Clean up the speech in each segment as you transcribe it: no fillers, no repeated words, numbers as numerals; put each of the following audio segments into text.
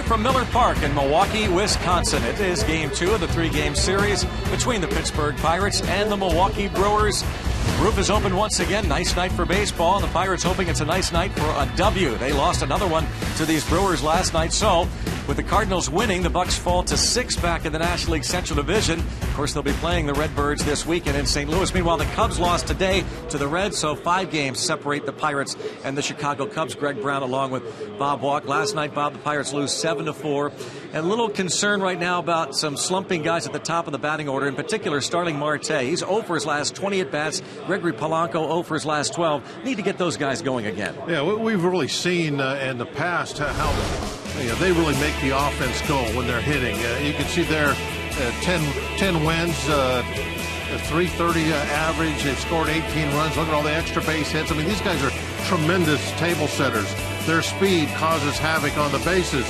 from Miller Park in Milwaukee, Wisconsin. It is Game 2 of the 3-game series between the Pittsburgh Pirates and the Milwaukee Brewers. The roof is open once again. Nice night for baseball, and the Pirates hoping it's a nice night for a W. They lost another one to these Brewers last night, so with the Cardinals winning, the Bucks fall to 6 back in the National League Central Division. Of course, they'll be playing the Redbirds this weekend in St. Louis. Meanwhile, the Cubs lost today to the Reds, so 5 games separate the Pirates and the Chicago Cubs. Greg Brown along with Bob Walk. Last night, Bob, the Pirates lose 7-4. And a little concern right now about some slumping guys at the top of the batting order, in particular Starling Marte. He's 0 for his last 20 at-bats. Gregory Polanco 0 for his last 12. Need to get those guys going again. Yeah, we've really seen in the past how they really make the offense go when they're hitting. You can see there 10 wins, 330 average. They've scored 18 runs. Look at all the extra base hits. I mean, these guys are tremendous table setters. Their speed causes havoc on the bases.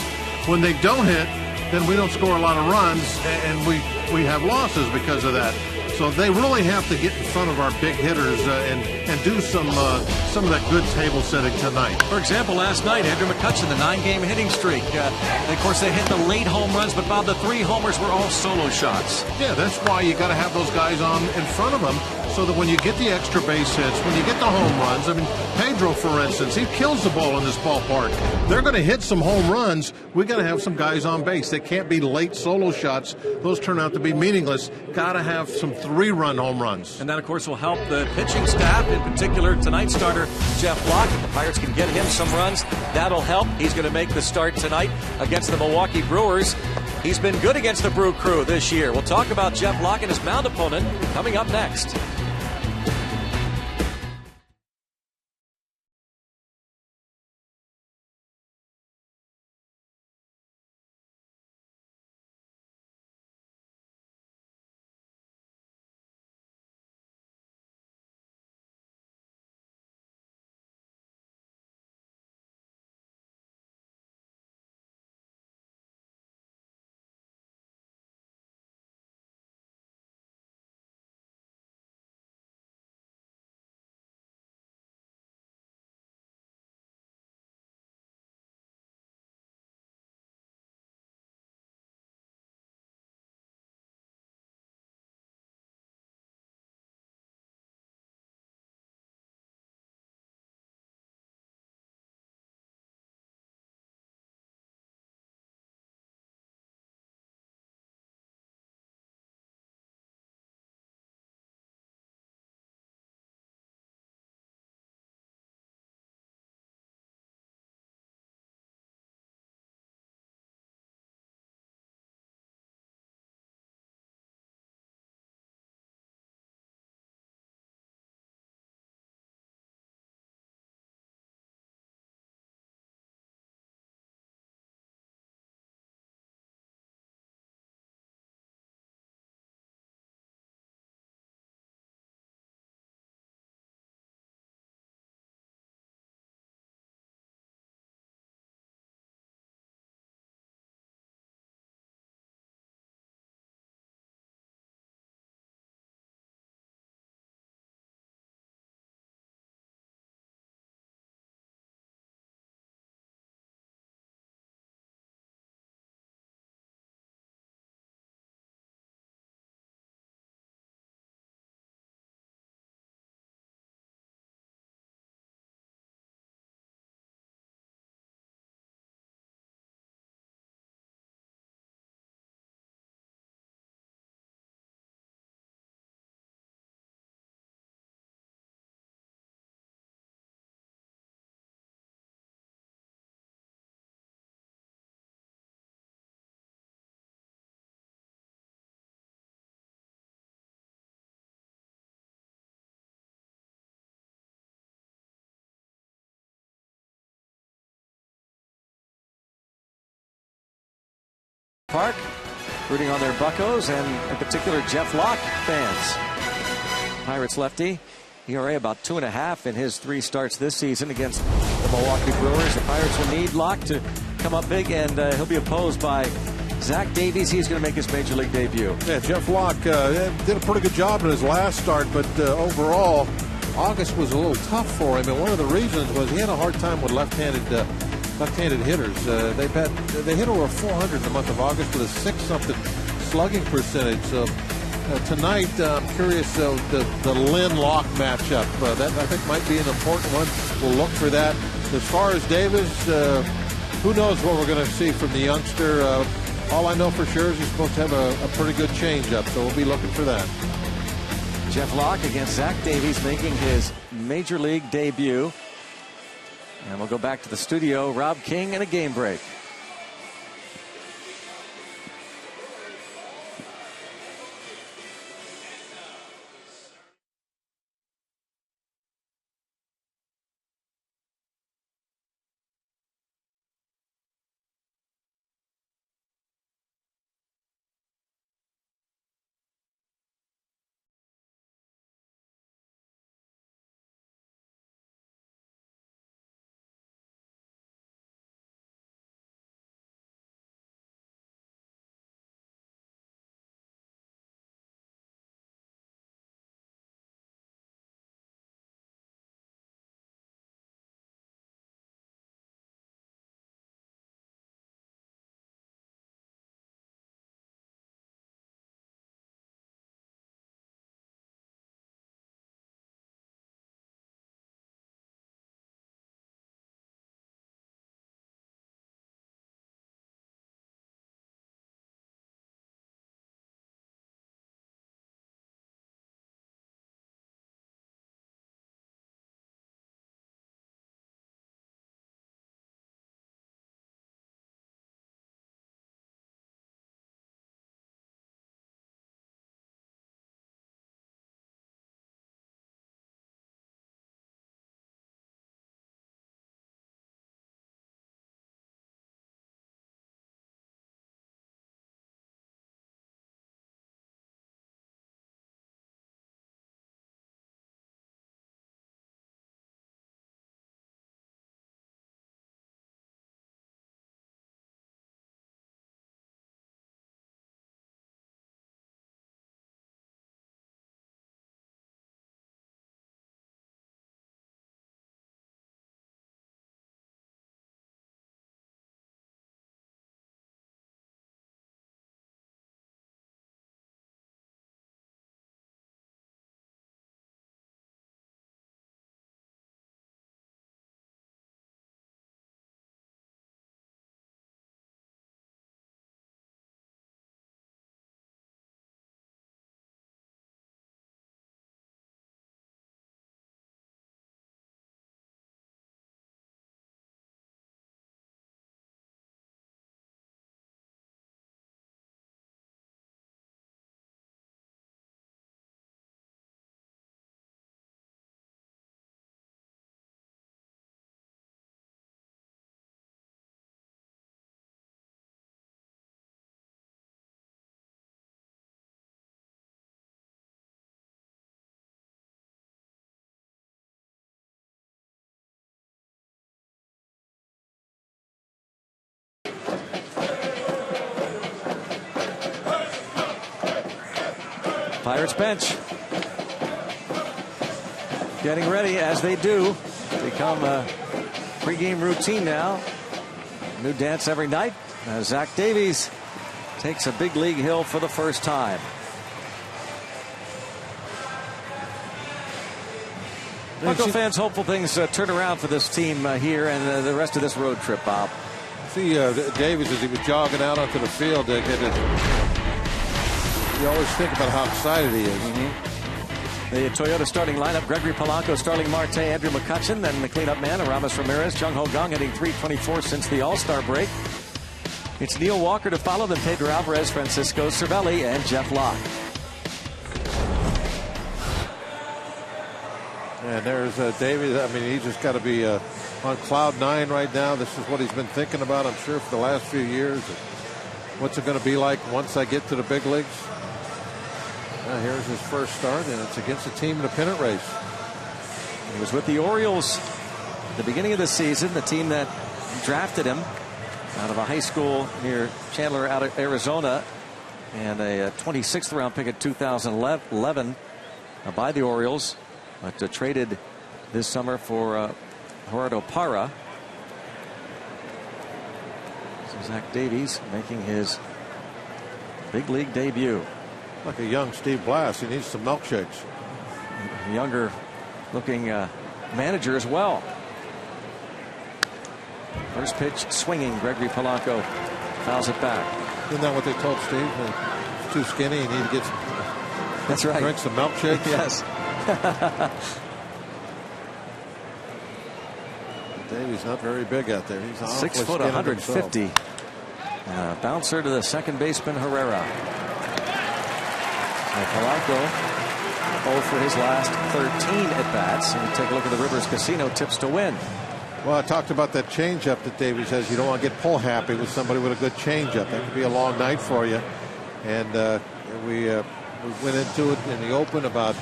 When they don't hit, then we don't score a lot of runs, and we have losses because of that. So they really have to get in front of our big hitters and do some of that good table setting tonight. For example, last night, Andrew McCutchen, the 9-game hitting streak. Of course, they hit the late home runs, but Bob, the 3 homers were all solo shots. Yeah, that's why you got to have those guys on in front of them, so that when you get the extra base hits, when you get the home runs, I mean, Pedro, for instance, he kills the ball in this ballpark. They're going to hit some home runs. We got to have some guys on base. They can't be late solo shots. Those turn out to be meaningless. Got to have some 3-run home runs. And that, of course, will help the pitching staff, in particular tonight's starter, Jeff Locke. If the Pirates can get him some runs, that'll help. He's going to make the start tonight against the Milwaukee Brewers. He's been good against the Brew Crew this year. We'll talk about Jeff Locke and his mound opponent coming up next. Park, rooting on their Buccos and in particular Jeff Locke fans. Pirates lefty, ERA about 2.5 in his 3 starts this season against the Milwaukee Brewers. The Pirates will need Locke to come up big, and he'll be opposed by Zach Davies. He's going to make his major league debut. Yeah, Jeff Locke did a pretty good job in his last start, but overall, August was a little tough for him, and one of the reasons was he had a hard time with left-handed left-handed hitters. They hit over 400 in the month of August with a 6-something slugging percentage. So tonight, I'm curious, the Lynn-Locke matchup. That I think might be an important one. We'll look for that. As far as Davis, who knows what we're going to see from the youngster. All I know for sure is he's supposed to have a pretty good changeup, so we'll be looking for that. Jeff Locke against Zach Davies making his Major League debut. And we'll go back to the studio. Rob King and a game break. Pirates bench getting ready, as they do, become a pregame routine now. New dance every night as Zach Davies takes a big league hill for the first time. Bucco fans hopeful things turn around for this team here and the rest of this road trip, Bob. See, Davies, as he was jogging out onto the field, you always think about how excited he is. The Toyota starting lineup: Gregory Polanco, Starling Marte, Andrew McCutchen, then the cleanup man, Aramis Ramirez, Jung Ho Kang, hitting .324 since the All-Star break. It's Neil Walker to follow, then Pedro Alvarez, Francisco Cervelli, and Jeff Locke. And there's Davies. I mean, he's just got to be on cloud 9 right now. This is what he's been thinking about, I'm sure, for the last few years. What's it going to be like once I get to the big leagues? Here's his first start, and it's against a team in a pennant race. He was with the Orioles at the beginning of the season, the team that drafted him out of a high school near Chandler, out of Arizona, and a 26th round pick in 2011 by the Orioles, but traded this summer for Gerardo Parra. Zach Davies making his big league debut. Like a young Steve Blass. He needs some milkshakes. Younger looking manager as well. First pitch swinging. Gregory Polanco fouls it back. Isn't that what they told Steve? He's too skinny. You need to get some. That's right. Drink some milkshakes. Yes. Davies not very big out there. He's 6 foot, 150. Bouncer to the second baseman Herrera. And Polanco 0 for his last 13 at bats. And you take a look at the Rivers Casino tips to win. Well, I talked about that changeup that Davies has. You don't want to get pull happy with somebody with a good changeup. That could be a long night for you. And we went into it in the open about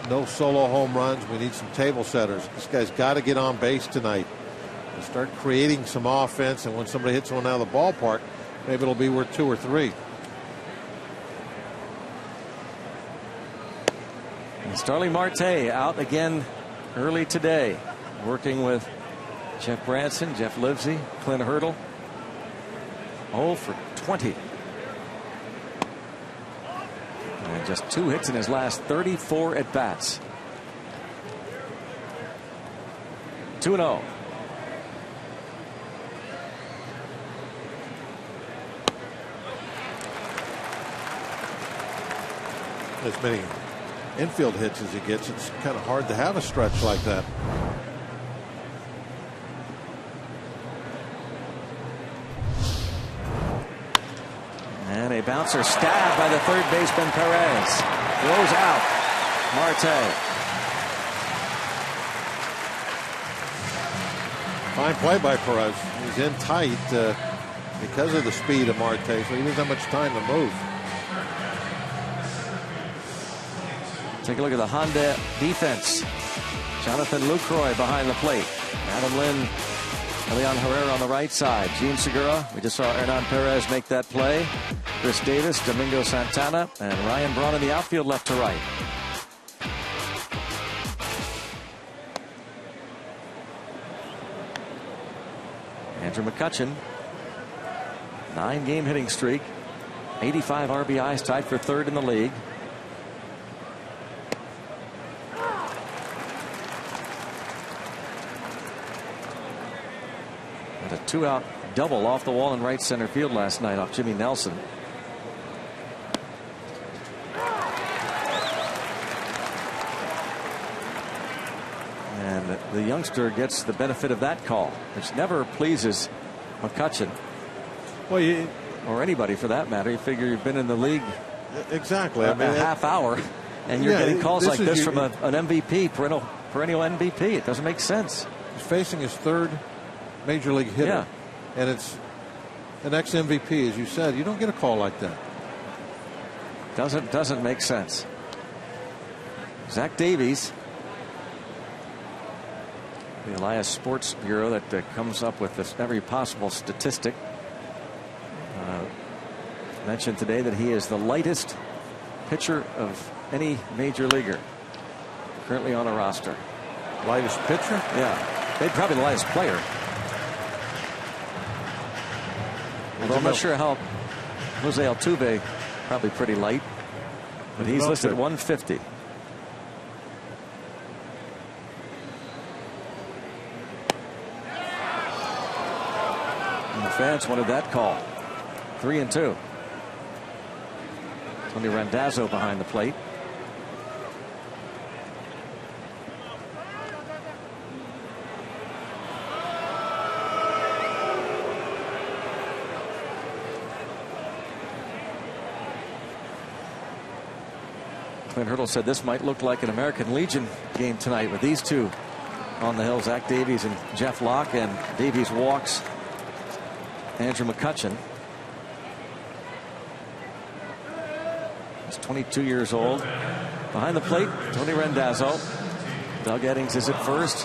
no solo home runs. We need some table setters. This guy's got to get on base tonight and start creating some offense. And when somebody hits one out of the ballpark, maybe it'll be worth 2 or 3. And Starling Marte out again early today, working with Jeff Branson, Jeff Livesey, Clint Hurdle. 0 for 20. And just 2 hits in his last 34 at bats. 2-0. As many infield hits as he gets, it's kind of hard to have a stretch like that. And a bouncer stabbed by the third baseman Perez. Throws out Marte. Fine play by Perez. He's in tight because of the speed of Marte, so he doesn't have much time to move. Take a look at the Honda defense. Jonathan Lucroy behind the plate. Adam Lynn, Leon Herrera on the right side. Gene Segura. We just saw Hernan Perez make that play. Chris Davis, Domingo Santana, and Ryan Braun in the outfield left to right. Andrew McCutchen, 9-game hitting streak. 85 RBIs, tied for third in the league. A 2-out double off the wall in right center field last night off Jimmy Nelson. And the youngster gets the benefit of that call, which never pleases McCutchen. Well, or anybody for that matter. You figure you've been in the league exactly. a half hour, and you're getting calls like this from an MVP, perennial MVP. It doesn't make sense. He's facing his third major league hitter. Yeah. And it's an ex-MVP, as you said. You don't get a call like that. Doesn't make sense. Zach Davies, the Elias Sports Bureau that comes up with this every possible statistic, mentioned today that he is the lightest pitcher of any major leaguer currently on a roster. Lightest pitcher? Yeah. They'd probably the lightest player. Although I'm not sure how Jose Altuve, probably pretty light, but he's listed at 150. And the fans wanted that call. 3-2. Tony Randazzo behind the plate. Clint Hurdle said this might look like an American Legion game tonight with these two on the hill, Zach Davies and Jeff Locke, and Davies walks Andrew McCutchen. He's 22 years old. Behind the plate, Tony Randazzo. Doug Eddings is at first.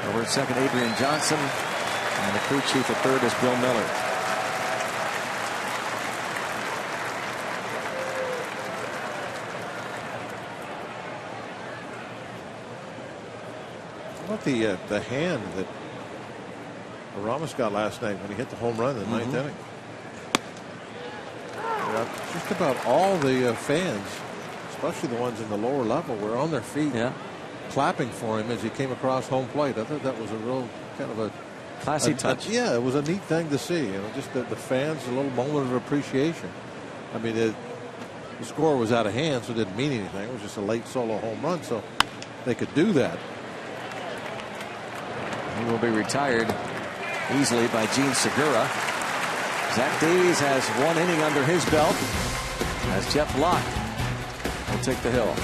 Over at second, Adrian Johnson. And the crew chief at third is Bill Miller. How about the hand that Ramos got last night when he hit the home run in the ninth inning. Just about all the fans, especially the ones in the lower level, were on their feet clapping for him as he came across home plate. I thought that was a real kind of a classy touch. Yeah, it was a neat thing to see. Just the fans, a little moment of appreciation. I mean, the score was out of hand, so it didn't mean anything. It was just a late solo home run, so they could do that. He will be retired easily by Gene Segura. Zach Davies has 1 inning under his belt as Jeff Locke will take the hill.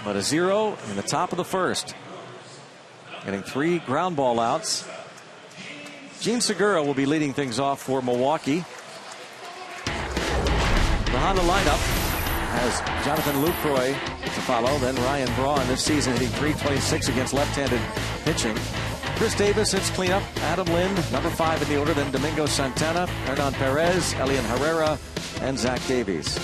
But a 0 in the top of the first. Getting 3 ground ball outs. Gene Segura will be leading things off for Milwaukee. The Honda lineup has Jonathan Lucroy to follow, then Ryan Braun this season hitting .326 against left-handed pitching. Chris Davis hits cleanup. Adam Lind, number 5 in the order, then Domingo Santana, Hernan Perez, Elian Herrera, and Zach Davies.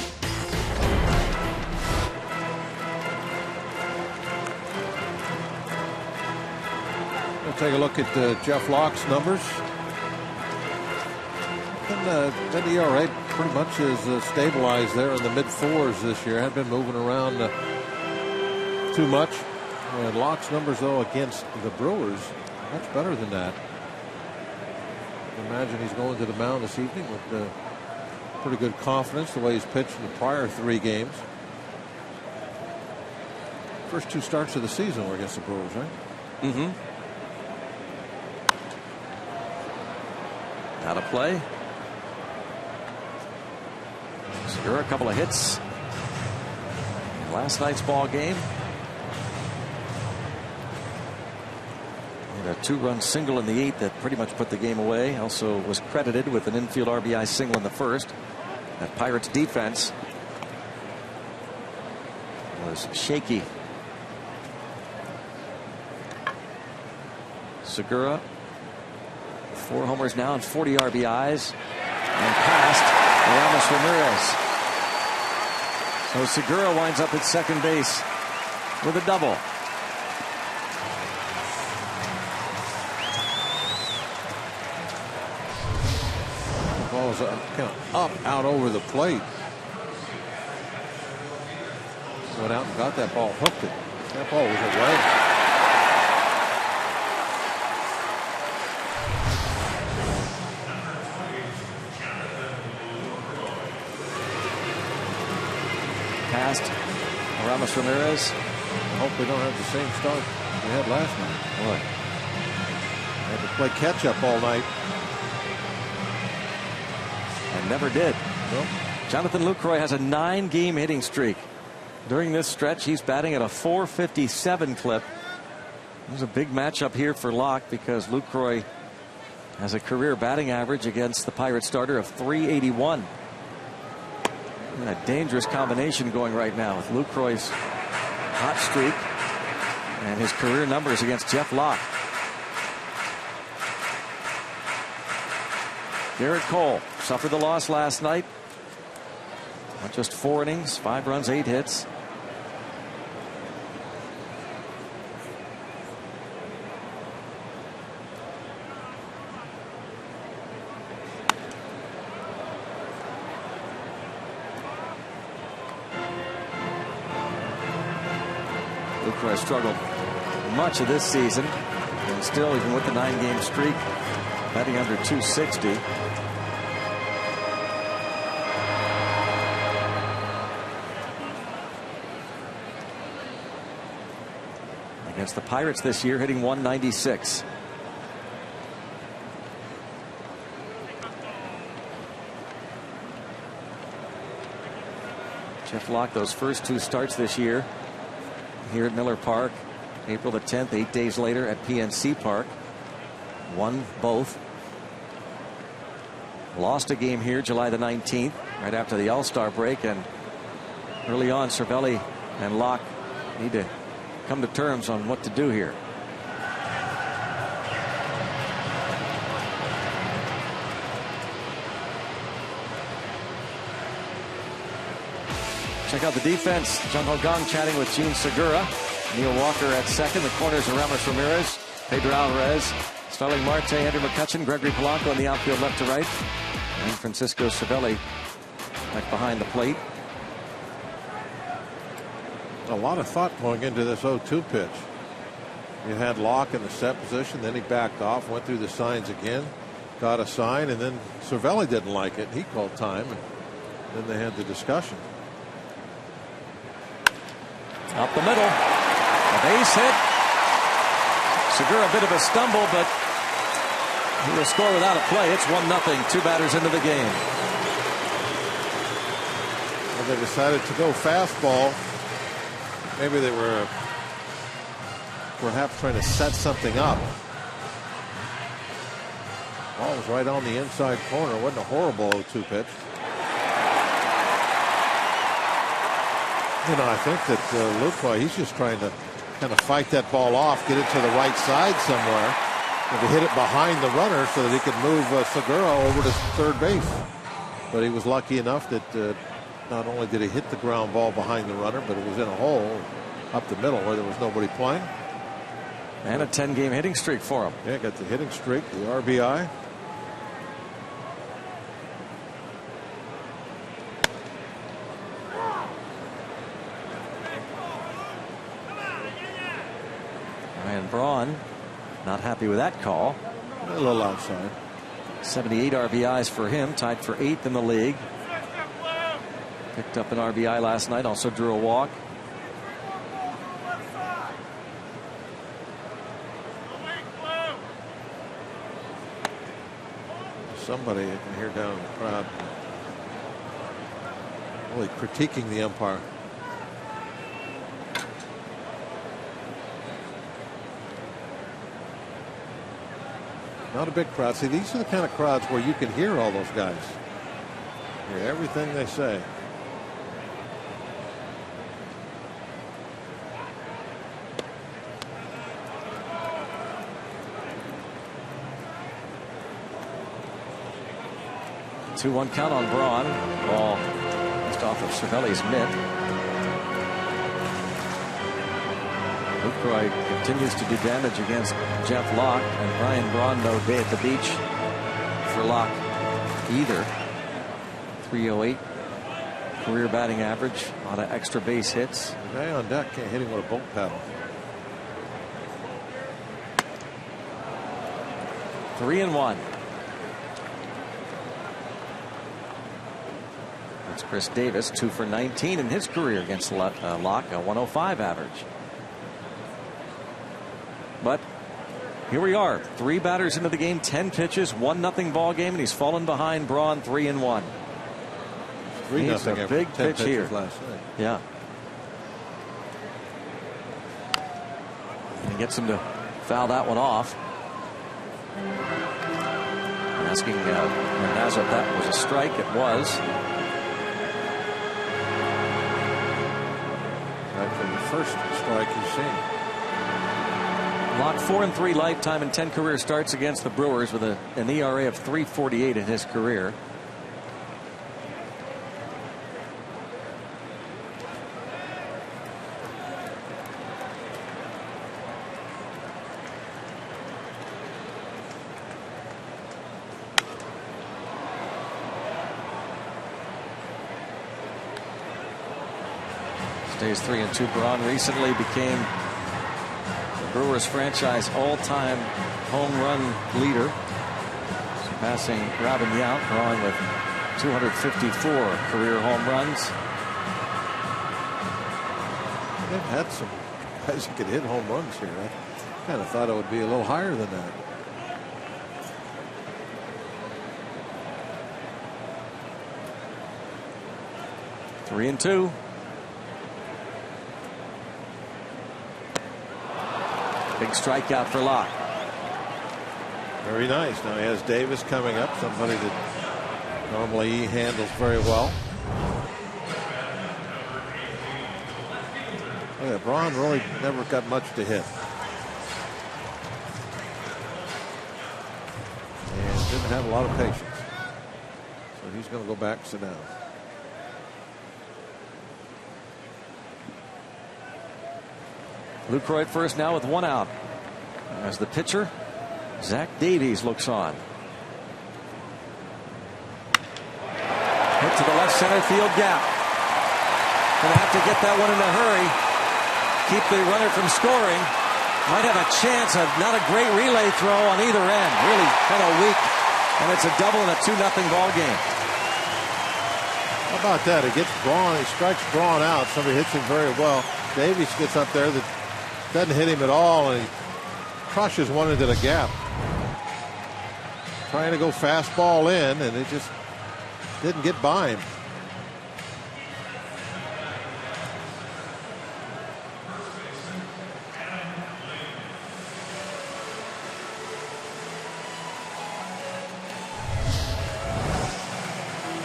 Take a look at Jeff Locke's numbers. And that ERA pretty much is stabilized there in the mid-4s this year. Hadn't been moving around too much. And Locke's numbers, though, against the Brewers, much better than that. I imagine he's going to the mound this evening with pretty good confidence the way he's pitched in the prior 3 games. First 2 starts of the season were against the Brewers, right? Mm-hmm. Out of play. Segura, a couple of hits in last night's ball game. And a 2-run single in the 8th that pretty much put the game away. Also was credited with an infield RBI single in the first. That Pirates defense was shaky. Segura, 4 homers now and 40 RBIs, and past Ramos Ramirez. So Segura winds up at second base with a double. The ball is kind of up, out over the plate. Went out and got that ball, hooked it. That ball was away. Past Ramos Ramirez. I hope we don't have the same start we had last night. Boy. Had to play catch up all night. And never did. Nope. Jonathan Lucroy has a 9-game hitting streak. During this stretch, he's batting at a .457 clip. There's a big matchup here for Locke because Lucroy has a career batting average against the Pirate starter of .381. A dangerous combination going right now with Lucroy's hot streak and his career numbers against Jeff Locke. Garrett Cole suffered the loss last night. Not just 4 innings, 5 runs, 8 hits. Lucroy struggled much of this season, and still, even with the 9-game streak, batting under 260. Against the Pirates this year, hitting 196. Jeff Locke, those first 2 starts this year here at Miller Park, April the 10th, 8 days later at PNC Park, won both. Lost a game here July the 19th, right after the All-Star break, and early on Cervelli and Locke need to come to terms on what to do here. Check out the defense. Jung Ho Kang chatting with Gene Segura. Neil Walker at second. The corners are Ramos Ramirez, Pedro Alvarez, Starling Marte, Andrew McCutcheon, Gregory Polanco in the outfield left to right, and Francisco Cervelli back behind the plate. A lot of thought going into this 0-2 pitch. You had Locke in the set position, then he backed off, went through the signs again, got a sign, and then Cervelli didn't like it. He called time, and then they had the discussion. Up the middle, a base hit. Segura a bit of a stumble, but he will score without a play. It's 1-0, 2 batters into the game. Well, they decided to go fastball. Maybe they were perhaps trying to set something up. Ball was right on the inside corner. Wasn't a horrible 0-2 pitch. You know, I think that Lucroy, he's just trying to kind of fight that ball off, get it to the right side somewhere, and to hit it behind the runner so that he could move Segura over to third base. But he was lucky enough that not only did he hit the ground ball behind the runner, but it was in a hole up the middle where there was nobody playing. And a 10-game hitting streak for him. Yeah, got the hitting streak, the RBI. Ryan Braun not happy with that call. A little outside. 78 RBIs for him, tied for 8th in the league. Picked up an RBI last night, also drew a walk. Somebody you can hear down in the crowd really critiquing the umpire. Not a big crowd. See, these are the kind of crowds where you can hear all those guys. Hear everything they say. The 2-1 count on Braun. Ball just off of Cervelli's mitt. Lucroy continues to do damage against Jeff Locke, and Brian Braun no day at the beach for Locke either. 308 career batting average, a lot of extra base hits. The guy on deck can't hit him with a bolt paddle. 3-1. It's Chris Davis, 2 for 19 in his career against Locke, a 105 average. But here we are, 3 batters into the game, 10 pitches, 1-0 ball game, and he's fallen behind Braun 3-1. 3-0 a big pitch here. Last night. Yeah. And he gets him to foul that one off. Asking Hernandez if that was a strike. It was. Actually, the first strike he's seen. Locke 4-3 lifetime and 10 career starts against the Brewers with an ERA of 3.48 in his career. Stays 3-2. Braun recently became the Brewers franchise all-time home run leader, surpassing Robin Yount. Braun with 254 career home runs. They've had some guys who could hit home runs here. I kind of thought it would be a little higher than that. Three and two. Big strikeout for Locke. Very nice. Now he has Davis coming up, somebody that normally he handles very well. Yeah, Braun really never got much to hit. And didn't have a lot of patience. So he's going to go back and sit down. Lucroy at first now with one out. As the pitcher, Zach Davies, looks on. Hit to the left center field gap. Going to have to get that one in a hurry. Keep the runner from scoring. Might have a chance of not a great relay throw on either end. Really kind of weak. And it's a double in a 2-0 ball game. How about that? He gets Braun. He strikes Braun out. Somebody hits him very well. Davies gets up there. That doesn't hit him at all, and he crushes one into the gap. Trying to go fastball in, and it just didn't get by him.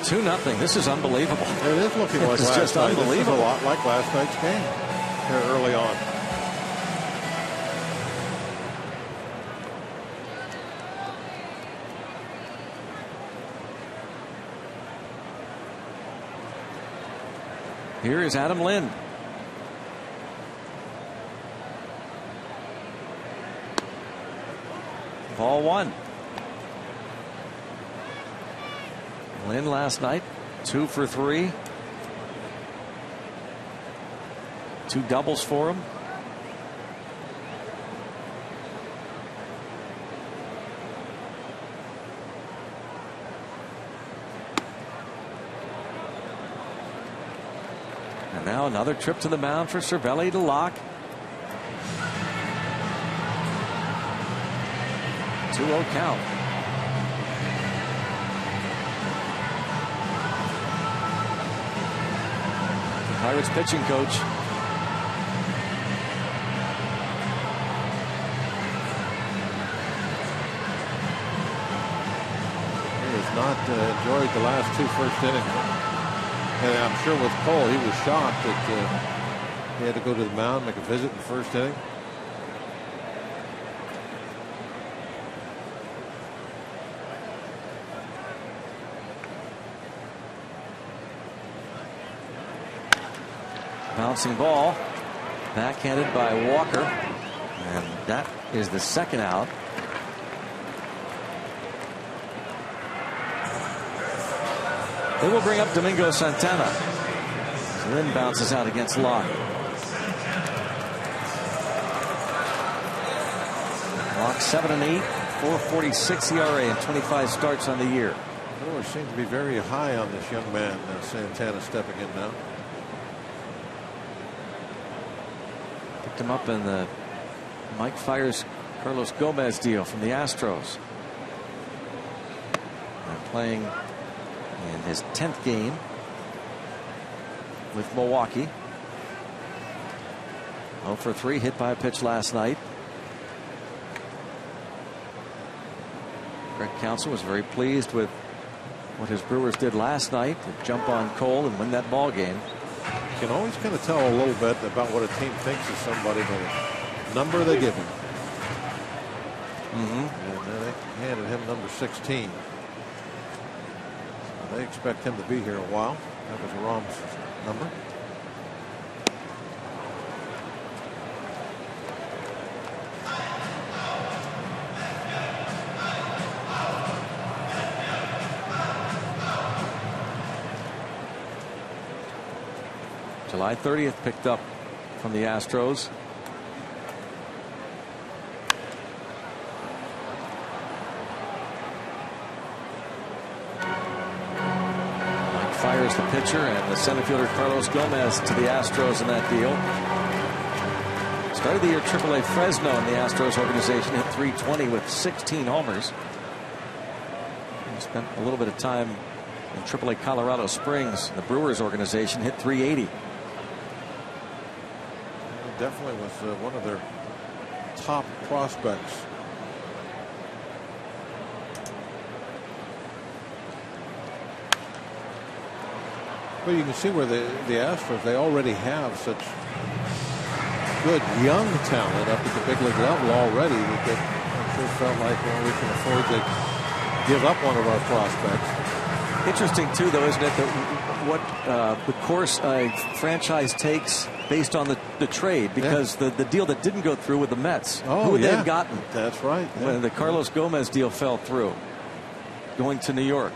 Two nothing. This is unbelievable. It is looking like it's last just night. unbelievable. This is a lot like last night's game here early on. Here is Adam Lind. Ball one. Lind last night 2 for 3. 2 doubles for him. And now another trip to the mound for Cervelli to Locke. 2-0 count. The Pirates pitching coach. He has not enjoyed the last 2 first innings. And I'm sure with Cole, he was shocked that he had to go to the mound, make a visit in the first inning. Bouncing ball, backhanded by Walker, and that is the second out. They will bring up Domingo Santana. Lynn bounces out against Locke. Locke 7-8, 4.46 ERA and 25 starts on the year. Brewers seem to be very high on this young man, Santana, stepping in now. Picked him up in the Mike Fiers Carlos Gomez deal from the Astros. And playing in his 10th game with Milwaukee. 0 for 3, hit by a pitch last night. Greg Counsell was very pleased with what his Brewers did last night to jump on Cole and win that ball game. You can always kind of tell a little bit about what a team thinks of somebody by the number they give him. And then they handed him number 16. So they expect him to be here a while. That was Rom's number. July 30th picked up from the Astros. Mike fires the pitcher, and the center fielder Carlos Gomez to the Astros in that deal. Started the year AAA Fresno in the Astros organization, hit .320 with 16 homers. He spent a little bit of time in AAA Colorado Springs. The Brewers organization hit .380. Definitely was one of their top prospects. Well, you can see where the Astros, they already have such good young talent up at the big league level already that they, I'm sure, felt like, well, we can afford to give up one of our prospects. Interesting too, though, isn't it, that what the course a franchise takes based on the trade, because the deal that didn't go through with the Mets, who would they have gotten? That's right. When the Carlos Gomez deal fell through, going to New York.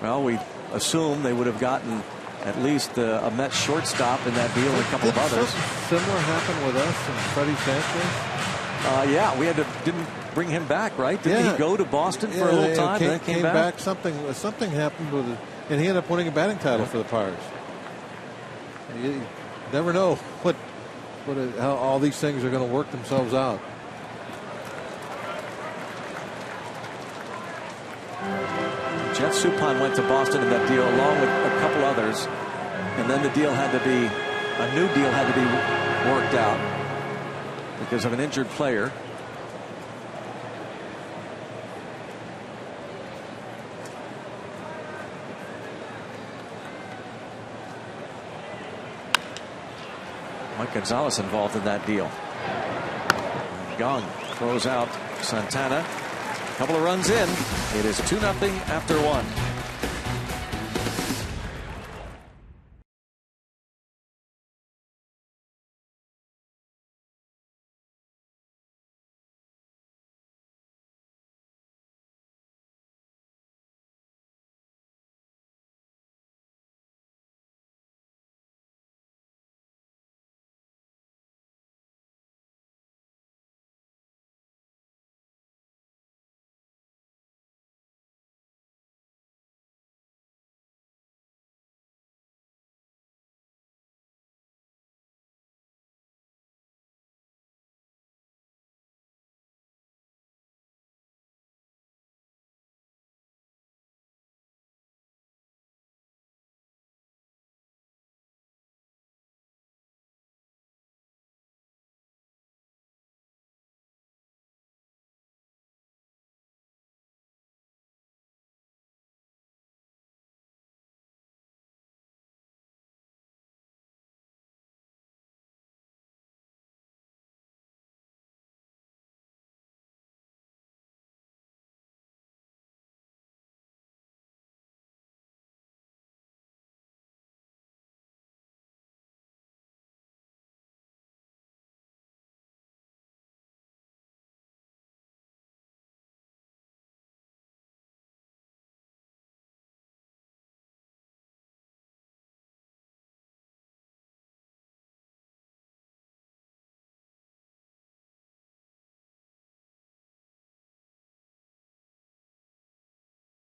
Well, we assume they would have gotten at least a Mets shortstop in that deal and a couple of others. Similar happened with us and Freddie Sanchez. Yeah, we didn't bring him back, right? Didn't he go to Boston for a little time, and then came back? Something happened with it, and he ended up winning a batting title for the Pirates. You never know how all these things are going to work themselves out. Jeff Suppan went to Boston in that deal along with a couple others, and then a new deal had to be worked out because of an injured player. Mike Gonzalez involved in that deal. Young throws out Santana. A couple of runs in. It is 2-0 after one.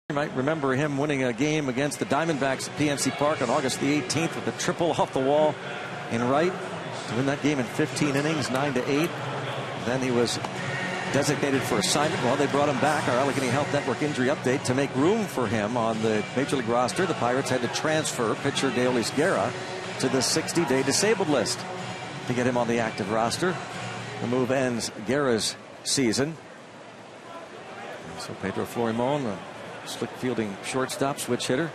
You might remember him winning a game against the Diamondbacks at PNC Park on August the 18th with a triple off the wall in right to win that game in 15 innings, 9-8. Then he was designated for assignment. Well, they brought him back. Our Allegheny Health Network injury update: to make room for him on the Major League roster, the Pirates had to transfer pitcher Deolis Guerra to the 60-day disabled list to get him on the active roster. The move ends Guerra's season. So Pedro Florimon, a slick fielding shortstop, switch hitter.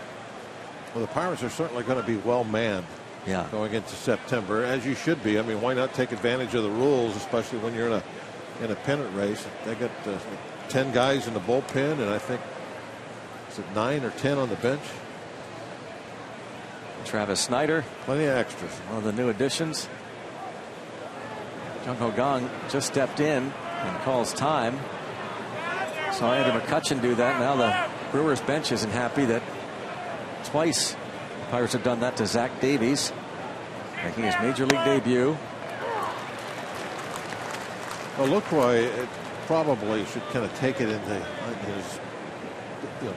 Well, the Pirates are certainly going to be well manned Yeah. Going into September, as you should be. I mean, why not take advantage of the rules, especially when you're in a pennant race? They got 10 guys in the bullpen, and I think is it 9 or 10 on the bench. Travis Snyder, plenty of extras. One of the new additions. Jung Ho Kang just stepped in and calls time. Saw Andrew McCutchen do that. Now the Brewers bench isn't happy that twice the Pirates have done that to Zach Davies, making his major league debut. Well, LaCroix probably should kind of take it into his.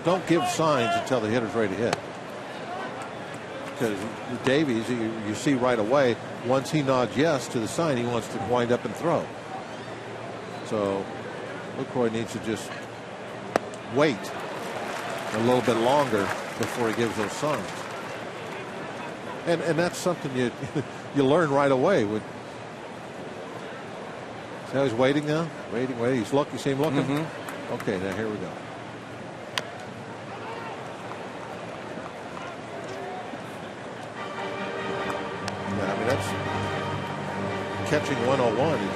Don't give signs until the hitter's ready to hit. Because Davies, you see right away, once he nods yes to the sign, he wants to wind up and throw. So LaCroix needs to just wait a little bit longer before he gives those signs. And that's something you learn right away. See how he's waiting now? Waiting. He's looking. You see him looking? Mm-hmm. Okay, now here we go. Yeah, I mean, that's catching 101. You're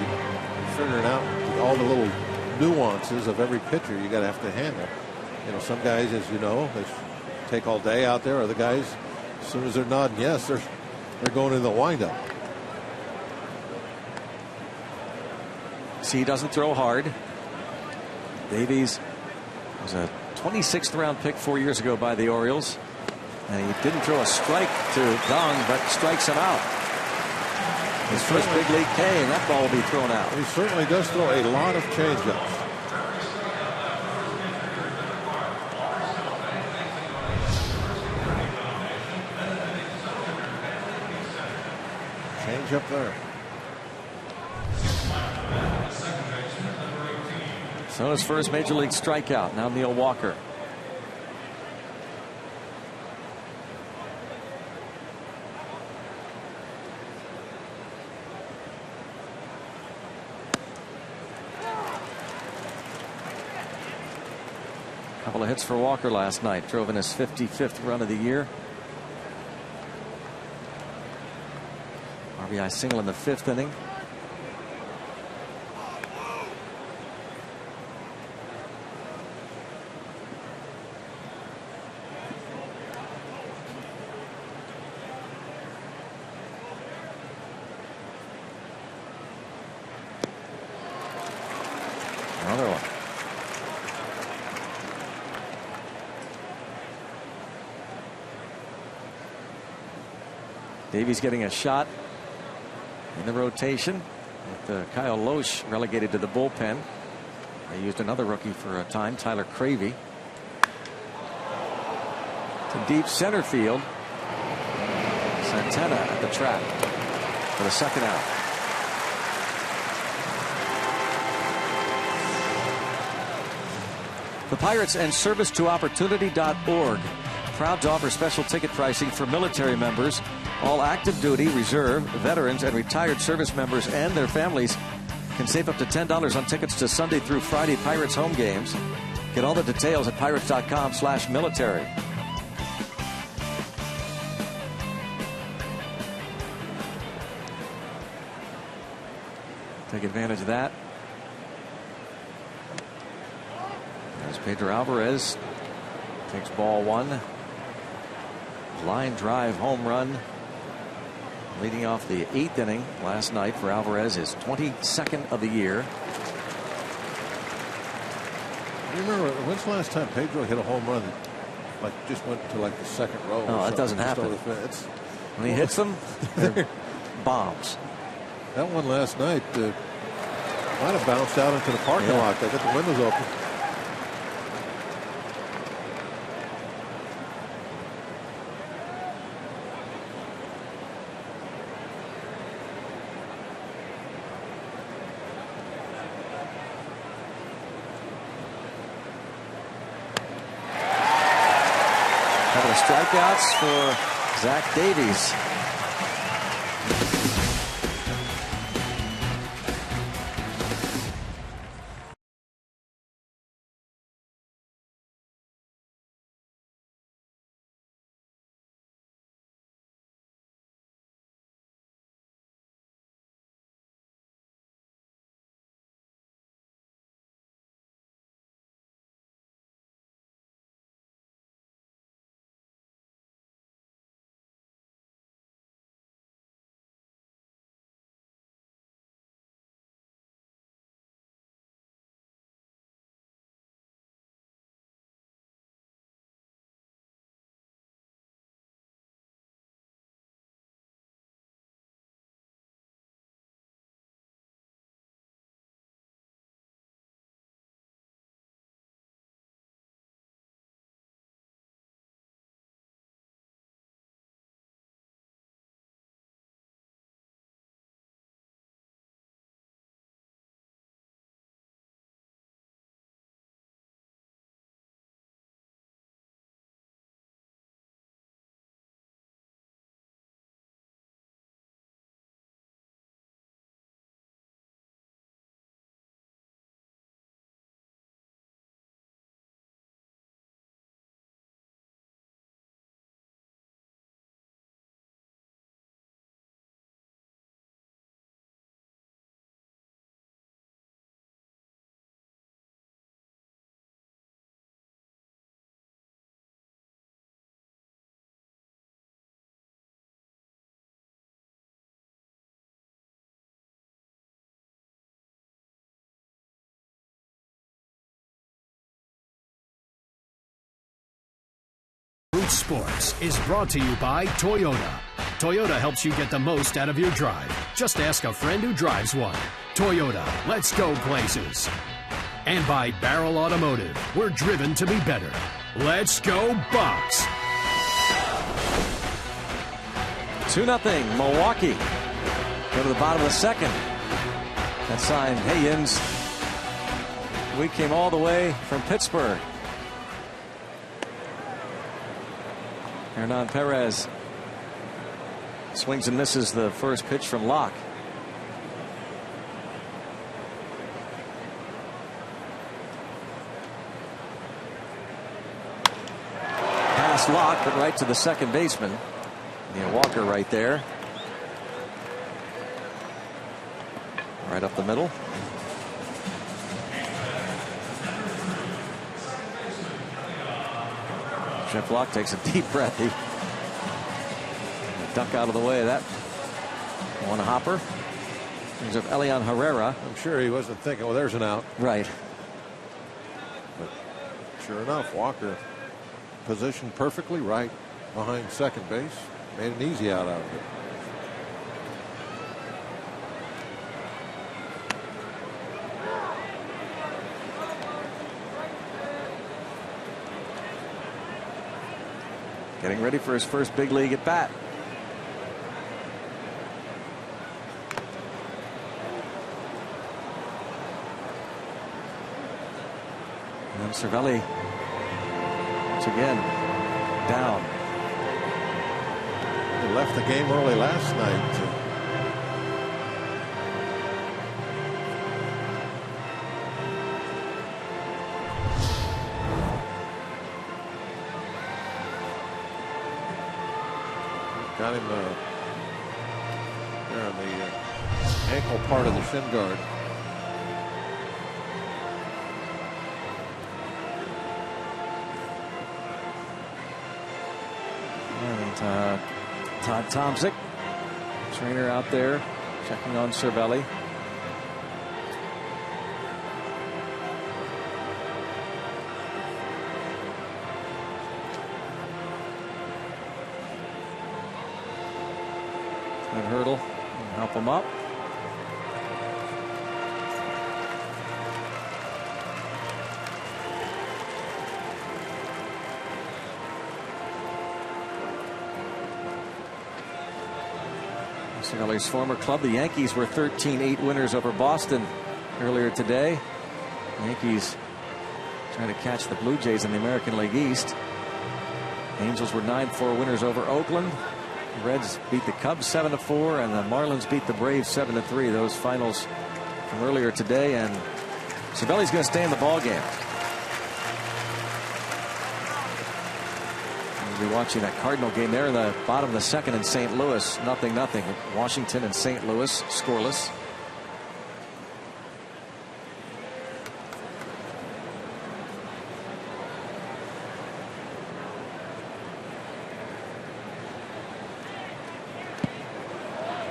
figuring out all the little nuances of every pitcher you got to have to handle. Some guys, as you know, they take all day out there. Other guys, as soon as they're nodding yes, they're going in the windup. See, he doesn't throw hard. Davies was a 26th round pick 4 years ago by the Orioles. And he didn't throw a strike to Kang, but strikes him out. His first big league K, and that ball will be thrown out. He certainly does throw a lot of changeups. Change up there. So his first major league strikeout. Now Neil Walker. Couple of hits for Walker last night. Drove in his 55th run of the year. RBI single in the 5th inning. Another one. Davies getting a shot in the rotation with Kyle Loesch relegated to the bullpen. They used another rookie for a time, Tyler Cravey. To deep center field. Santana at the track for the second out. The Pirates and servicetoopportunity.org proud to offer special ticket pricing for military members. All active duty, reserve, veterans, and retired service members and their families can save up to $10 on tickets to Sunday through Friday Pirates home games. Get all the details at pirates.com/military. Take advantage of that. As Pedro Alvarez takes ball one. Line drive home run. Leading off the 8th inning last night for Alvarez, his 22nd of the year. You remember when's the last time Pedro hit a home run that just went to the second row? No, that doesn't happen. When he hits them, they're bombs. That one last night might have bounced out into the parking lot. They got the windows open. Strikeouts for Zach Davies. Sports is brought to you by Toyota. Toyota helps you get the most out of your drive. Just ask a friend who drives one. Toyota, let's go places. And by Barrel Automotive, we're driven to be better. Let's go Bucks. 2-0 Milwaukee. Go to the bottom of the second. That sign, Hayens. We came all the way from Pittsburgh. Hernan Perez swings and misses the first pitch from Locke. Pass Locke, but right to the second baseman. Neil Walker right there. Right up the middle. Jeff Locke takes a deep breath. He duck out of the way of that one hopper. Brings up Elian Herrera. I'm sure he wasn't thinking, well, there's an out. Right. But sure enough, Walker positioned perfectly right behind second base. Made an easy out of it. Getting ready for his first big league at bat. And then Cervelli once again down. He left the game early last night. Got him there on the ankle part of the shin guard. And Todd Tomczyk, trainer out there checking on Cervelli. Good hurdle, help him up. Cervelli's former club, the Yankees, were 13-8 winners over Boston earlier today. The Yankees trying to catch the Blue Jays in the American League East. Angels were 9-4 winners over Oakland. The Reds beat the Cubs 7-4, and the Marlins beat the Braves 7-3. Those finals from earlier today, and Cervelli's going to stay in the ball game. We'll be watching that Cardinal game there in the bottom of the second in St. Louis. 0-0. Washington and St. Louis scoreless.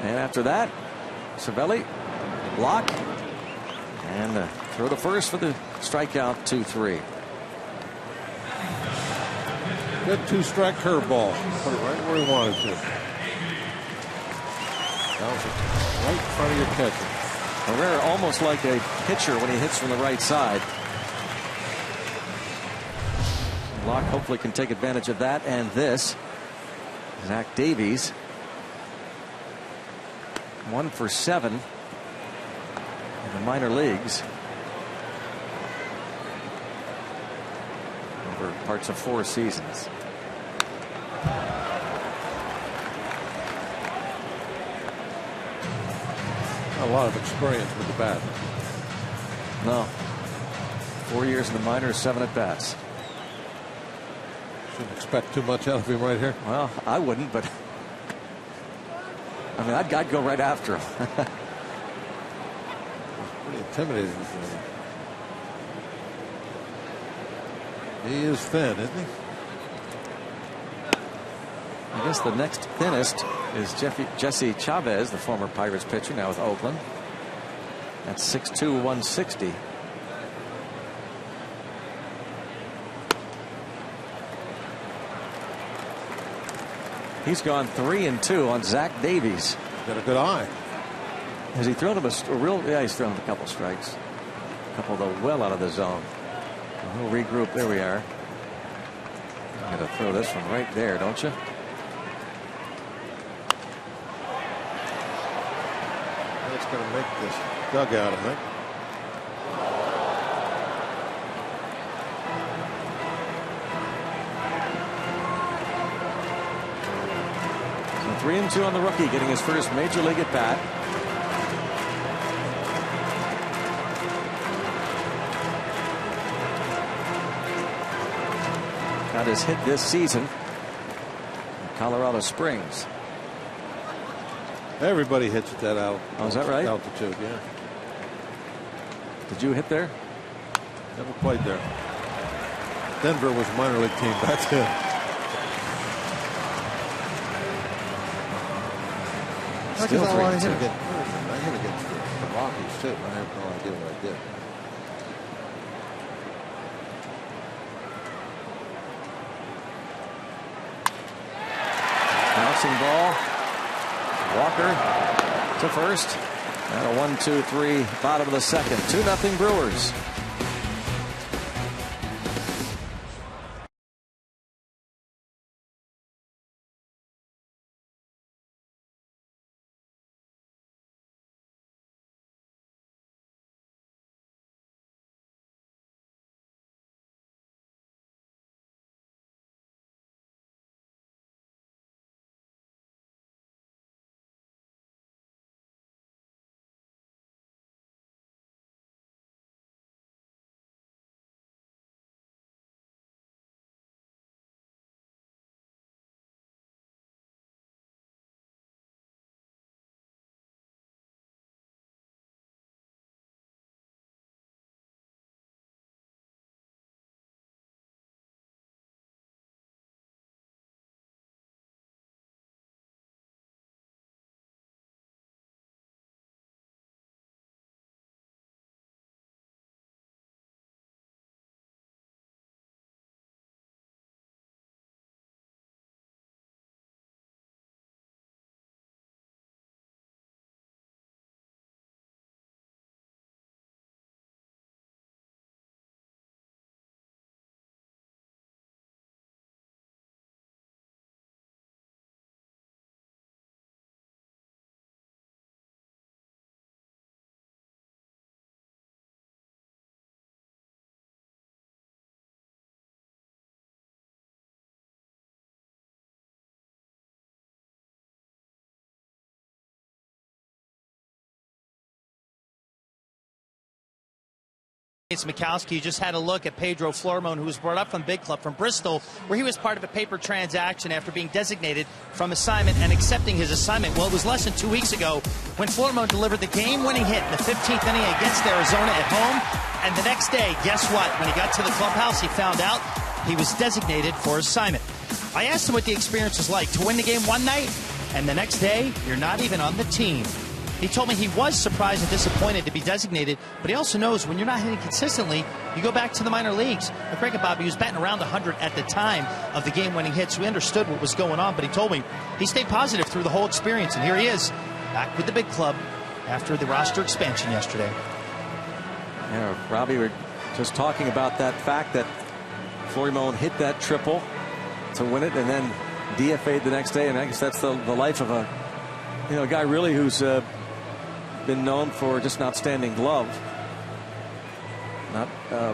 And after that, Cervelli, block, and throw to first for the strikeout. 2-3. Good 2-strike curveball. Put it right where he wanted to. Bounce it right in front of your catcher. Herrera almost like a pitcher when he hits from the right side. Locke hopefully can take advantage of that and this. Zach Davies, 1 for 7 in the minor leagues over parts of 4 seasons. A lot of experience with the bat. No. 4 years in the minors, 7 at bats. Shouldn't expect too much out of him right here. Well, I wouldn't, but I mean, I'd go right after him. Pretty intimidating. He is thin, isn't he? I guess the next thinnest is Jesse Chavez, the former Pirates pitcher, now with Oakland. That's 6'2", 160. He's gone 3-2 on Zach Davies. Got a good eye. Has he thrown him a real? Yeah, he's thrown him a couple strikes. A couple though well out of the zone. He'll regroup. There we are. Got to throw this one right there, don't you? That's going to make this dugout, I think. So 3-2 on the rookie, getting his first major league at bat. Got his hit this season in Colorado Springs. Everybody hits at that Oh, is that right? altitude, yeah. Did you hit there? Never played there. Denver was a minor league team back then. Still 3-2. I hit against the Rockies too. I have no idea what I did. Bouncing ball. Walker to first. And a 1-2-3 bottom of the second. 2-0 Brewers. Mikowski just had a look at Pedro Florimon, who was brought up from Big Club from Bristol, where he was part of a paper transaction after being designated from assignment and accepting his assignment. Well, it was less than 2 weeks ago when Florimon delivered the game-winning hit in the 15th inning against Arizona at home. And the next day, guess what? When he got to the clubhouse, he found out he was designated for assignment. I asked him what the experience was like to win the game one night, and the next day, you're not even on the team. He told me he was surprised and disappointed to be designated, but he also knows when you're not hitting consistently, you go back to the minor leagues. Greg and Bobby was batting around 100 at the time of the game-winning hit, so he understood what was going on, but he told me he stayed positive through the whole experience, and here he is, back with the big club after the roster expansion yesterday. Yeah, Robbie, we're just talking about that fact that Florimon hit that triple to win it and then DFA'd the next day, and I guess that's the life of a guy really who's been known for just an outstanding glove, not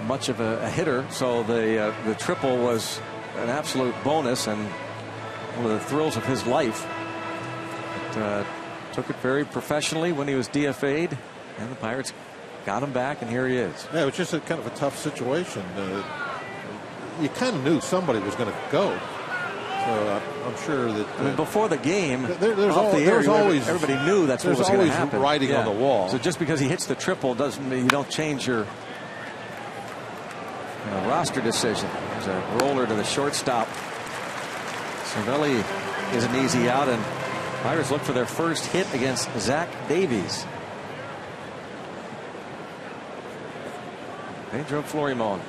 much of a hitter, so the triple was an absolute bonus and one of the thrills of his life. But, took it very professionally when he was DFA'd, and the Pirates got him back, and here he is. Yeah, it was just a kind of a tough situation. You kind of knew somebody was going to go. So I'm sure that before the game, there's always everybody knew that's what was going to happen. Writing on the wall. So just because he hits the triple doesn't mean you don't change your roster decision. There's a roller to the shortstop. Cervelli is an easy out, and Pirates look for their first hit against Zach Davies. Pedro Florimon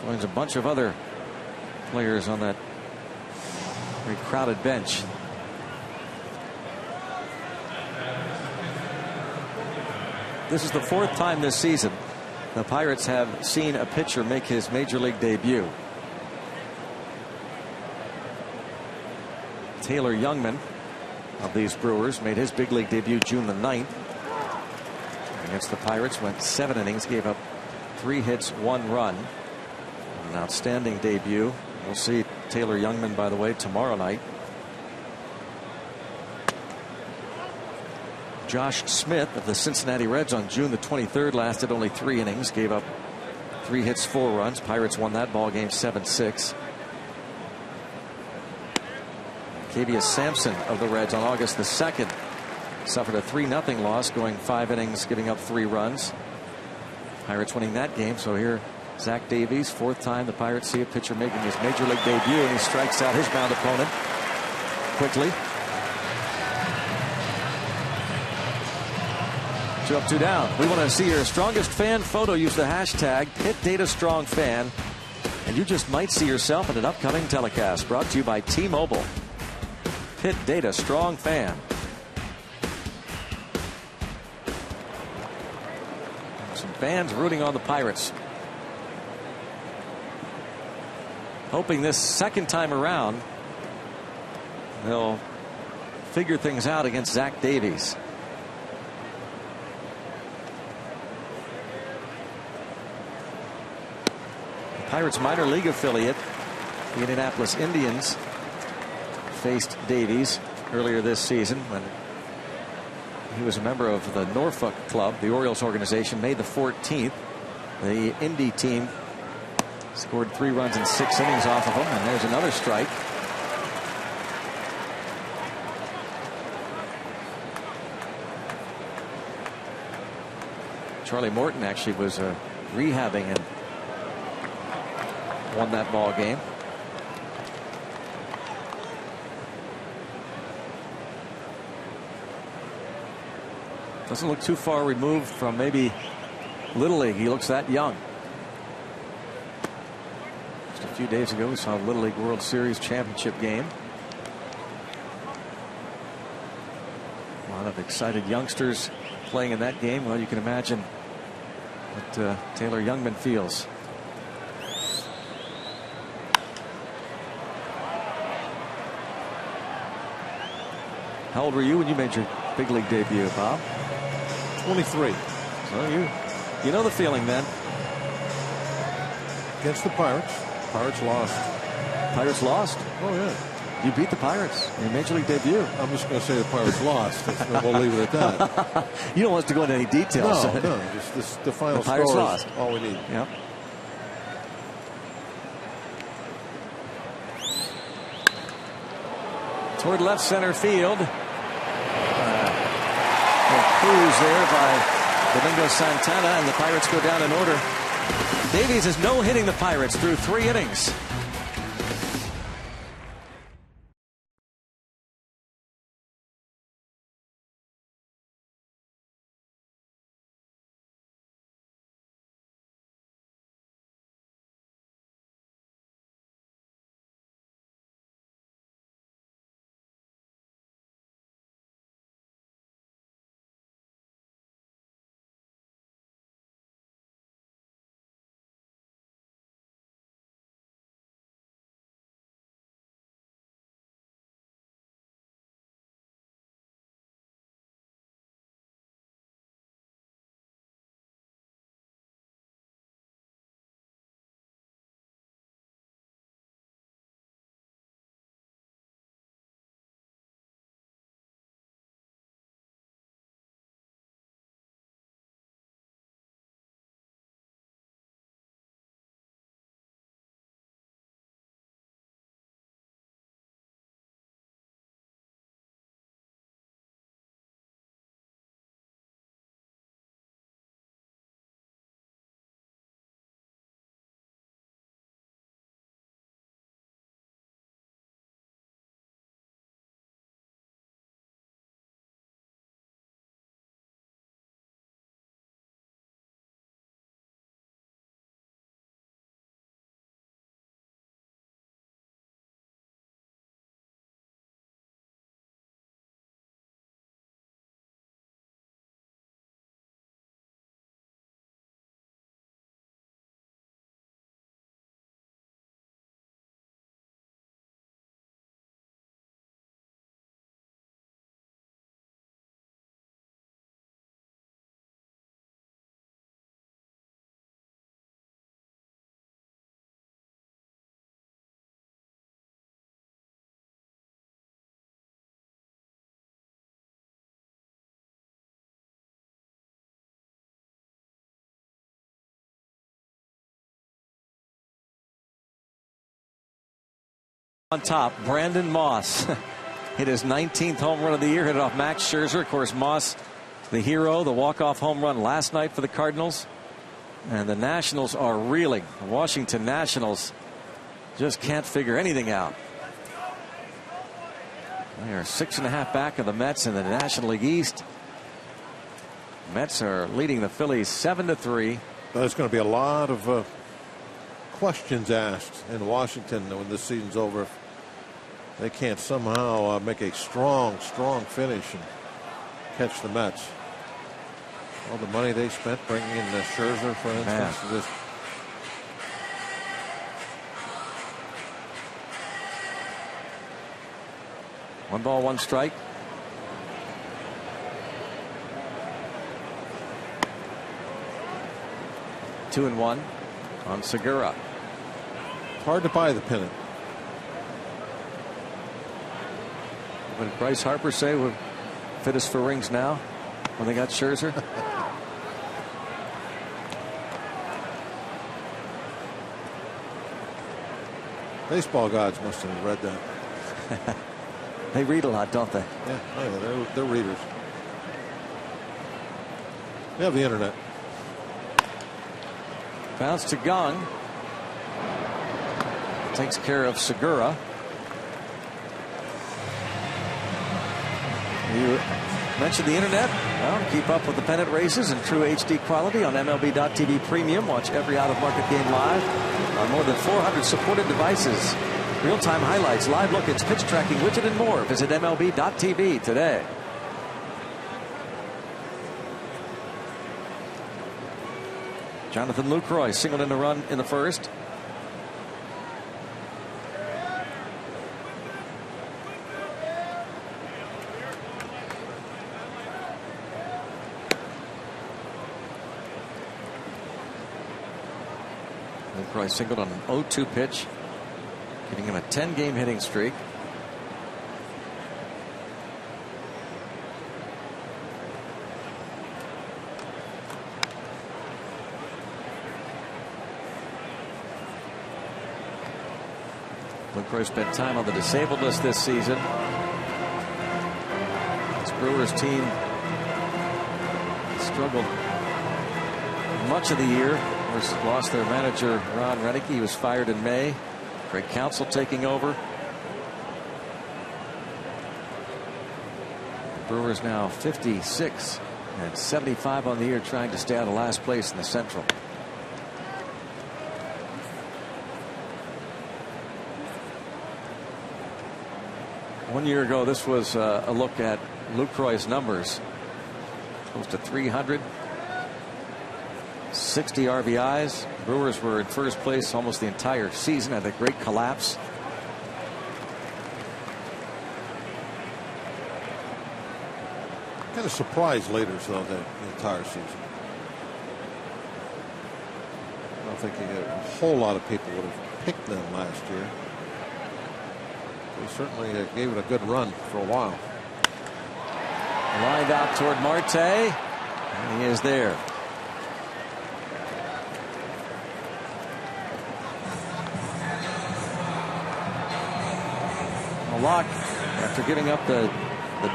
joins a bunch of other players on that Very crowded bench. This is the 4th time this season the Pirates have seen a pitcher make his major league debut. Taylor Youngman of these Brewers made his big league debut June the 9th. Against the Pirates, went 7 innings, gave up 3 hits, 1 run. An outstanding debut. We'll see Taylor Youngman, by the way, tomorrow night. Josh Smith of the Cincinnati Reds on June the 23rd lasted only 3 innings, gave up 3 hits, 4 runs. Pirates won that ball game 7-6. Kavius Sampson of the Reds on August the 2nd suffered a 3-0 loss, going 5 innings, giving up 3 runs. Pirates winning that game. So here, Zach Davies, 4th time the Pirates see a pitcher making his major league debut, and he strikes out his bound opponent quickly. 2 up, 2 down. We want to see your strongest fan photo. Use the hashtag PittDataStrongFan, and you just might see yourself in an upcoming telecast. Brought to you by T-Mobile. Pitt Data Strong Fan. Some fans rooting on the Pirates, hoping this second time around they'll figure things out against Zach Davies. The Pirates minor league affiliate, the Indianapolis Indians, faced Davies earlier this season when he was a member of the Norfolk club, the Orioles organization. May the 14th, the Indy team scored 3 runs in 6 innings off of him, and there's another strike. Charlie Morton actually was rehabbing and won that ball game. Doesn't look too far removed from maybe Little League. He looks that young. Just a few days ago, we saw a Little League World Series championship game. A lot of excited youngsters playing in that game. Well, you can imagine what Taylor Youngman feels. How old were you when you made your big league debut, Bob? 23. So you know the feeling then. Against the Pirates. Pirates lost. Pirates lost? Oh, yeah. You beat the Pirates in your major league debut. I'm just going to say the Pirates lost. We'll leave it at that. You don't want us to go into any details. No. Just the final the Pirates score lost. Is all we need. Yep. Toward left center field. Cruise there by Domingo Santana, and the Pirates go down in order. Davies is no-hitting the Pirates through 3 innings. On top, Brandon Moss hit his 19th home run of the year. Hit it off Max Scherzer. Of course, Moss, the hero, the walk-off home run last night for the Cardinals. And the Nationals are reeling. The Washington Nationals just can't figure anything out. They are 6.5 back of the Mets in the National League East. Mets are leading the Phillies 7-3. There's going to be a lot of questions asked in Washington when this season's over. If they can't somehow make a strong finish and catch the Mets. All the money they spent bringing in Scherzer, for instance. Just one ball, one strike. Two and one on Segura. Hard to buy the pennant. What did Bryce Harper say would fit us for rings now when they got Scherzer? Baseball gods must have read that. They read a lot, don't they? Yeah, they're readers. They have the internet. Bounce to Gong. Takes care of Segura. You mentioned the internet. Well, keep up with the pennant races in true HD quality on MLB.TV Premium. Watch every out-of-market game live on more than 400 supported devices. Real-time highlights, live look-ins, pitch tracking, widget, and more. Visit MLB.TV today. Jonathan Lucroy singled in a run in the first. Lucroy singled on an 0-2 pitch, giving him a 10-game hitting streak. Lucroy spent time on the disabled list this season. This Brewers team struggled much of the year. Lost their manager Ron Renicky. He was fired in May. Greg Counsell taking over. The Brewers now 56 and 75 on the year, trying to stay out of last place in the Central. One year ago, this was a look at Lucroy's numbers. Close to 300. 60 RBIs. Brewers were in first place almost the entire season. Had a great collapse. Kind of surprised leaders, though, the entire season. I don't think a whole lot of people would have picked them last year. They certainly gave it a good run for a while. Lined out toward Marte, and he is there. Locke, after giving up the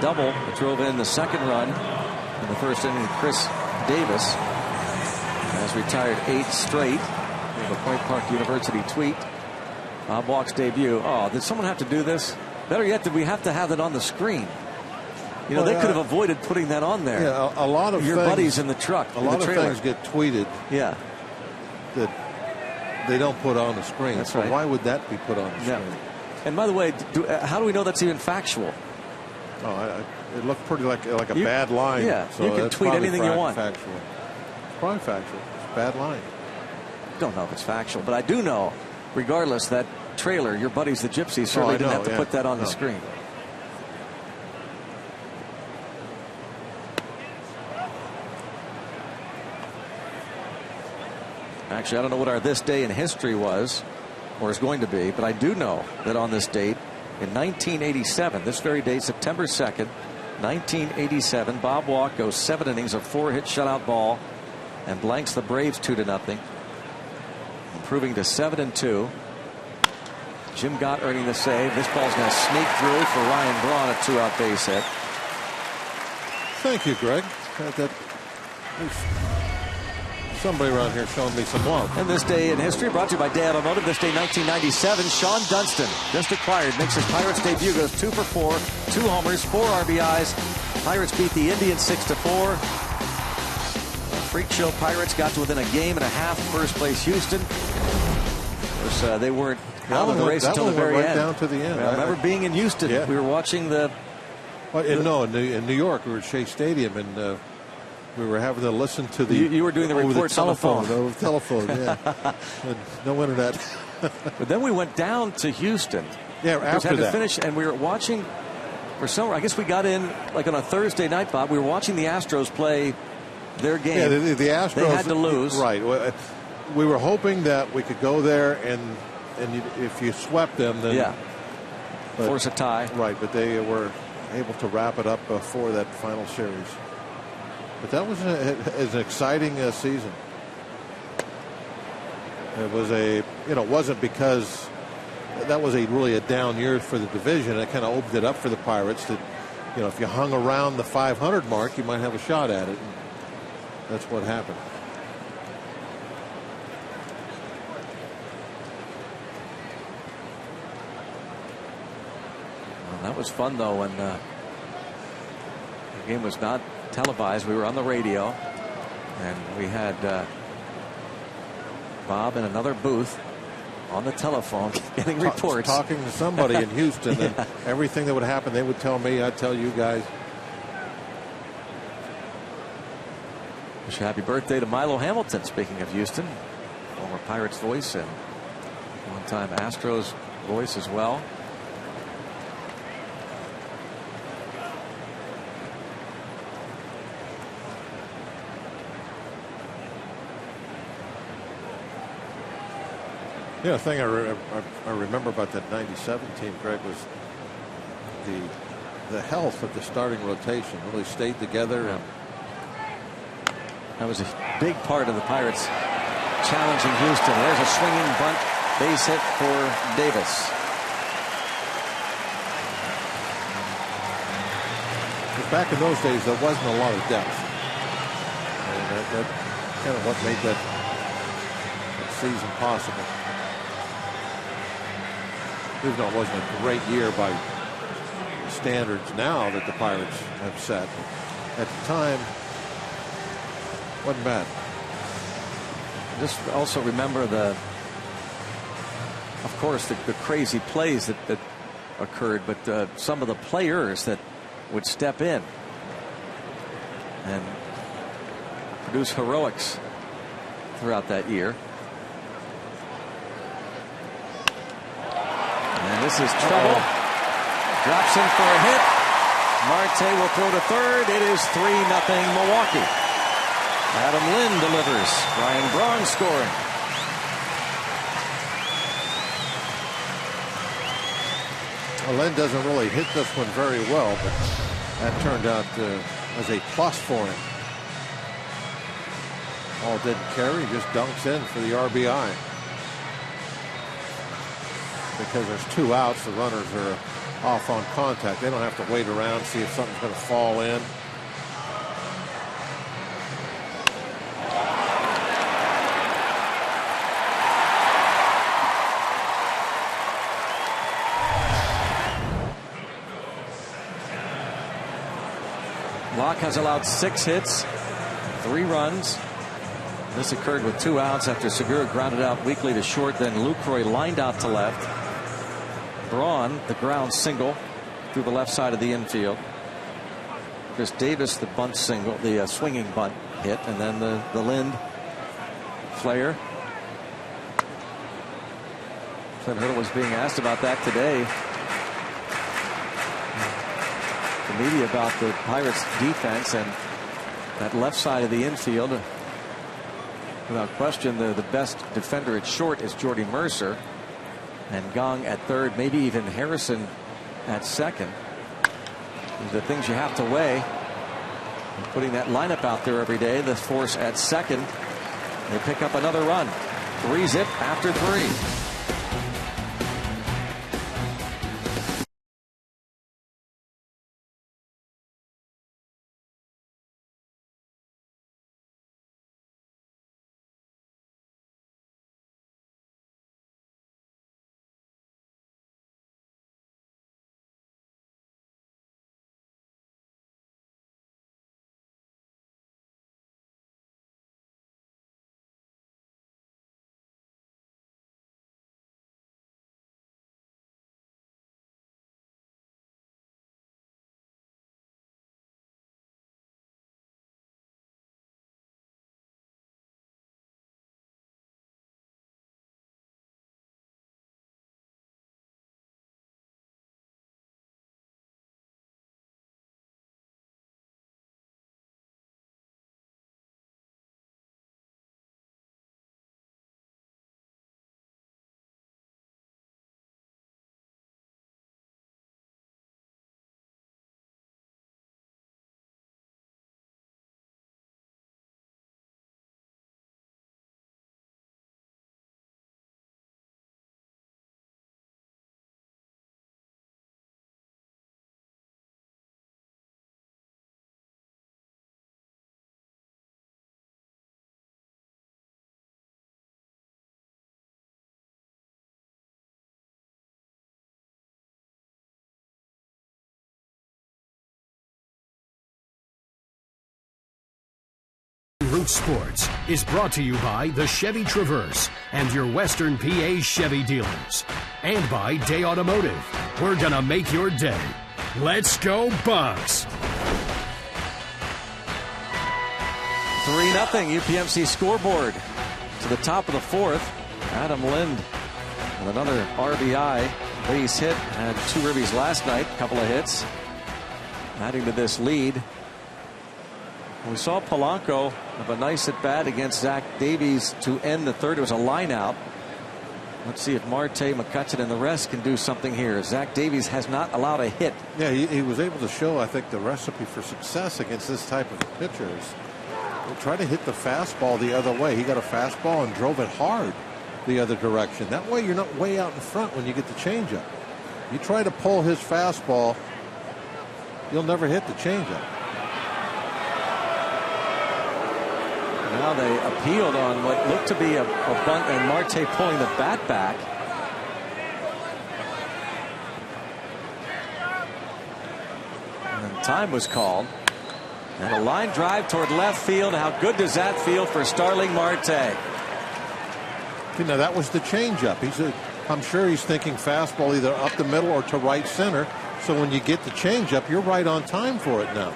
double that drove in the second run in the first inning, Chris Davis has retired 8 straight. We have a Point Park University tweet. Bob Walk's debut. Oh, did someone have to do this? Better yet, did we have to have it on the screen? You know, they could have avoided putting that on there. Yeah, a lot of your things, buddies in the truck. A lot of things get tweeted. Yeah. That they don't put on the screen. That's so right. Why would that be put on the screen? And by the way, how do we know that's even factual? Oh, it looked pretty like a bad line. Yeah, so you can tweet anything you want. Factual. It's probably factual. It's a bad line. Don't know if it's factual, but I do know, regardless, that trailer, your buddies the Gypsies, certainly didn't have to put that on the screen. Actually, I don't know what our this day in history was or is going to be, but I do know that on this date in 1987, this very day, September 2nd, 1987, Bob Walk goes 7 innings of 4-hit shutout ball and blanks the Braves 2-0, improving to 7-2. Jim Gott earning the save. This ball's going to sneak through for Ryan Braun, a 2-out base hit. Thank you, Greg. Somebody around here showing me some love. And this day in history brought to you by Day Automotive. This day 1997, Sean Dunston, just acquired, makes his Pirates debut, goes 2 for 4, 2 homers, 4 RBIs. Pirates beat the Indians 6-4. Freak show Pirates got to within a game and a half. First place Houston. Of course, they weren't out of the race until the very end. Down to the end. I remember being in Houston. Yeah. We were watching the. In New York, we were at Shea Stadium, and we were having to listen to the. You were doing the reports on the phone. Over the telephone, yeah. And no internet. But then we went down to Houston. Yeah, after that. To finish, and we were watching. For some, I guess we got in like on a Thursday night, Bob. We were watching the Astros play their game. Yeah, the Astros. They had to lose. Right. We were hoping that we could go there and if you swept them, then force a tie. Right, but they were able to wrap it up for that final series. But that was an exciting season. It was it wasn't because that was really a down year for the division. It kind of opened it up for the Pirates that, if you hung around the 500 mark, you might have a shot at it. And that's what happened. Well, that was fun, though, when the game was not televised. We were on the radio, and we had Bob in another booth on the telephone getting reports. Talking to somebody in Houston, and everything that would happen, they would tell me, I'd tell you guys. Wish a happy birthday to Milo Hamilton, speaking of Houston. Former Pirates voice and one-time Astros voice as well. Yeah, the thing I remember about that '97 team, Greg, was the health of the starting rotation. Really stayed together. Yeah. That was a big part of the Pirates challenging Houston. There's a swinging bunt base hit for Davis. Back in those days, there wasn't a lot of depth. And that kind of what made that season possible. Even though it wasn't a great year by standards now that the Pirates have set, at the time, wasn't bad. Just also remember of course, the crazy plays that occurred, but some of the players that would step in and produce heroics throughout that year. And this is trouble. Drops in for a hit. Marte will throw to third. It is 3-0 Milwaukee. Adam Lind delivers. Ryan Braun scoring. Well, Lind doesn't really hit this one very well, but that turned out as a plus for him. Ball didn't carry, just dunks in for the RBI. Because there's 2 outs, the runners are off on contact. They don't have to wait around, see if something's going to fall in. Locke has allowed 6 hits, 3 runs. This occurred with 2 outs after Segura grounded out weakly to short. Then Lucroy lined out to left. Braun, the ground single through the left side of the infield. Chris Davis, the bunt single, the swinging bunt hit, and then the Lind flare. Clint Hurdle was being asked about that today. The media about the Pirates defense and that left side of the infield. Without question, the best defender at short is Jordy Mercer, and Gong at third, maybe even Harrison at second. These are the things you have to weigh. And putting that lineup out there every day. The force at second. They pick up another run. 3-0 after 3. Roots Sports is brought to you by the Chevy Traverse and your Western PA Chevy dealers. And by Day Automotive. We're going to make your day. Let's go Bucks! 3-0 UPMC scoreboard. To the top of the fourth, Adam Lind with another RBI. Base hit. Had 2 ribbies last night. A couple of hits. Adding to this lead. We saw Polanco have a nice at bat against Zach Davies to end the third. It was a line out. Let's see if Marte, McCutchen, and the rest can do something here. Zach Davies has not allowed a hit. Yeah, he was able to show, I think, the recipe for success against this type of pitchers. He'll try to hit the fastball the other way. He got a fastball and drove it hard the other direction. That way you're not way out in front when you get the changeup. You try to pull his fastball, you'll never hit the changeup. Now they appealed on what looked to be a bunt, and Marte pulling the bat back. And then time was called. And a line drive toward left field. How good does that feel for Starling Marte? Now that was the changeup. I'm sure he's thinking fastball either up the middle or to right center. So when you get the changeup, you're right on time for it now.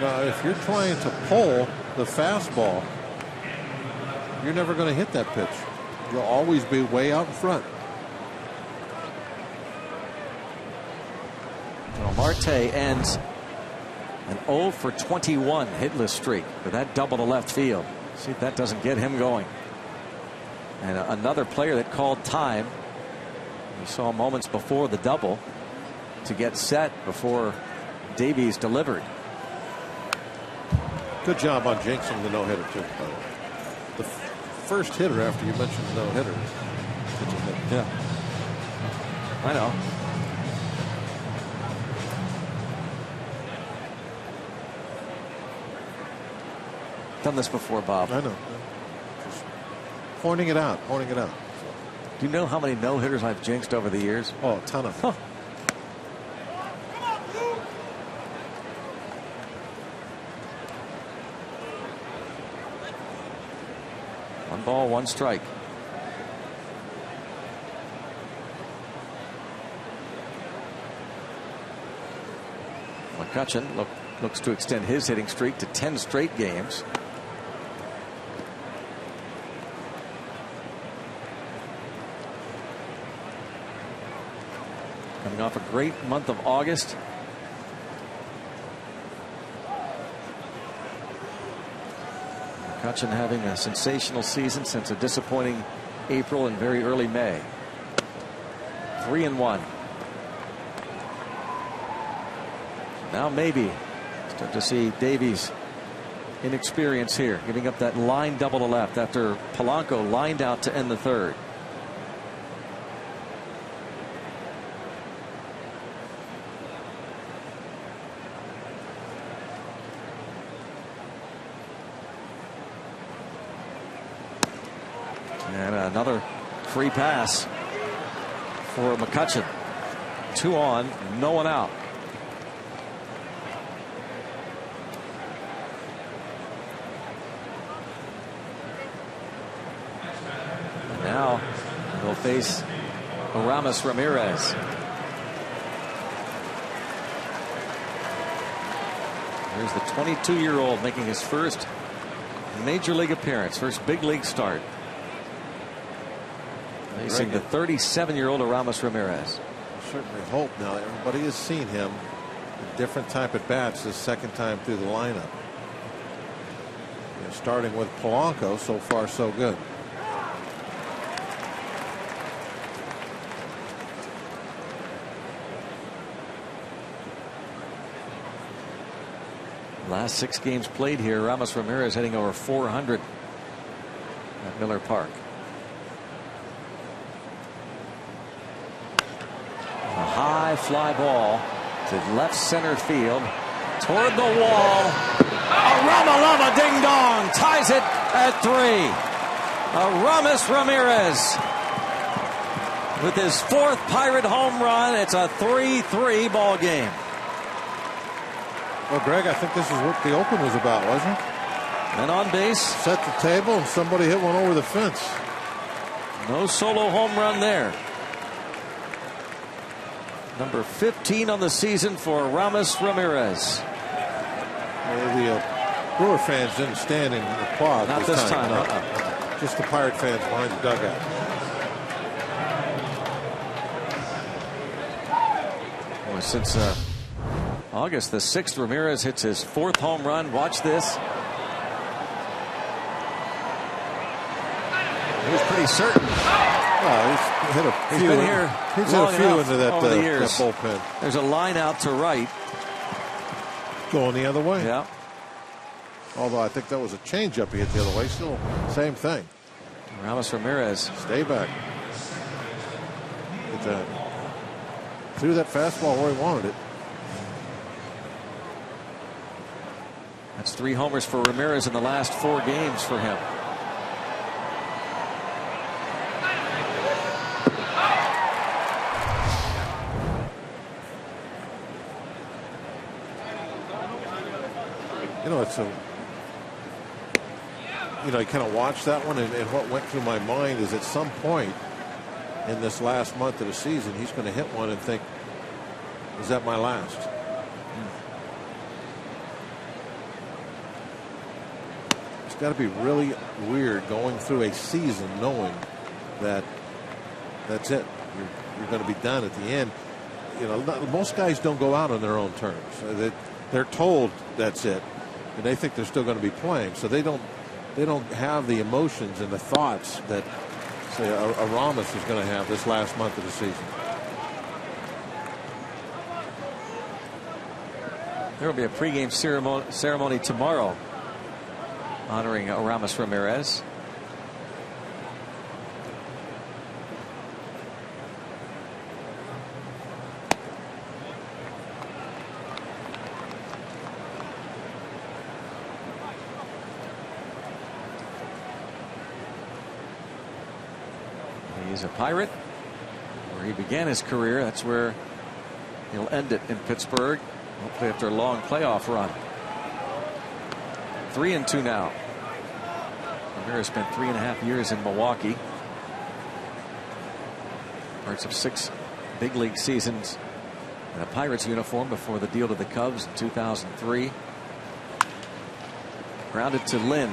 Now, if you're trying to pull the fastball, you're never going to hit that pitch. You'll always be way out in front. Well, Marte ends an 0 for 21 hitless streak with that double to left field. See if that doesn't get him going. And another player that called time. We saw moments before the double to get set before Davies delivered. Good job on jinxing the no-hitter, too. The first hitter after you mentioned the no-hitter. Yeah. I know. Done this before, Bob. I know. Just pointing it out. Do you know how many no-hitters I've jinxed over the years? Oh, a ton of them. Huh. 1 ball, 1 strike. McCutchen looks to extend his hitting streak to 10 straight games. Coming off a great month of August. McCutchen having a sensational season since a disappointing April and very early May. 3-1. Now maybe start to see Davies' inexperience here, giving up that line double to left after Polanco lined out to end the third. And another free pass for McCutchen. 2 on, no one out. Now they'll face Aramis Ramirez. Here's the 22-year-old making his first major league appearance, first big league start. Facing the 37-year-old Aramis Ramirez. I certainly hope now everybody has seen him in different type of bats this second time through the lineup. Starting with Polanco, so far so good. Last 6 games played here, Aramis Ramirez hitting over 400 at Miller Park. A high fly ball to left center field toward the wall. A Rama ding dong ties it at 3. Aramis Ramirez with his fourth Pirate home run. It's a 3-3 ball game. Well, Greg, I think this is what the Oakland was about, wasn't it? Men on base. Set the table and somebody hit one over the fence. No solo home run there. Number 15 on the season for Ramos Ramirez. The Brewer fans didn't stand in applause. Not this time. No. Just the Pirate fans behind the dugout. Well, since August the 6th, Ramirez hits his fourth home run. Watch this. He was pretty certain. He's hit a few. He's been here. He's hit a few into that bullpen. There's a line out to right. Going the other way. Yeah. Although I think that was a changeup he hit the other way. Still, same thing. Ramos Ramirez. Stay back. Get that. Threw that fastball where he wanted it. That's 3 homers for Ramirez in the last 4 games for him. I kind of watched that one, and what went through my mind is at some point in this last month of the season, he's going to hit one and think, is that my last? It's got to be really weird going through a season knowing that that's it. You're going to be done at the end. Most guys don't go out on their own terms. They're told that's it, and they think they're still going to be playing, so they don't have the emotions and the thoughts that, say, a Ramos is going to have this last month of the season. There will be a pregame ceremony tomorrow honoring Ramos Ramirez. He's a Pirate. Where he began his career, that's where he'll end it in Pittsburgh. Hopefully after a long playoff run. 3-2 now. Ramirez spent 3.5 years in Milwaukee. Parts of 6 big league seasons in a Pirates uniform before the deal to the Cubs in 2003. Grounded to Lynn.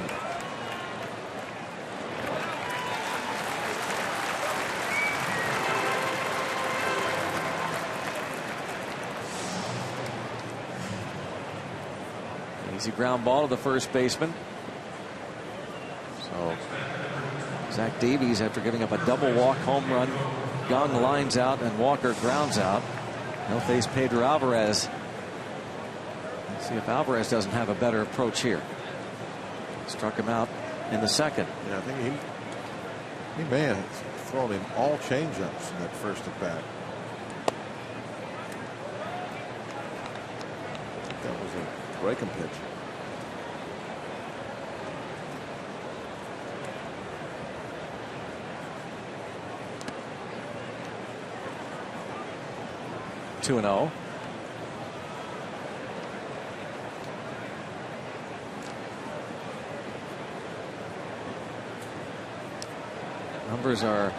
Easy ground ball to the first baseman. So Zach Davies, after giving up a double walk home run, Gong lines out and Walker grounds out. He'll face Pedro Alvarez. Let's see if Alvarez doesn't have a better approach here. Struck him out in the second. Yeah, I think he may have thrown him all changeups in that first at bat. That was a breaking pitch. Two and 0. Numbers are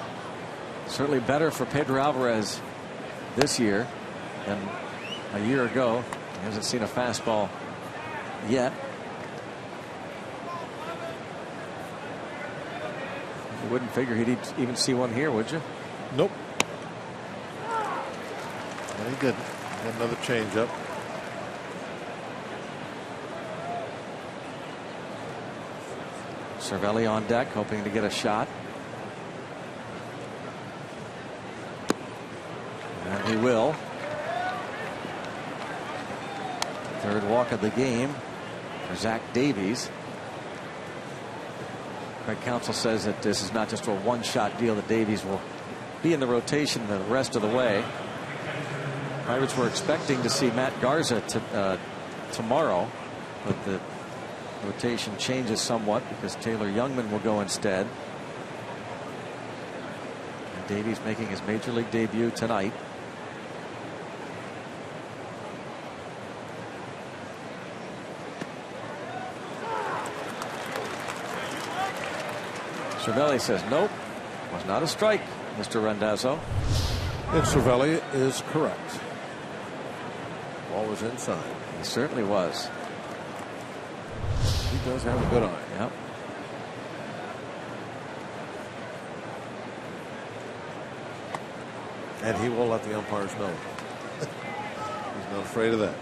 certainly better for Pedro Alvarez this year than a year ago. He hasn't seen a fastball yet. You wouldn't figure he'd even see one here, would you? Nope. Yeah, he didn't. Got another changeup. Cervelli on deck, hoping to get a shot. And he will. Third walk of the game for Zach Davies. Craig Counsell says that this is not just a one-shot deal, that Davies will be in the rotation the rest of the way. Pirates were expecting to see Matt Garza tomorrow, but the rotation changes somewhat because Taylor Youngman will go instead. And Davies making his major league debut tonight. Cervelli says nope, was not a strike, Mr. Randazzo. And Cervelli is correct. Ball was inside. He certainly was. He does have a good eye. Yep. And he will let the umpires know. He's not afraid of that.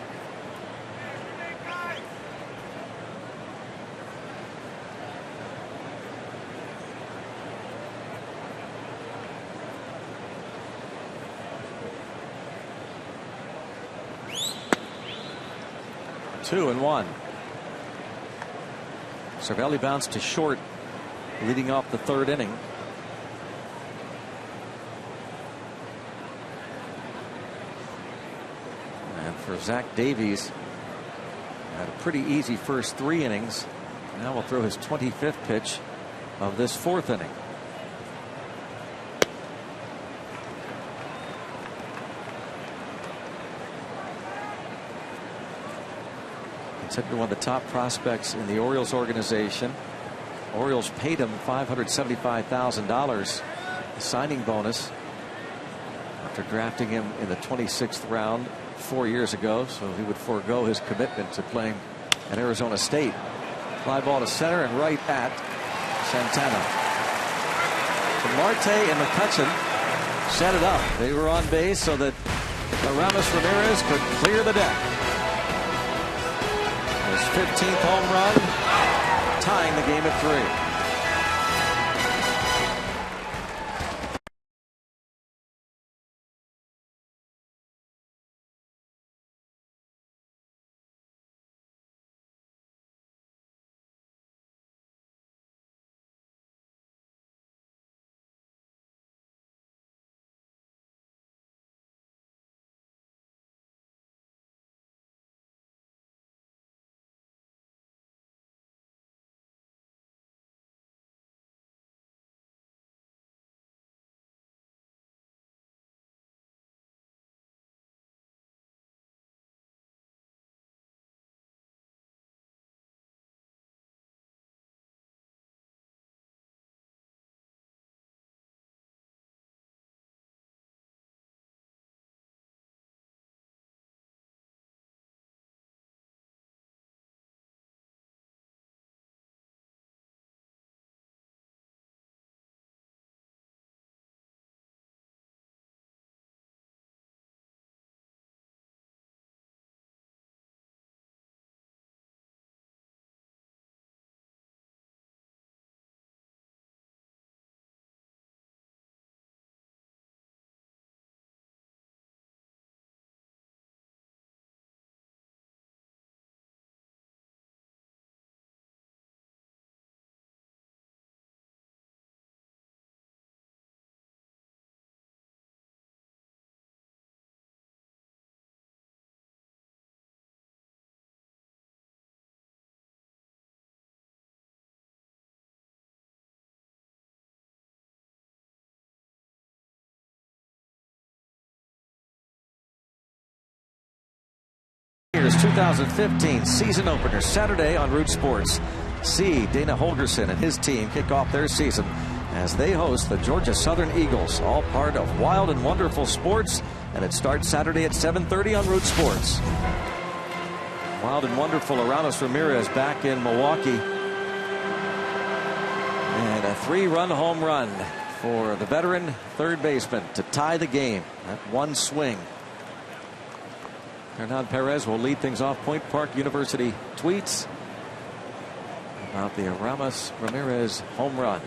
Two and one. Cervelli bounced to short, leading off the third inning. And for Zach Davies, had a pretty easy first 3 innings. Now we'll throw his 25th pitch of this 4th inning. Considered one of the top prospects in the Orioles organization. Orioles paid him $575,000 signing bonus after drafting him in the 26th round 4 years ago, so he would forego his commitment to playing at Arizona State. Fly ball to center and right at Santana. So Marte and McCutcheon set it up. They were on base so that Aramis Ramirez could clear the deck. His 15th home run, tying the game at 3. Here's 2015 season opener Saturday on Root Sports. See Dana Holgerson and his team kick off their season as they host the Georgia Southern Eagles, all part of Wild and Wonderful Sports, and it starts Saturday at 7:30 on Root Sports. Wild and Wonderful Aramis Ramirez back in Milwaukee, and a 3-run home run for the veteran third baseman to tie the game. That one swing. Hernan Perez will lead things off. Point Park University tweets about the Aramis Ramirez home run.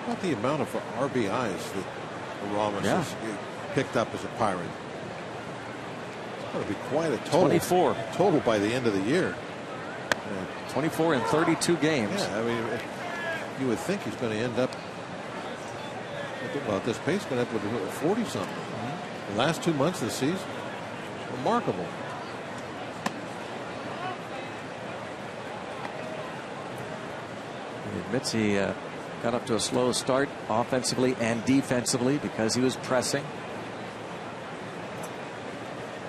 About the amount of RBIs that Aramis has picked up as a Pirate. It's going to be quite a total. 24. Total by the end of the year. 24 in 32 games. Yeah, I mean, you would think he's going to end up, well, at this pace, going to end up with 40-something. Mm-hmm. The last 2 months of the season. Remarkable. He admits he got Got up to a slow start offensively and defensively because he was pressing.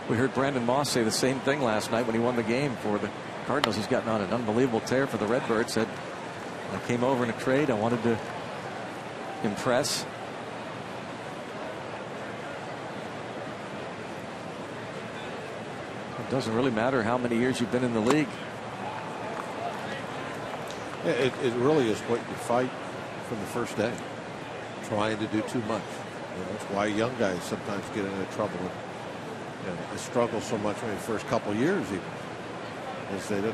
We heard Brandon Moss say the same thing last night when he won the game for the Cardinals. He's gotten on an unbelievable tear for the Redbirds. Said, I came over in a trade. I wanted to impress. It doesn't really matter how many years you've been in the league. It really is what you fight from the first day, trying to do too much. That's why young guys sometimes get into trouble and struggle so much in the first couple of years, even. Is that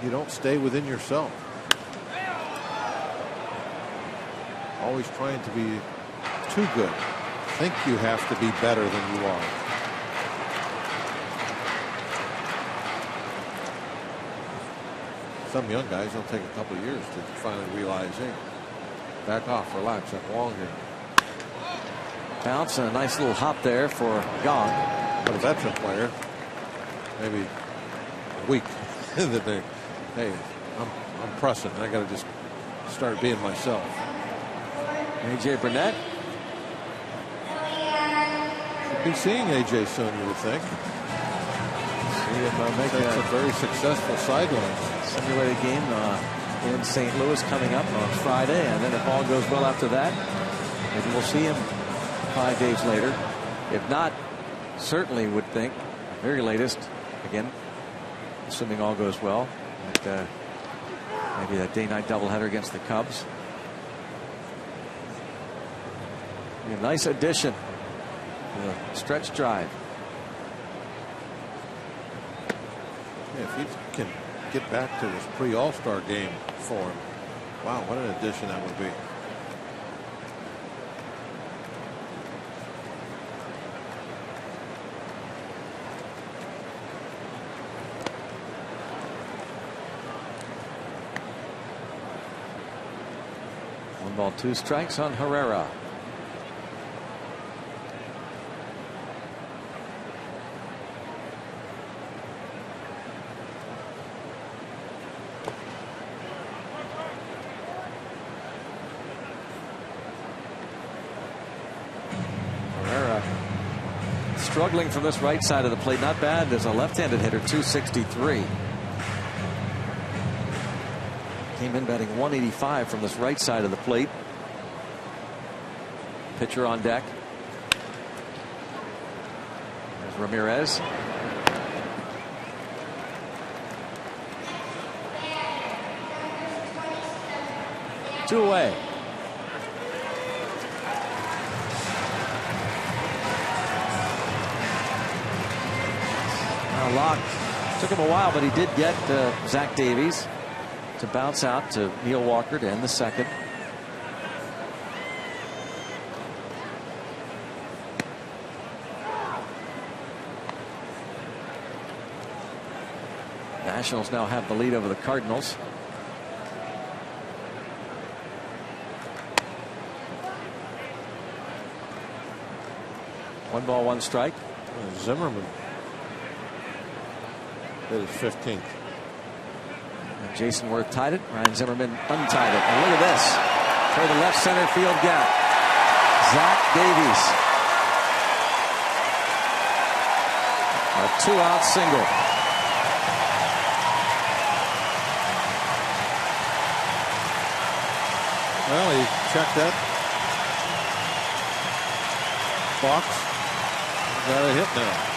you don't stay within yourself. Always trying to be too good. Think you have to be better than you are. Some young guys, they'll take a couple of years to finally realize, hey, back off, relax, I'm long here. Bounce and a nice little hop there for Gong. But a veteran player, maybe a week, that they, hey, I'm pressing. I got to just start being myself. A.J. Burnett. Should be seeing A.J. soon, you would think. See if make a very successful sideline. Simulated game in St. Louis coming up on Friday, and then if all goes well after that, maybe we'll see him 5 days later. If not, certainly would think very latest, again, assuming all goes well, that maybe that day-night doubleheader against the Cubs. A nice addition to the stretch drive. Yeah, if he can get back to this pre-All-Star game form, wow, what an addition that would be. One ball, two strikes on Herrera. Struggling from this right side of the plate. Not bad. There's a left-handed hitter, 263. Came in batting 185 from this right side of the plate. Pitcher on deck. There's Ramirez. Two away. Locke took him a while, but he did get Zach Davies to bounce out to Neil Walker to end the second. Nationals now have the lead over the Cardinals. One ball, one strike. Zimmerman. It is 15th. And Jason Worth tied it. Ryan Zimmerman untied it. And look at this. Toward the left center field gap. Zach Davies. A two-out single. Well, he checked that box. Got a hit now.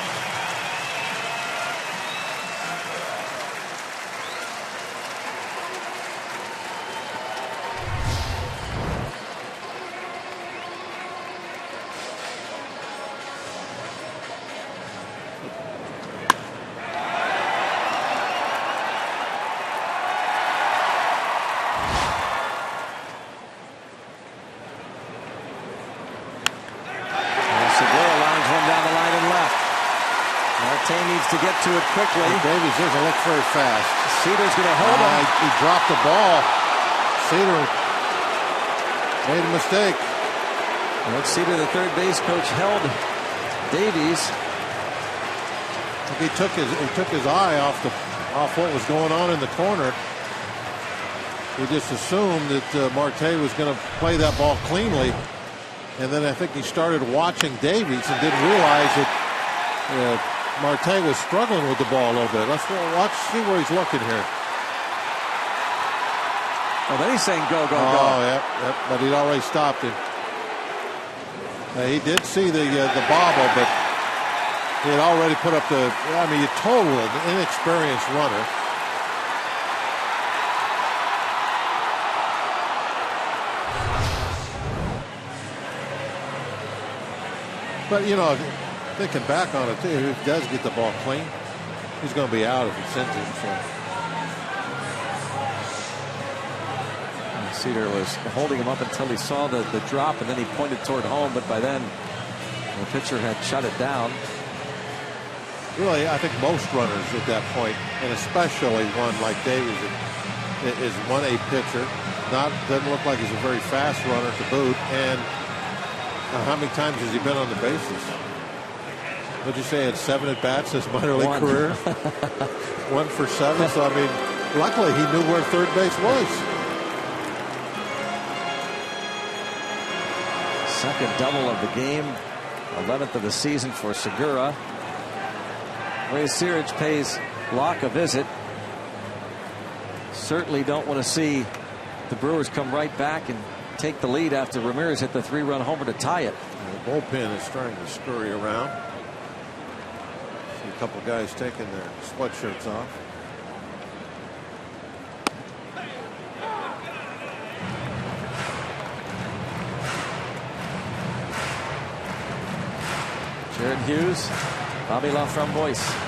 Needs to get to it quickly. Davies doesn't look very fast. Cedar's going to hold him. He dropped the ball. Cedar made a mistake. Well, Cedar, the third base coach, held Davies. He took his eye off what was going on in the corner. He just assumed that Marte was going to play that ball cleanly, and then I think he started watching Davies and didn't realize that Marte was struggling with the ball a little bit. Let's see where he's looking here. Oh, then he's saying go, go, go. Oh, yep, but he'd already stopped him. He did see the bobble, but he had already put up the. I mean, you total an inexperienced runner. But, you know, thinking back on it, too, if he does get the ball clean, he's going to be out if he sends it. So. Cedar was holding him up until he saw the drop, and then he pointed toward home, but by then the pitcher had shut it down. Really, I think most runners at that point, and especially one like Davies, is 1A pitcher. Doesn't look like he's a very fast runner to boot, and how many times has he been on the bases? What'd you say? Had 7 at bats his minor league career. 1 for 7. So I mean, luckily he knew where third base was. Second double of the game, 11th of the season for Segura. Ray Searage pays Locke a visit. Certainly don't want to see the Brewers come right back and take the lead after Ramirez hit the 3-run homer to tie it. And the bullpen is starting to scurry around. See a couple guys taking their sweatshirts off. Jared Hughes, Bobby LaFramboise.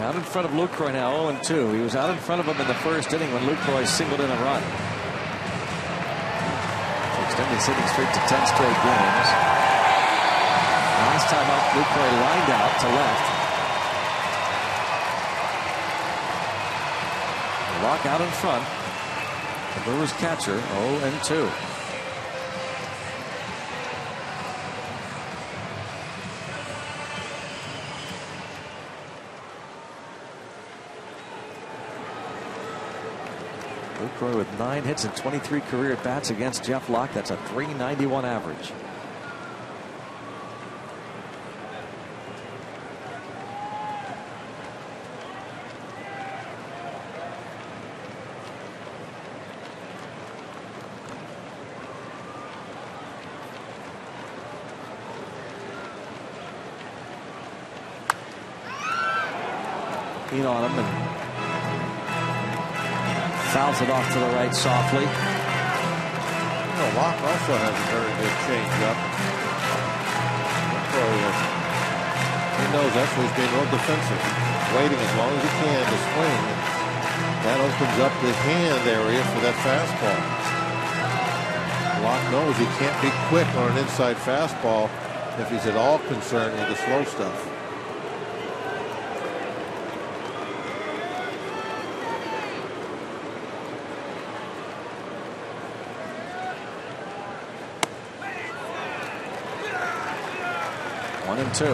Out in front of Lucroy now, 0-2. He was out in front of him in the first inning when Lucroy singled in a run. So extended sitting streak to 10 straight games. Last time up, Lucroy lined out to left. Locke out in front. The Brewers catcher, 0-2. Lucroy with 9 hits and 23 career at-bats against Jeff Locke. That's a .391 average. Lean on him and fouls it off to the right softly. Locke also has a very good changeup. He knows that's why he's being real defensive. Waiting as long as he can to swing. That opens up the hand area for that fastball. Locke knows he can't be quick on an inside fastball if he's at all concerned with the slow stuff. And 2.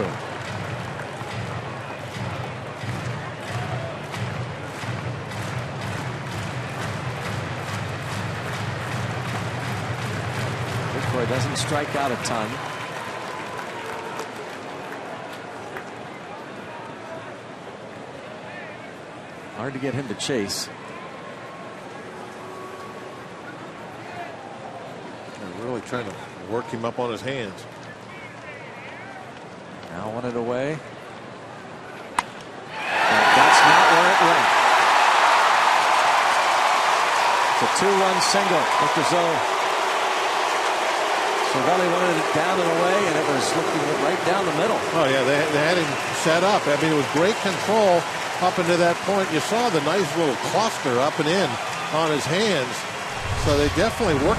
Lucroy doesn't strike out a ton. Hard to get him to chase. They're really trying to work him up on his hands. Now 1 away. And that's not where it went. It's a 2-run single. Looked as though Cervelli wanted it down and away, and it was looking right down the middle. Oh, yeah, they had him set up. I mean, it was great control up into that point. You saw the nice little cluster up and in on his hands. So they definitely work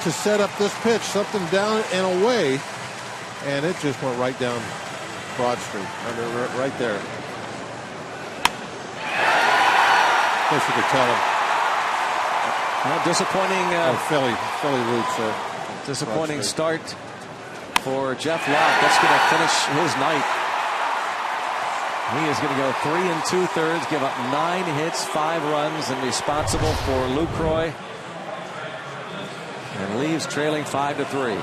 to set up this pitch, something down and away. And it just went right down Broad Street, right there. Wish you could tell him. Disappointing. Philly roots. Disappointing start for Jeff Locke. That's going to finish his night. He is going to go 3 2/3, give up 9 hits, 5 runs, and responsible for Lucroy, and leaves trailing 5-3.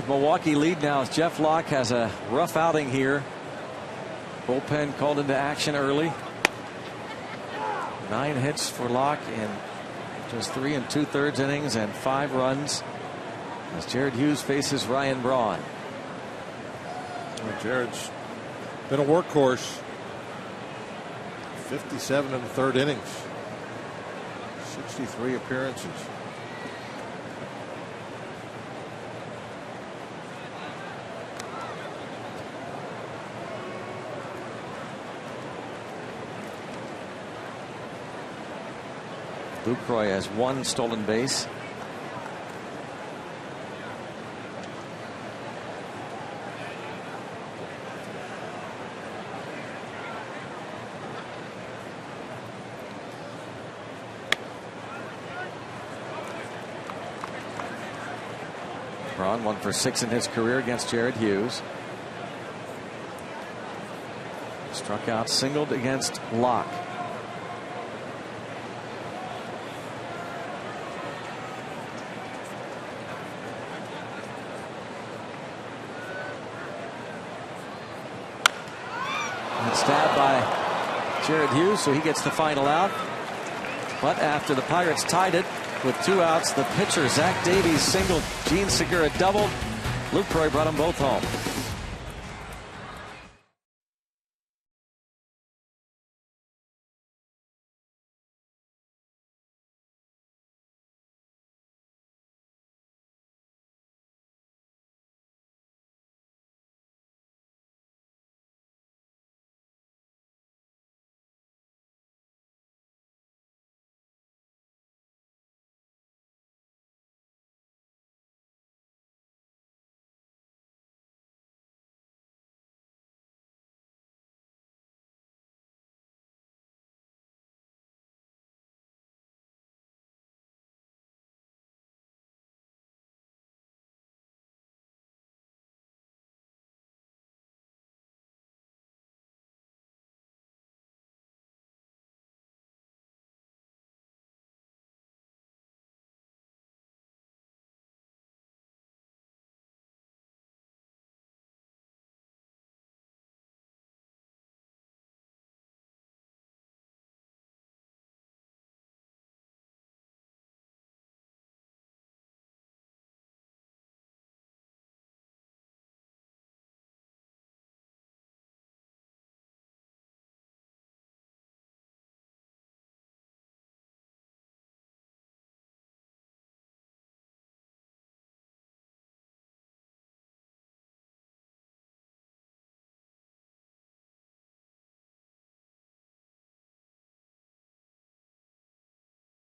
Milwaukee lead now as Jeff Locke has a rough outing here. Bullpen called into action early. 9 hits for Locke in just 3 2/3 innings and 5 runs as Jared Hughes faces Ryan Braun. Well, Jared's been a workhorse. 57 in the 3rd innings. 63 appearances. Lucroy has 1 stolen base. Braun 1 for 6 in his career against Jared Hughes. Struck out, singled against Locke. Stabbed by Jared Hughes, so he gets the final out. But after the Pirates tied it with 2 outs, the pitcher Zach Davies singled, Gene Segura doubled. Lucroy brought them both home.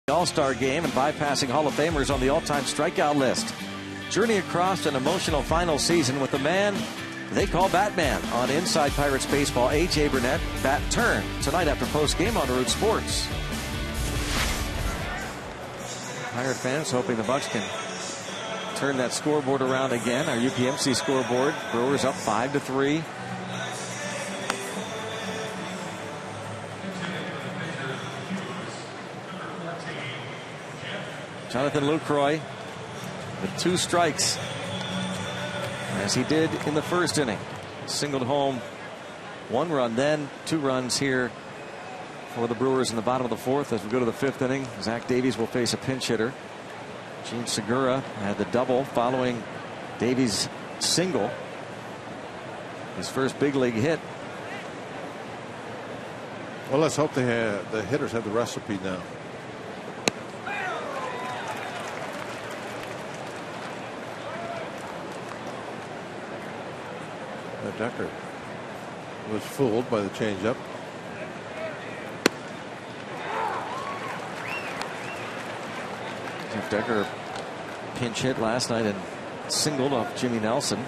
All-Star game and bypassing Hall of Famers on the all-time strikeout list. Journey across an emotional final season with the man they call Batman on Inside Pirates Baseball. A.J. Burnett, Bat Turn, tonight after post-game on Root Sports. Pirate fans hoping the Bucs can turn that scoreboard around again. Our UPMC scoreboard. Brewers up 5-3. Jonathan Lucroy with 2 strikes, as he did in the first inning. Singled home 1 run, then 2 runs here for the Brewers in the bottom of the 4th. As we go to the 5th inning, Zach Davies will face a pinch hitter. Gene Segura had the double following Davies' single, his first big league hit. Well, let's hope the hitters have the recipe now. Decker was fooled by the changeup. Jeff Decker pinch hit last night and singled off Jimmy Nelson.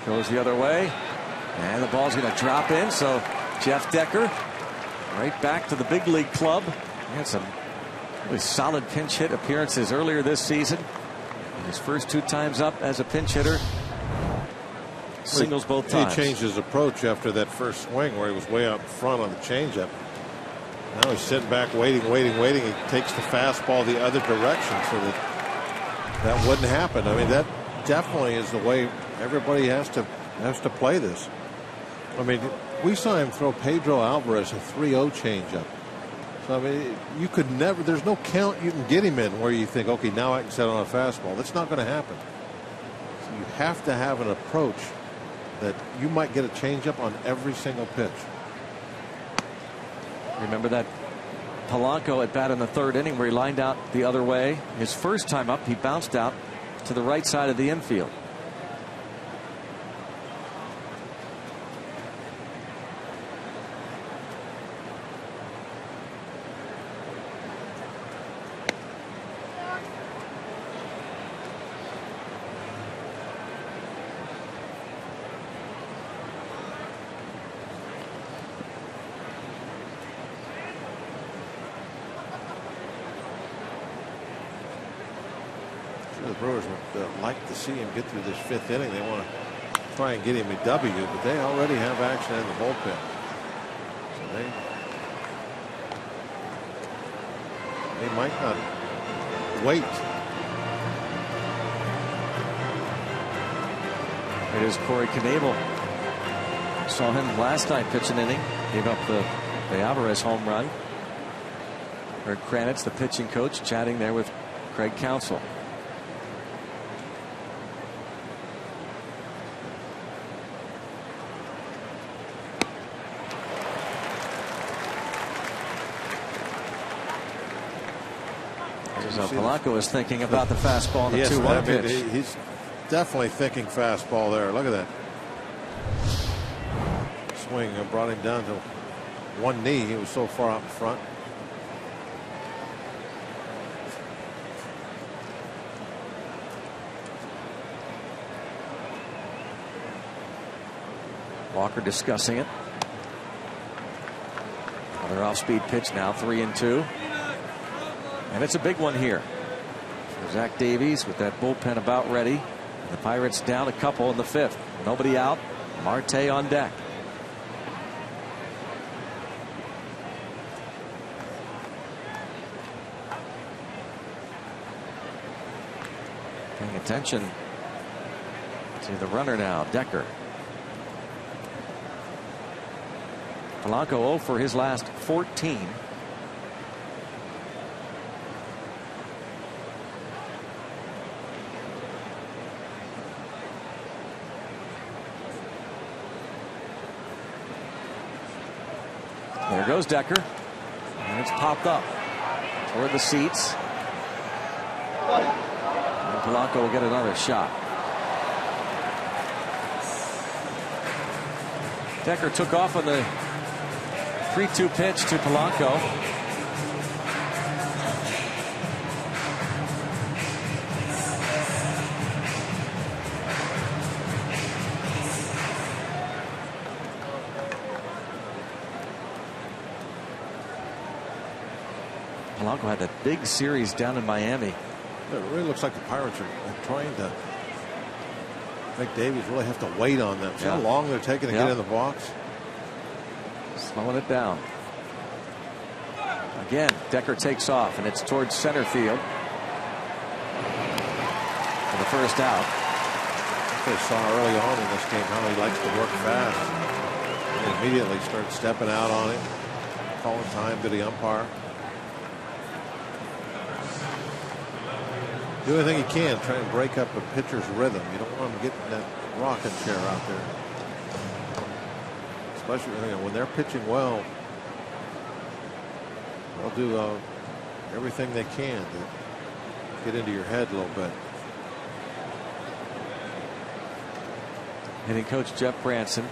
Goes the other way, and the ball's going to drop in. So Jeff Decker right back to the big league club. He had some really solid pinch hit appearances earlier this season. And his first 2 times up as a pinch hitter, singles both times. He changed his approach after that first swing where he was way up front on the changeup. Now he's sitting back waiting. He takes the fastball the other direction so that wouldn't happen. I mean, that definitely is the way everybody has to play this. I mean, we saw him throw Pedro Alvarez a 3-0 changeup. So I mean, you could never. There's no count you can get him in where you think, okay, now I can set on a fastball. That's not going to happen. So you have to have an approach that you might get a changeup on every single pitch. Remember that Polanco at bat in the 3rd inning where he lined out the other way. His first time up, he bounced out to the right side of the infield. The Brewers would like to see him get through this 5th inning. They want to try and get him a W, but they already have action in the bullpen. So they might not wait. It is Corey Knebel. Saw him last night pitch an inning. Gave up the Alvarez home run. Heard Kranitz, the pitching coach, chatting there with Craig Counsell. Polanco is thinking about the fastball and the 2-1 pitch. He's definitely thinking fastball there. Look at that swing. Brought him down to one knee. He was so far out in front. Walker discussing it. Another off-speed pitch now, 3-2. And it's a big one here for Zach Davies with that bullpen about ready. And the Pirates down a couple in the 5th. Nobody out. Marte on deck. Paying attention to the runner now, Decker. Polanco 0 for his last 14. goes Decker. And it's popped up toward the seats. And Polanco will get another shot. Decker took off on the 3-2 pitch to Polanco. Polanco had that big series down in Miami. It really looks like the Pirates are trying to make Davies really have to wait on them. See how long they're taking to get in the box? Slowing it down. Again, Decker takes off, and it's towards center field for the first out. They saw early on in this game how he likes to work fast. He immediately starts stepping out on it, calling time to the umpire. Do anything he can, try and break up a pitcher's rhythm. You don't want him getting that rocking chair out there. Especially when they're pitching well, they'll do everything they can to get into your head a little bit. Hitting coach Jeff Branson.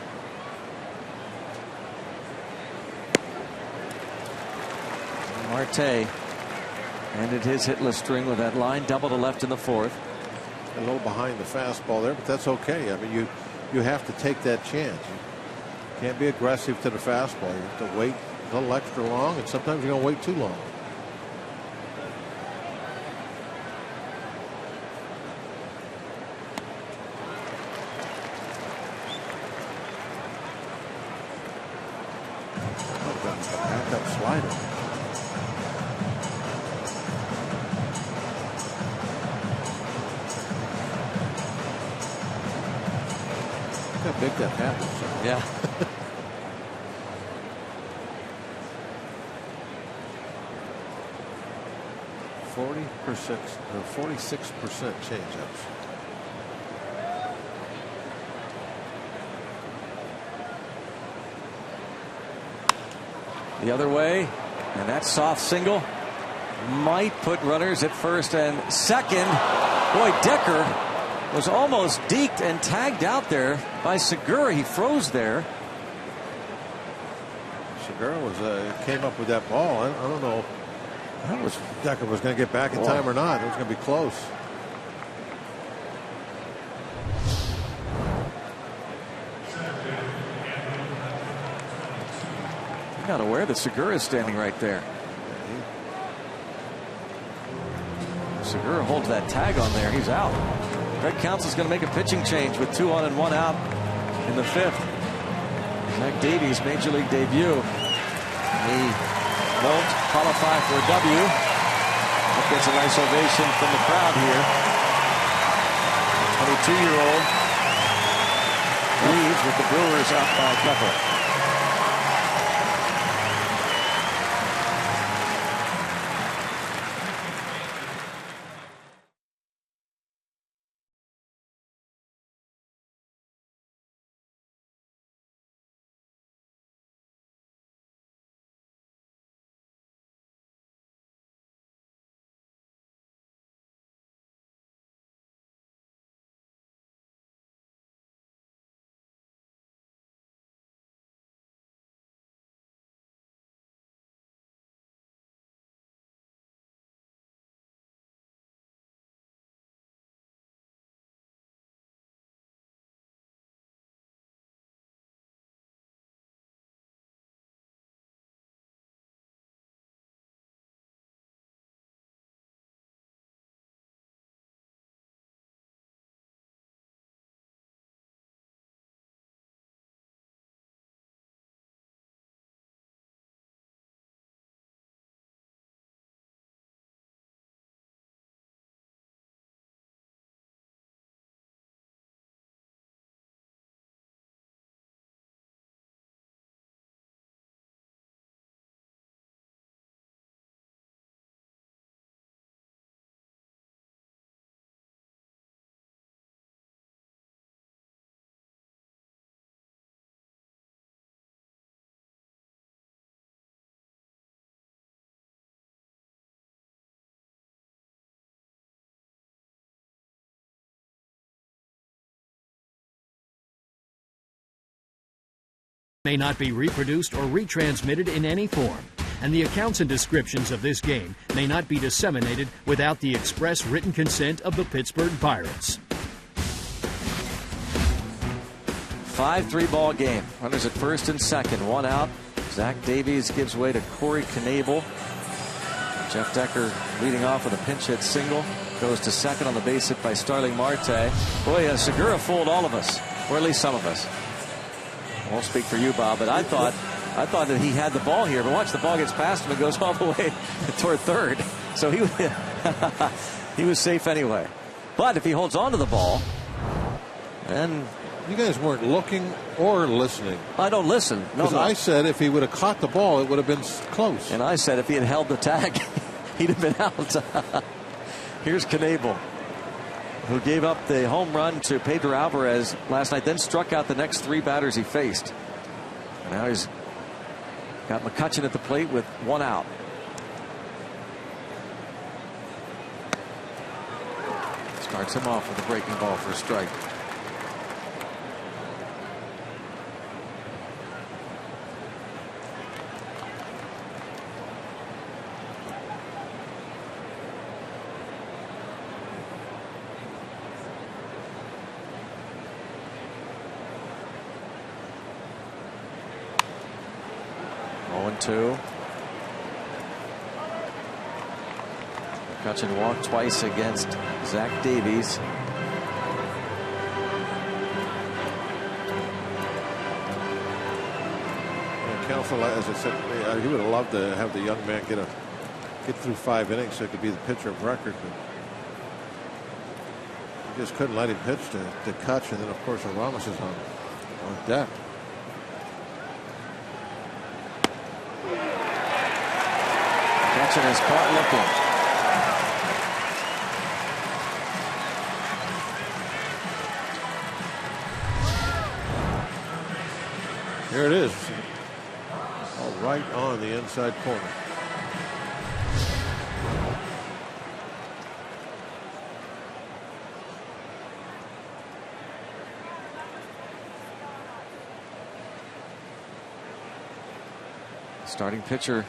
Marte ended his hitless string with that line double to left in the fourth. A little behind the fastball there, but that's okay. I mean, you have to take that chance. You can't be aggressive to the fastball. You have to wait a little extra long, and sometimes you're going to wait too long. Back up slider. Look how big that happens. Yeah. 46% changeups. The other way, and that soft single might put runners at first and second. Boy, Decker was almost deked and tagged out there by Segura. He froze there. Segura came up with that ball. I don't know. Decker was going to get back in time or not. It was going to be close. I'm not aware that Segura is standing right there. Segura holds that tag on there. He's out. Greg Counsell's going to make a pitching change with 2 on and 1 out in the 5th. Zach Davies, Major League debut. He won't qualify for a W. That gets a nice ovation from the crowd here. 22-year-old leads with the Brewers out by a couple. may not be reproduced or retransmitted in any form, and the accounts and descriptions of this game may not be disseminated without the express written consent of the Pittsburgh Pirates. 5-3 ball game. Runners at first and second. One out. Zach Davies gives way to Corey Knebel. Jeff Decker leading off with a pinch hit single. Goes to second on the base hit by Starling Marte. Boy, Segura fooled all of us, or at least some of us. I won't speak for you, Bob, but I thought that he had the ball here. But watch, the ball gets past him and goes all the way toward third. So he was safe anyway. But if he holds on to the ball, then... You guys weren't looking or listening. I don't listen. No. I said if he would have caught the ball, it would have been close. And I said if he had held the tag, he'd have been out. Here's Knebel, who gave up the home run to Pedro Alvarez last night, then struck out the next 3 batters he faced. Now he's got McCutchen at the plate with 1 out. Starts him off with a breaking ball for a strike. McCutchen walked twice against Zach Davies. Counsel, as I said, he would have loved to have the young man get through 5 innings so he could be the pitcher of record. But he just couldn't let him pitch to Kutch, and then of course Ramos is on deck. McCutchen is caught looking. Here it is. All right on the inside corner. Starting pitcher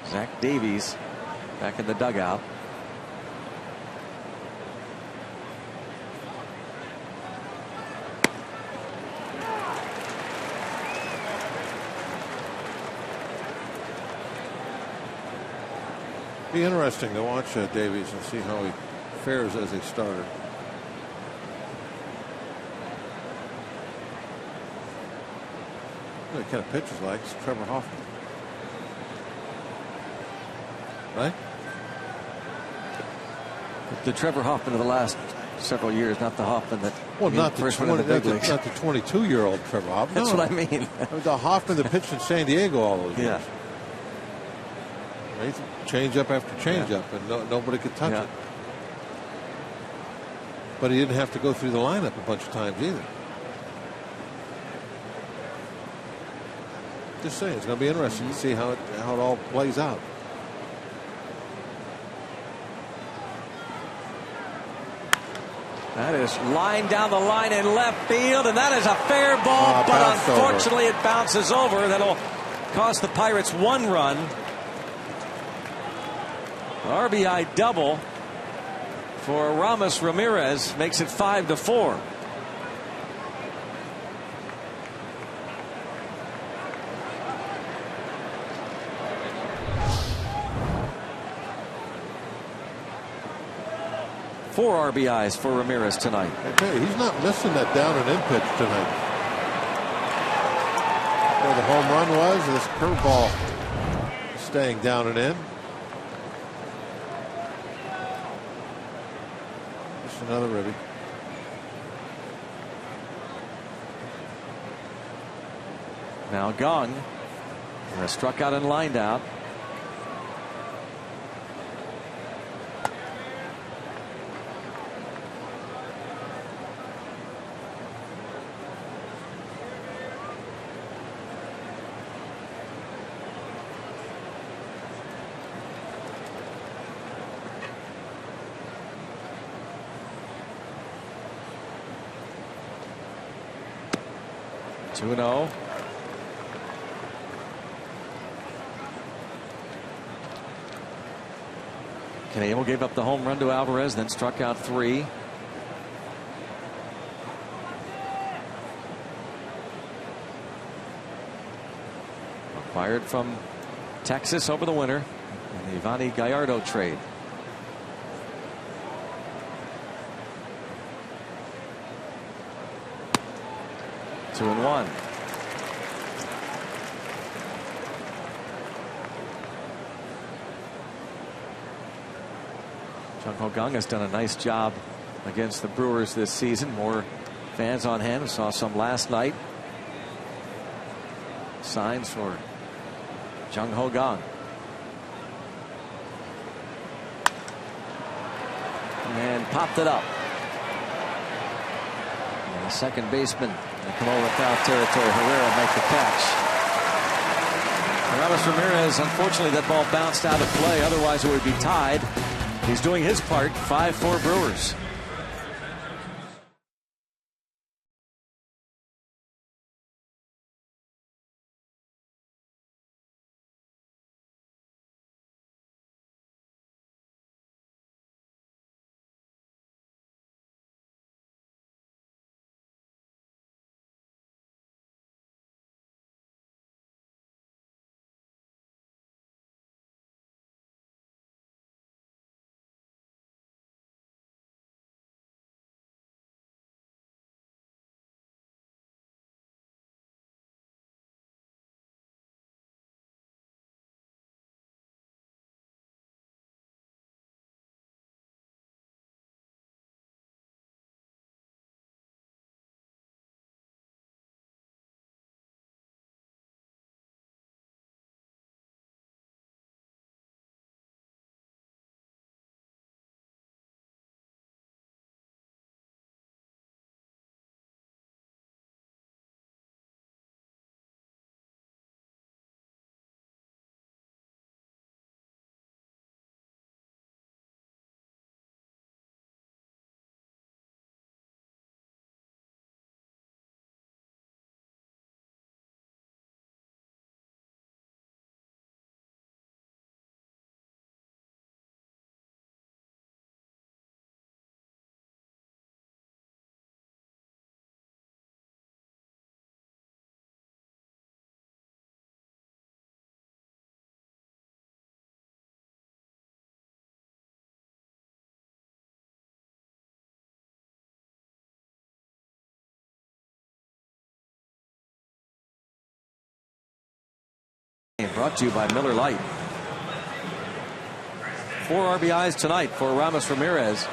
Zach Davies back in the dugout. Be interesting to watch Davies and see how he fares as a starter. What kind of pitches like? It's Trevor Hoffman, right? The Trevor Hoffman of the last several years, not the Hoffman that. Well, not the 22-year-old Trevor Hoffman. That's no. what I mean. The Hoffman that pitched in San Diego all those years. Yeah. Right? Change up after change up, and nobody could touch it. But he didn't have to go through the lineup a bunch of times either. Just saying, it's going to be interesting to see how it all plays out. That is line down the line in left field, and that is a fair ball, but unfortunately it bounces over. That'll cost the Pirates 1 run. RBI double for Ramos Ramirez makes it 5-4. Four RBIs for Ramirez tonight. Okay, he's not missing that down and in pitch tonight. Where the home run was, this curveball staying down and in. Just another ribby. Now Gong struck out and lined out. Knebel gave up the home run to Alvarez, then struck out 3. Acquired from Texas over the winter in the Ivani Gallardo trade. Two and one. Jung Ho Kang has done a nice job against the Brewers this season. More fans on hand. We saw some last night. Signs for Jung Ho Kang. And popped it up. And the second baseman will come over foul territory. Herrera make the catch. Ramos Ramirez, unfortunately, that ball bounced out of play. Otherwise, it would be tied. He's doing his part. 5-4 Brewers. Brought to you by Miller Lite. 4 RBIs tonight for Ramos Ramirez.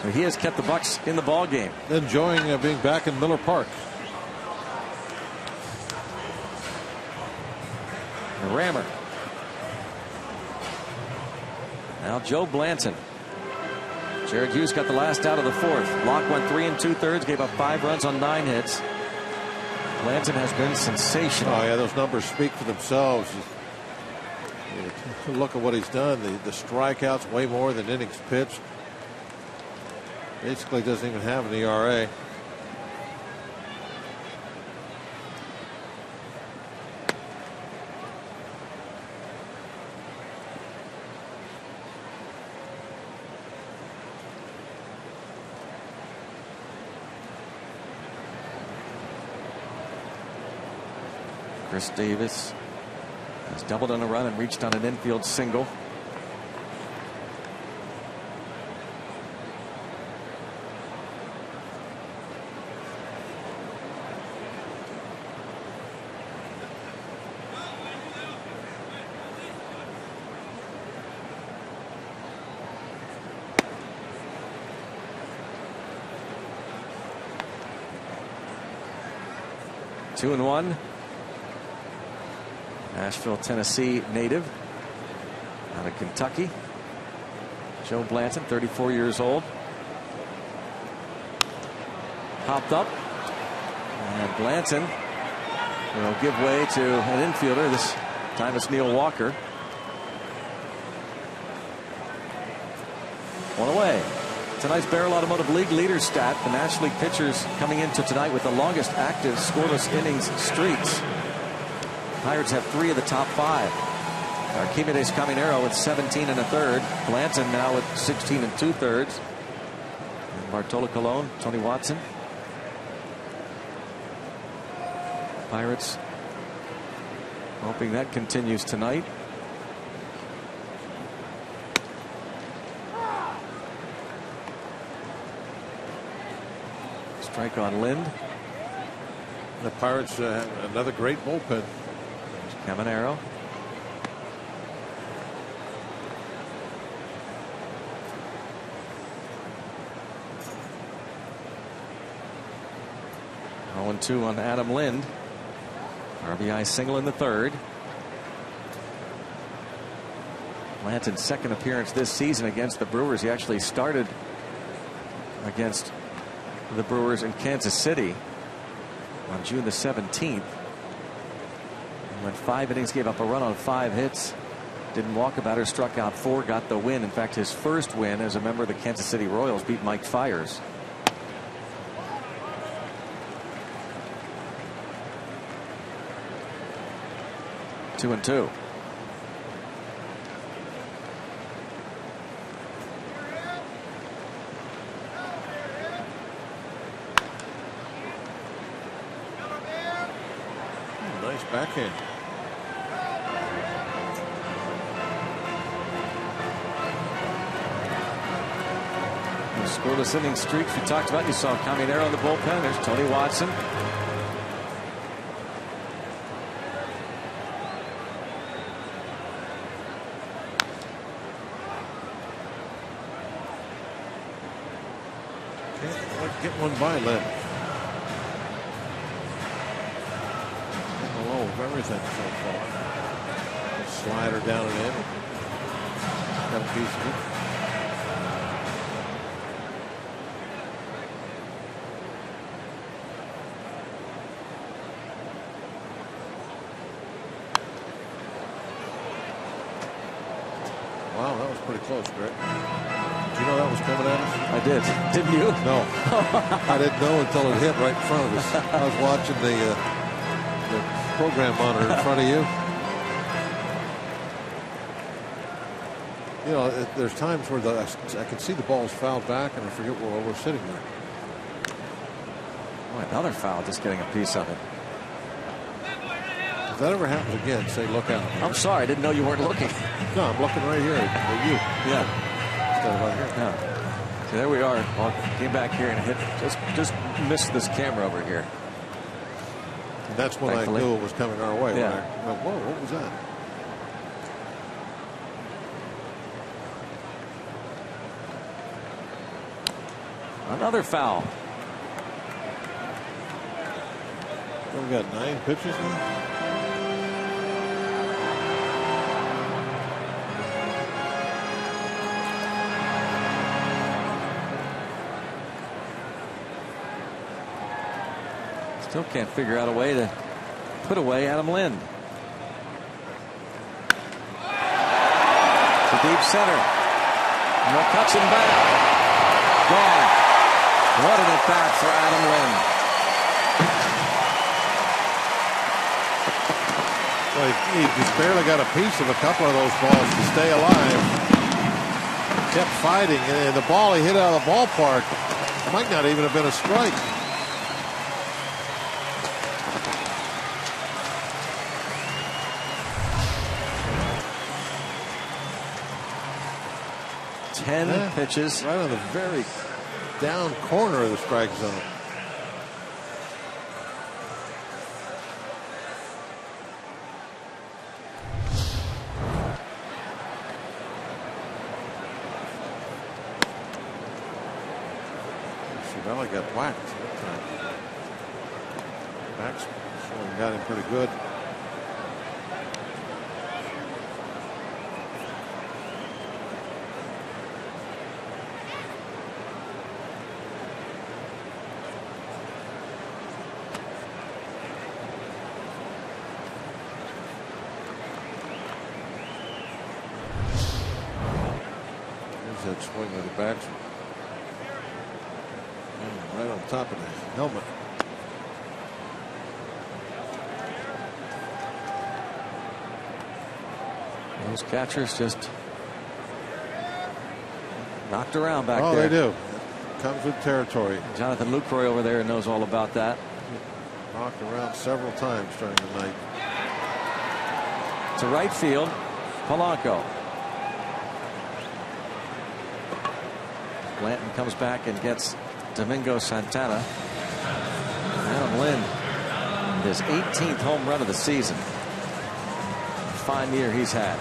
So he has kept the Bucks in the ball game. Enjoying being back in Miller Park. The rammer. Now Joe Blanton. Jared Hughes got the last out of the 4th. Locke went 3 2/3, gave up 5 runs on 9 hits. Blanton has been sensational. Oh, yeah, those numbers speak for themselves. Look at what he's done. The strikeouts way more than innings pitched. Basically doesn't even have an ERA. Chris Davis has doubled on a run and reached on an infield single. Two and one. Nashville, Tennessee native out of Kentucky. Joe Blanton, 34 years old. Popped up. And Blanton will give way to an infielder. This time it's Neil Walker. One away. Tonight's Barrel Automotive League leader stat. The National League pitchers coming into tonight with the longest active scoreless innings streaks. Pirates have 3 of the top 5. Archimedes Caminero with 17 1/3. Blanton now with 16 2/3. Bartolo Colon, Tony Watson. Pirates hoping that continues tonight. Strike on Lind. The Pirates have another great bullpen. Caminero. Oh, 2 on Adam Lind. RBI single in the 3rd. Blanton's second appearance this season against the Brewers. He actually started against the Brewers in Kansas City on June the 17th. He went 5 innings, gave up a run on 5 hits, didn't walk a batter, struck out 4, got the win. In fact, his first win as a member of the Kansas City Royals, beat Mike Fiers. Two and 2. Nice backhand. The scoreless inning streaks we talked about. You saw Caminero in the bullpen. There's Tony Watson. Get one by Lynn. Low of everything so far. Slider down and in. Got a piece of it. Wow, that was pretty close, Greg. Did you know that was coming at us? I did. Didn't you? No. I didn't know until it hit right in front of us. I was watching the program monitor in front of you. You know, there's times where I can see the ball's fouled back and I forget where we're sitting there. Oh, another foul, just getting a piece of it. If that ever happens again, say look out. I'm sorry, I didn't know you weren't looking. No, I'm looking right here at you. Yeah. Instead of right here. Yeah. So there we are. Well, came back here and hit. Just missed this camera over here. And that's when Thankfully. I knew it was coming our way. Yeah. When I went, whoa, what was that? Another foul. So we got 9 pitches now. Still can't figure out a way to put away Adam Lind. To deep center. McCutchen back. Gone. What an at-bat for Adam Lind. Well, he just barely got a piece of a couple of those balls to stay alive. Kept fighting, and the ball he hit out of the ballpark might not even have been a strike. Ten pitches. Right on the very down corner of the strike zone. Well, got whacked that time. Max got him pretty good. There's that swing of the batsman. Right on top of the helmet. Those catchers just knocked around back there. Oh, they do. Comes with territory. Jonathan Lucroy over there knows all about that. Knocked around several times during the night. To right field, Polanco. Blanton comes back and gets Domingo Santana. Adam Lynn, his 18th home run of the season. Fine year he's had.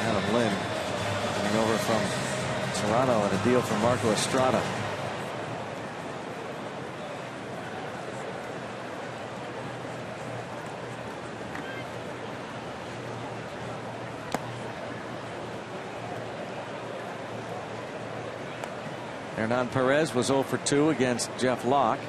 Adam Lynn coming over from Toronto and a deal for Marco Estrada. Hernan Perez was 0 for 2 against Jeff Locke.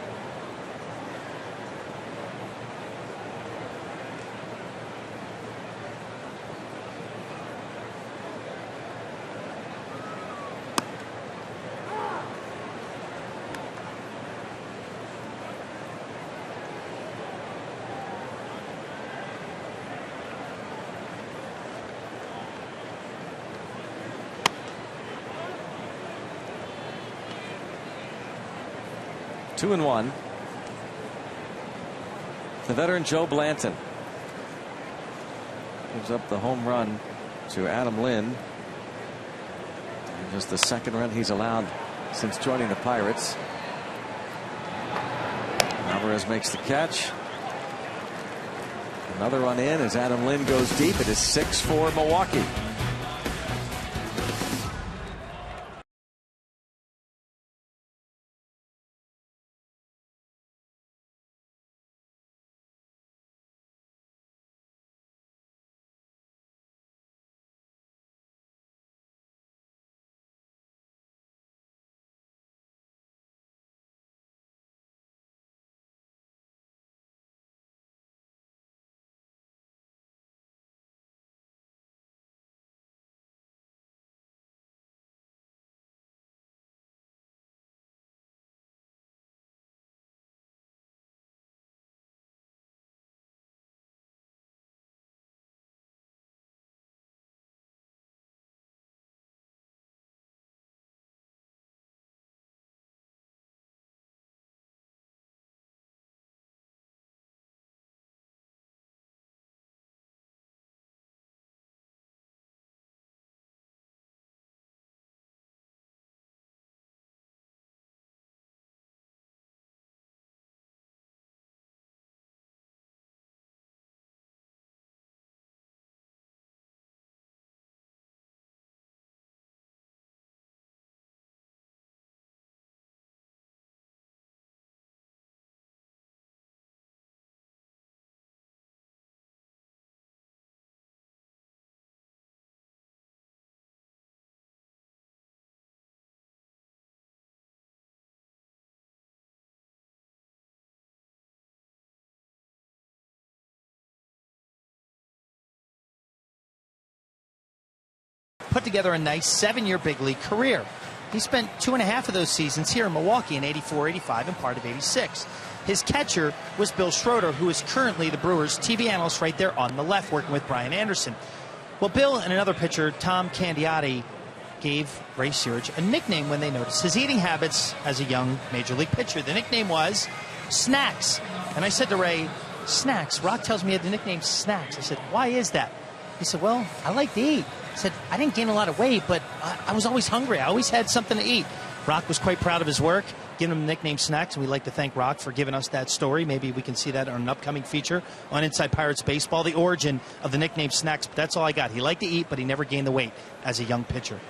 Two and one. The veteran Joe Blanton gives up the home run to Adam Lynn. And just the second run he's allowed since joining the Pirates. Alvarez makes the catch. Another run in as Adam Lynn goes deep. It is 6-4 Milwaukee. Put together a nice 7-year big league career. He spent 2.5 of those seasons here in Milwaukee in '84, '85, and part of '86. His catcher was Bill Schroeder, who is currently the Brewers TV analyst right there on the left, working with Brian Anderson. Well, Bill and another pitcher, Tom Candiotti, gave Ray Searage a nickname when they noticed his eating habits as a young major league pitcher. The nickname was Snacks. And I said to Ray, Snacks? Rock tells me he had the nickname Snacks. I said, why is that? He said, well, I like to eat. He said, I didn't gain a lot of weight, but I was always hungry. I always had something to eat. Rock was quite proud of his work, giving him the nickname Snacks, and we'd like to thank Rock for giving us that story. Maybe we can see that on an upcoming feature on Inside Pirates Baseball, the origin of the nickname Snacks. But that's all I got. He liked to eat, but he never gained the weight as a young pitcher.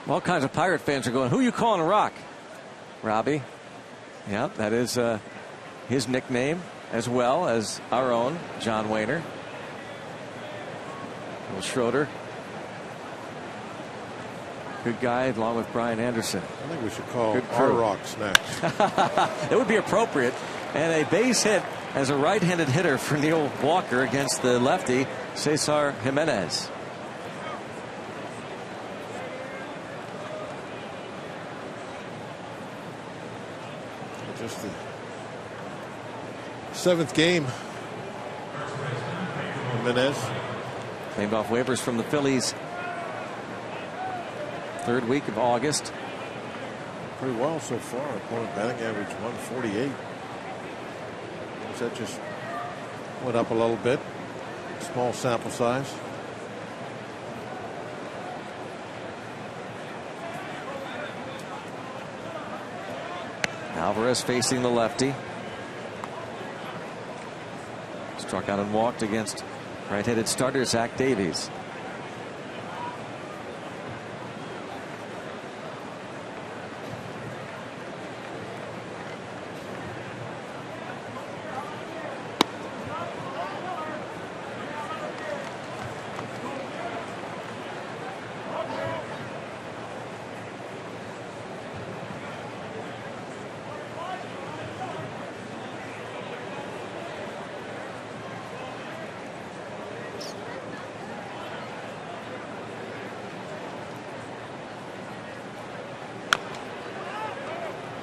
All kinds of Pirate fans are going, who are you calling Rock? Robbie. Yeah, that is his nickname, as well as our own, John Wayner. Bill Schroeder. Good guy, along with Brian Anderson. I think we should call our Rock Snacks. That would be appropriate. And a base hit as a right-handed hitter for Neil Walker against the lefty, Cesar Jimenez. Just the 7th game. Jimenez. Claimed off waivers from the Phillies. Third week of August. Pretty well so far. Opponent batting average 148. That just went up a little bit. Small sample size. Alvarez facing the lefty. Struck out and walked against right-handed starter Zach Davies.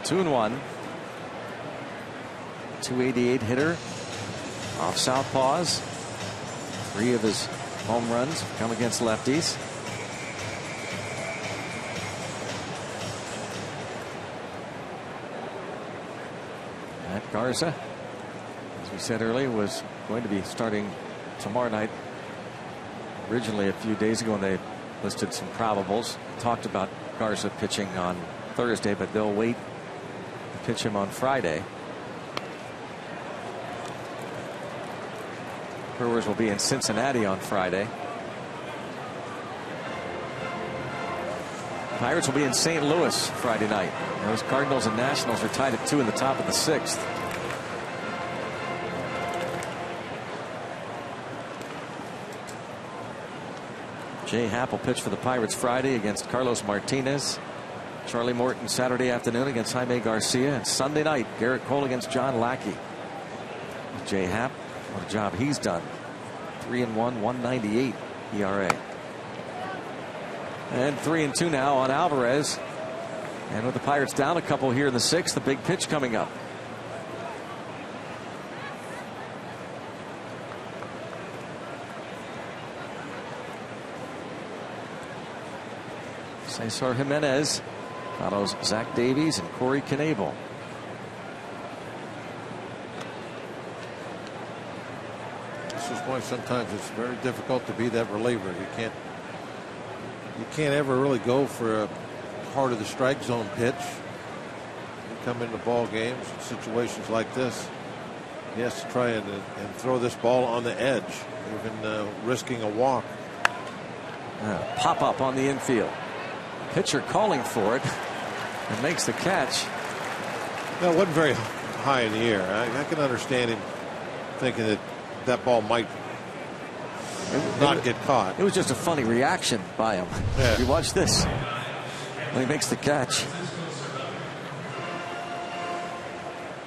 Two and one. 288 hitter off southpaws. 3 of his home runs come against lefties. Matt Garza, as we said earlier, was going to be starting tomorrow night. Originally a few days ago when they listed some probables, talked about Garza pitching on Thursday, but they'll wait to pitch him on Friday. Brewers will be in Cincinnati on Friday. Pirates will be in St. Louis Friday night. Those Cardinals and Nationals are tied at 2 in the top of the 6th. Jay Happ will pitch for the Pirates Friday against Carlos Martinez. Charlie Morton Saturday afternoon against Jaime Garcia. And Sunday night, Garrett Cole against John Lackey. Jay Happ, what a job he's done. 3-1, 198 ERA. And 3-2 now on Alvarez. And with the Pirates down a couple here in the 6th, the big pitch coming up. Cesar Jimenez follows Zach Davies and Corey Knebel. This is why sometimes it's very difficult to be that reliever. You can't ever really go for a heart of the strike zone pitch. You come into ball games, situations like this, he has to try and throw this ball on the edge, even risking a walk. Pop up on the infield. Pitcher calling for it and makes the catch. No, it wasn't very high in the air. I can understand him thinking that that ball might not get caught. It was just a funny reaction by him. Yeah. You watch this when he makes the catch.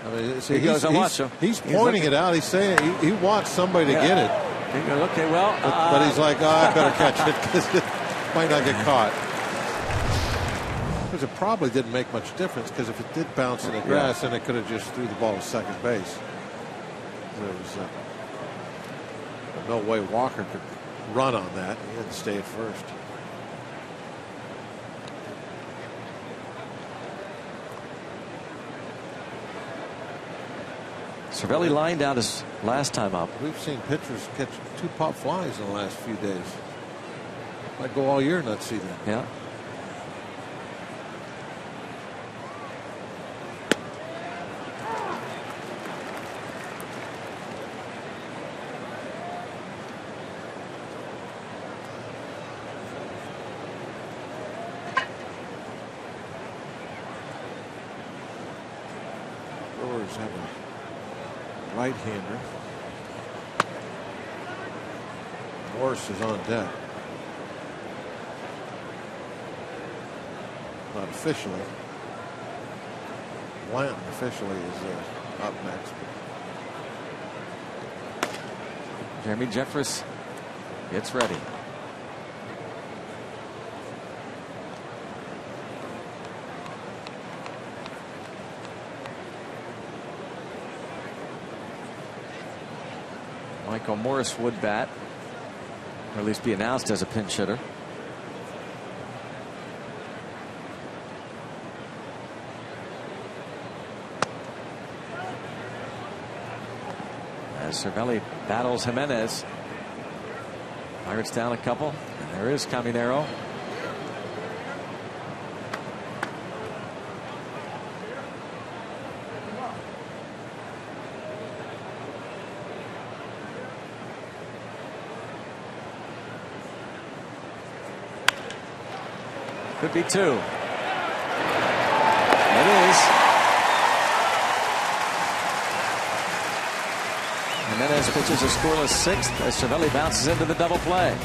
I mean, see, he goes, I watch him. He's pointing it out. He's saying he wants somebody to get it. He goes, okay, well. But he's like, I better catch it because it might not get caught. Because it probably didn't make much difference, because if it did bounce in the grass, then it could have just threw the ball to second base. There was no way Walker could run on that. He had to stay at first. Cervelli lined out his last time up. We've seen pitchers catch 2 pop flies in the last few days. Might go all year and not see that. Yeah. Brewers have a right-hander. Morris is on deck. Not officially. Blanton officially is up next. Jeremy Jeffress gets ready. Michael Morris would bat. Or at least be announced as a pinch hitter. As Cervelli battles Jimenez. Pirates down a couple. And there is Caminero. Could be 2. It is. Jimenez pitches a scoreless 6th as Cervelli bounces into the double play.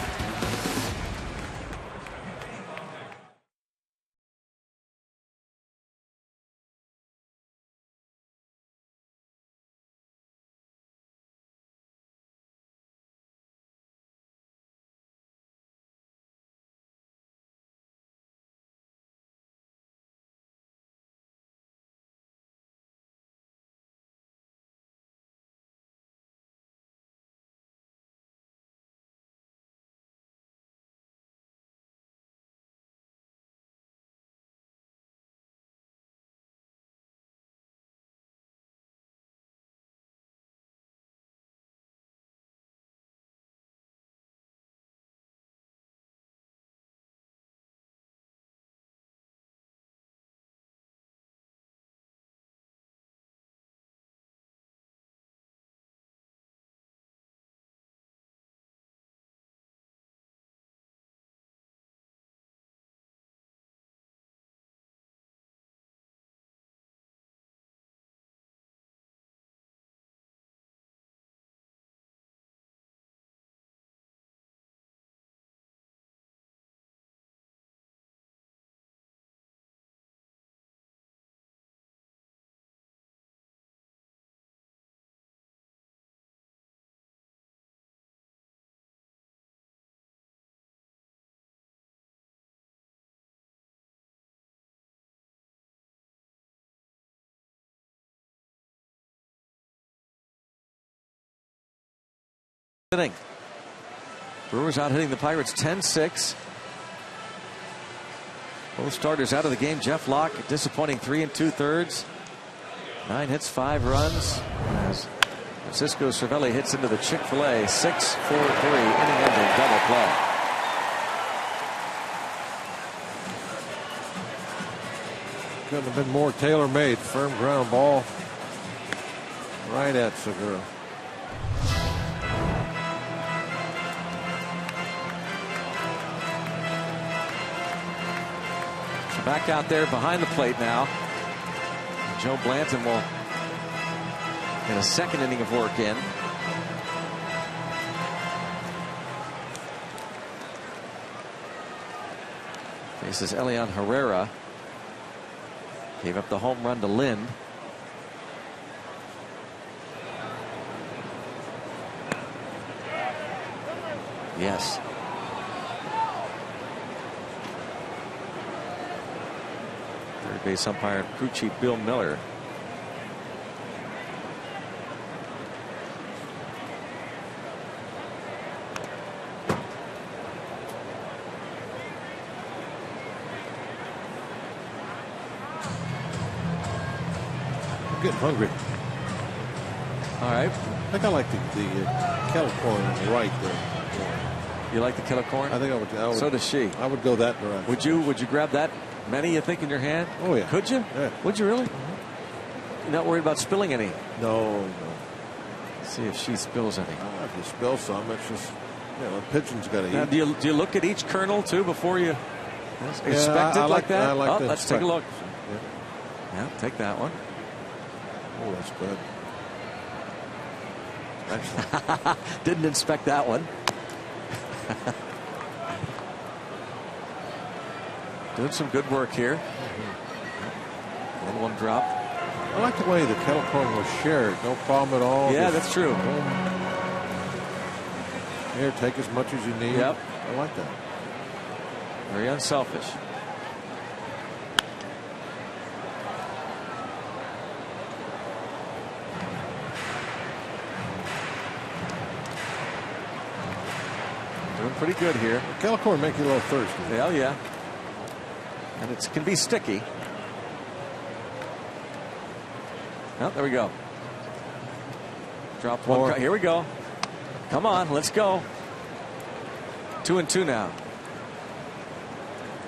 Inning. Brewers out hitting the Pirates 10-6. Both starters out of the game. Jeff Locke, disappointing 3 2/3. 9 hits, 5 runs. As Francisco Cervelli hits into the Chick-fil-A 6-4-3 inning-ending double play. Couldn't have been more tailor-made. Firm ground ball right at Segura. Back out there behind the plate now. Joe Blanton will get a second inning of work in. Faces Elian Herrera. Gave up the home run to Lind. Yes. Third base umpire crew chief Bill Miller. I'm getting hungry. All right. I think I like the kettle corn on the right there. You like the kettle corn? I think I would. So does she. I would go that direction. Would you grab that many, you think, in your hand? Oh yeah. Could you? Yeah. Would you really? You're not worried about spilling any? No. Let's see if she spills any. If you spill some, it's just, the pigeon's got to Now, eat. do you look at each kernel too before you inspect it I like that? I like let's take a look. Yeah. Yeah, take that one. Oh, that's good. Excellent. Didn't inspect that one. Doing some good work here. Little one drop. I like the way the kettle corn was shared. No problem at all. Yeah, that's true. Here, take as much as you need. Yep. I like that. Very unselfish. pretty good here. Kettle corn make you a little thirsty. Well, yeah. And it can be sticky. Oh, there we go. Drop one. Here we go. Come on, let's go. 2-2 now.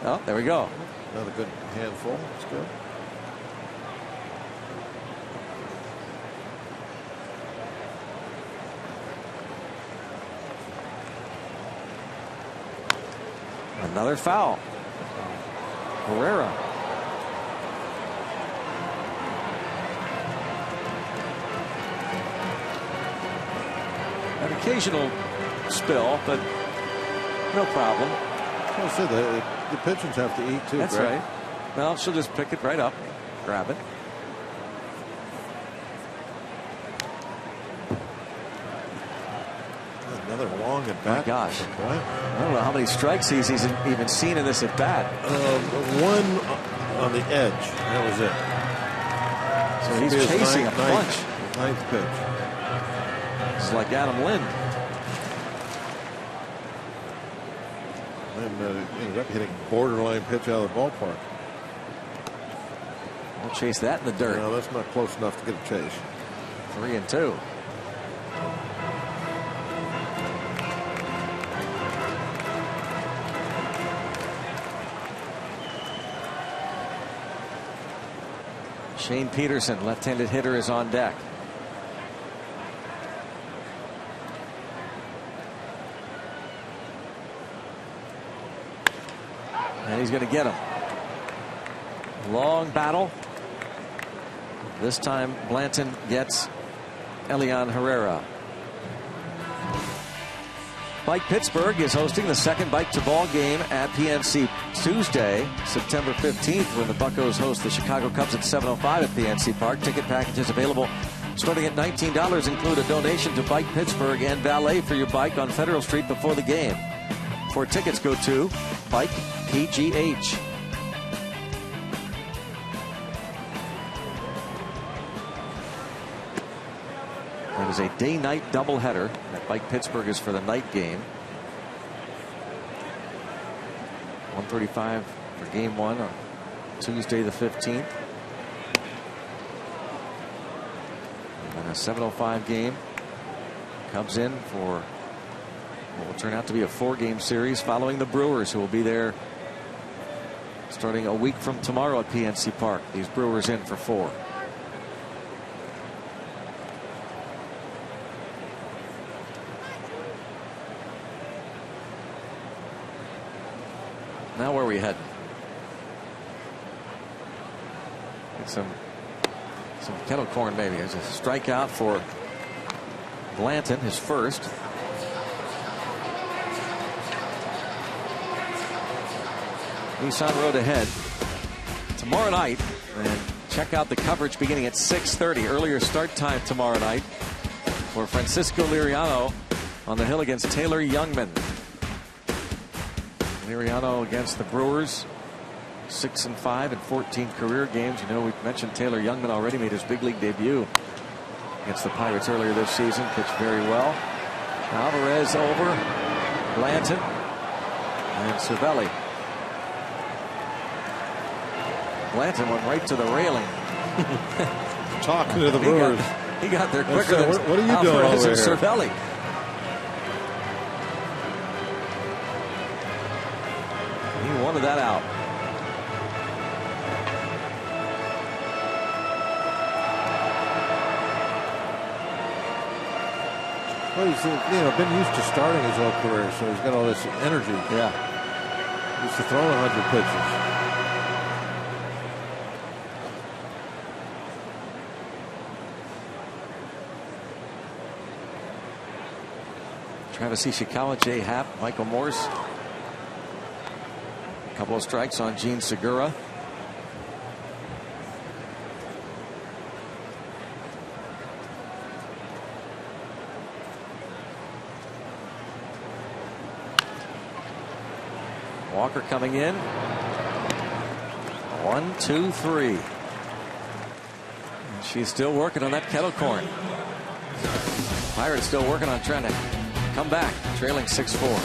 Oh, there we go. Another good handful. That's good. Another foul. Herrera. An occasional spill, but no problem. Well, so the pitchers have to eat too. That's Greg. right. Well, she'll just pick it right up, grab it. Another long at bat. My gosh. I don't know how many strikes he's even seen in this at bat. One on the edge. That was it. So he's chasing a bunch. Ninth pitch. It's like Adam Lind. And ended up hitting borderline pitch out of the ballpark. We'll chase that in the dirt. No, that's not close enough to get a chase. 3-2. Shane Peterson, left-handed hitter, is on deck. And he's going to get him. Long battle. This time Blanton gets Elian Herrera. Bike Pittsburgh is hosting the second Bike to Ball game at PNC Tuesday, September 15th, when the Buccos host the Chicago Cubs at 7:05 at PNC Park. Ticket packages available starting at $19. Include a donation to Bike Pittsburgh and valet for your bike on Federal Street before the game. For tickets, go to Bike PGH. That is a day-night doubleheader. That Bike Pittsburgh is for the night game. 1:35 for game one on Tuesday the 15th. And a 7:05 game. Cubs in for what will turn out to be a 4-game series following the Brewers, who will be there starting a week from tomorrow at PNC Park. These Brewers in for 4. Now where are we heading? Some kettle corn maybe. There's a strikeout for Blanton, his first. Nissan Road ahead tomorrow night, and check out the coverage beginning at 6:30. Earlier start time tomorrow night for Francisco Liriano on the hill against Taylor Youngman. Liriano against the Brewers, 6-5 in 14 career games. You know, we mentioned Taylor Youngman already made his big league debut against the Pirates earlier this season. Pitched very well. Alvarez over, Blanton, and Cervelli. Blanton went right to the railing. Talking to the Brewers. He got there quicker than what are you doing Alvarez over and here? Cervelli. He wanted that out. Well, he's been used to starting his whole career, so he's got all this energy. Yeah. He used to throw 100 pitches. Travis Ishikawa, Jay Happ, Michael Morse. A couple of strikes on Gene Segura. Walker coming in. 1, 2, 3. And she's still working on that kettle corn. Pirates still working on trying to come back, trailing 6-4.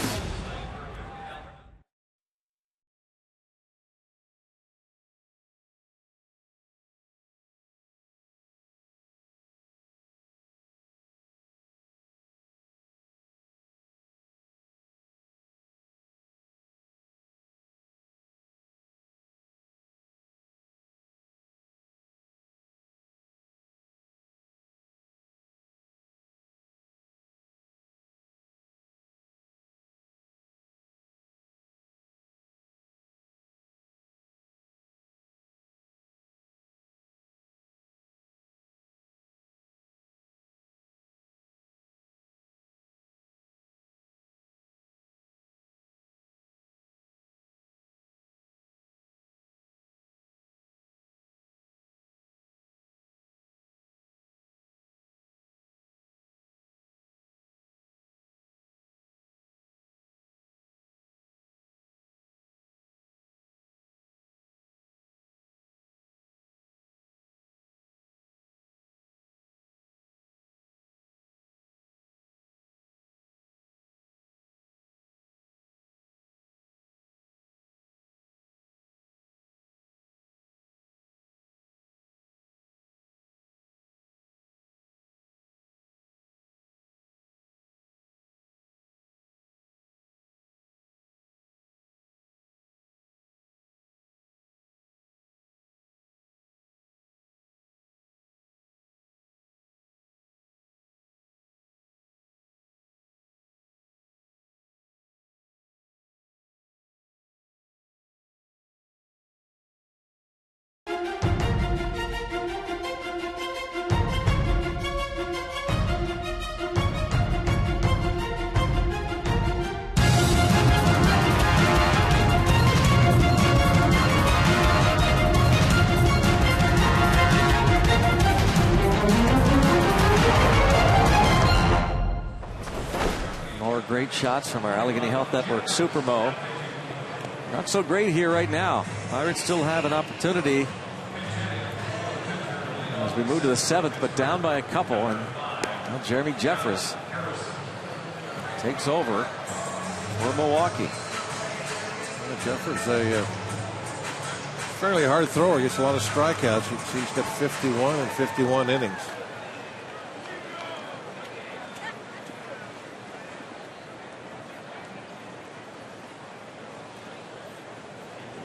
shots from our Allegheny Health Network Supermo. Not so great here right now. Pirates still have an opportunity as we move to the 7th, but down by a couple. And well, Jeremy Jeffress takes over for Milwaukee. Jeffress, a fairly hard thrower, gets a lot of strikeouts. You can see he's got 51 and 51 innings.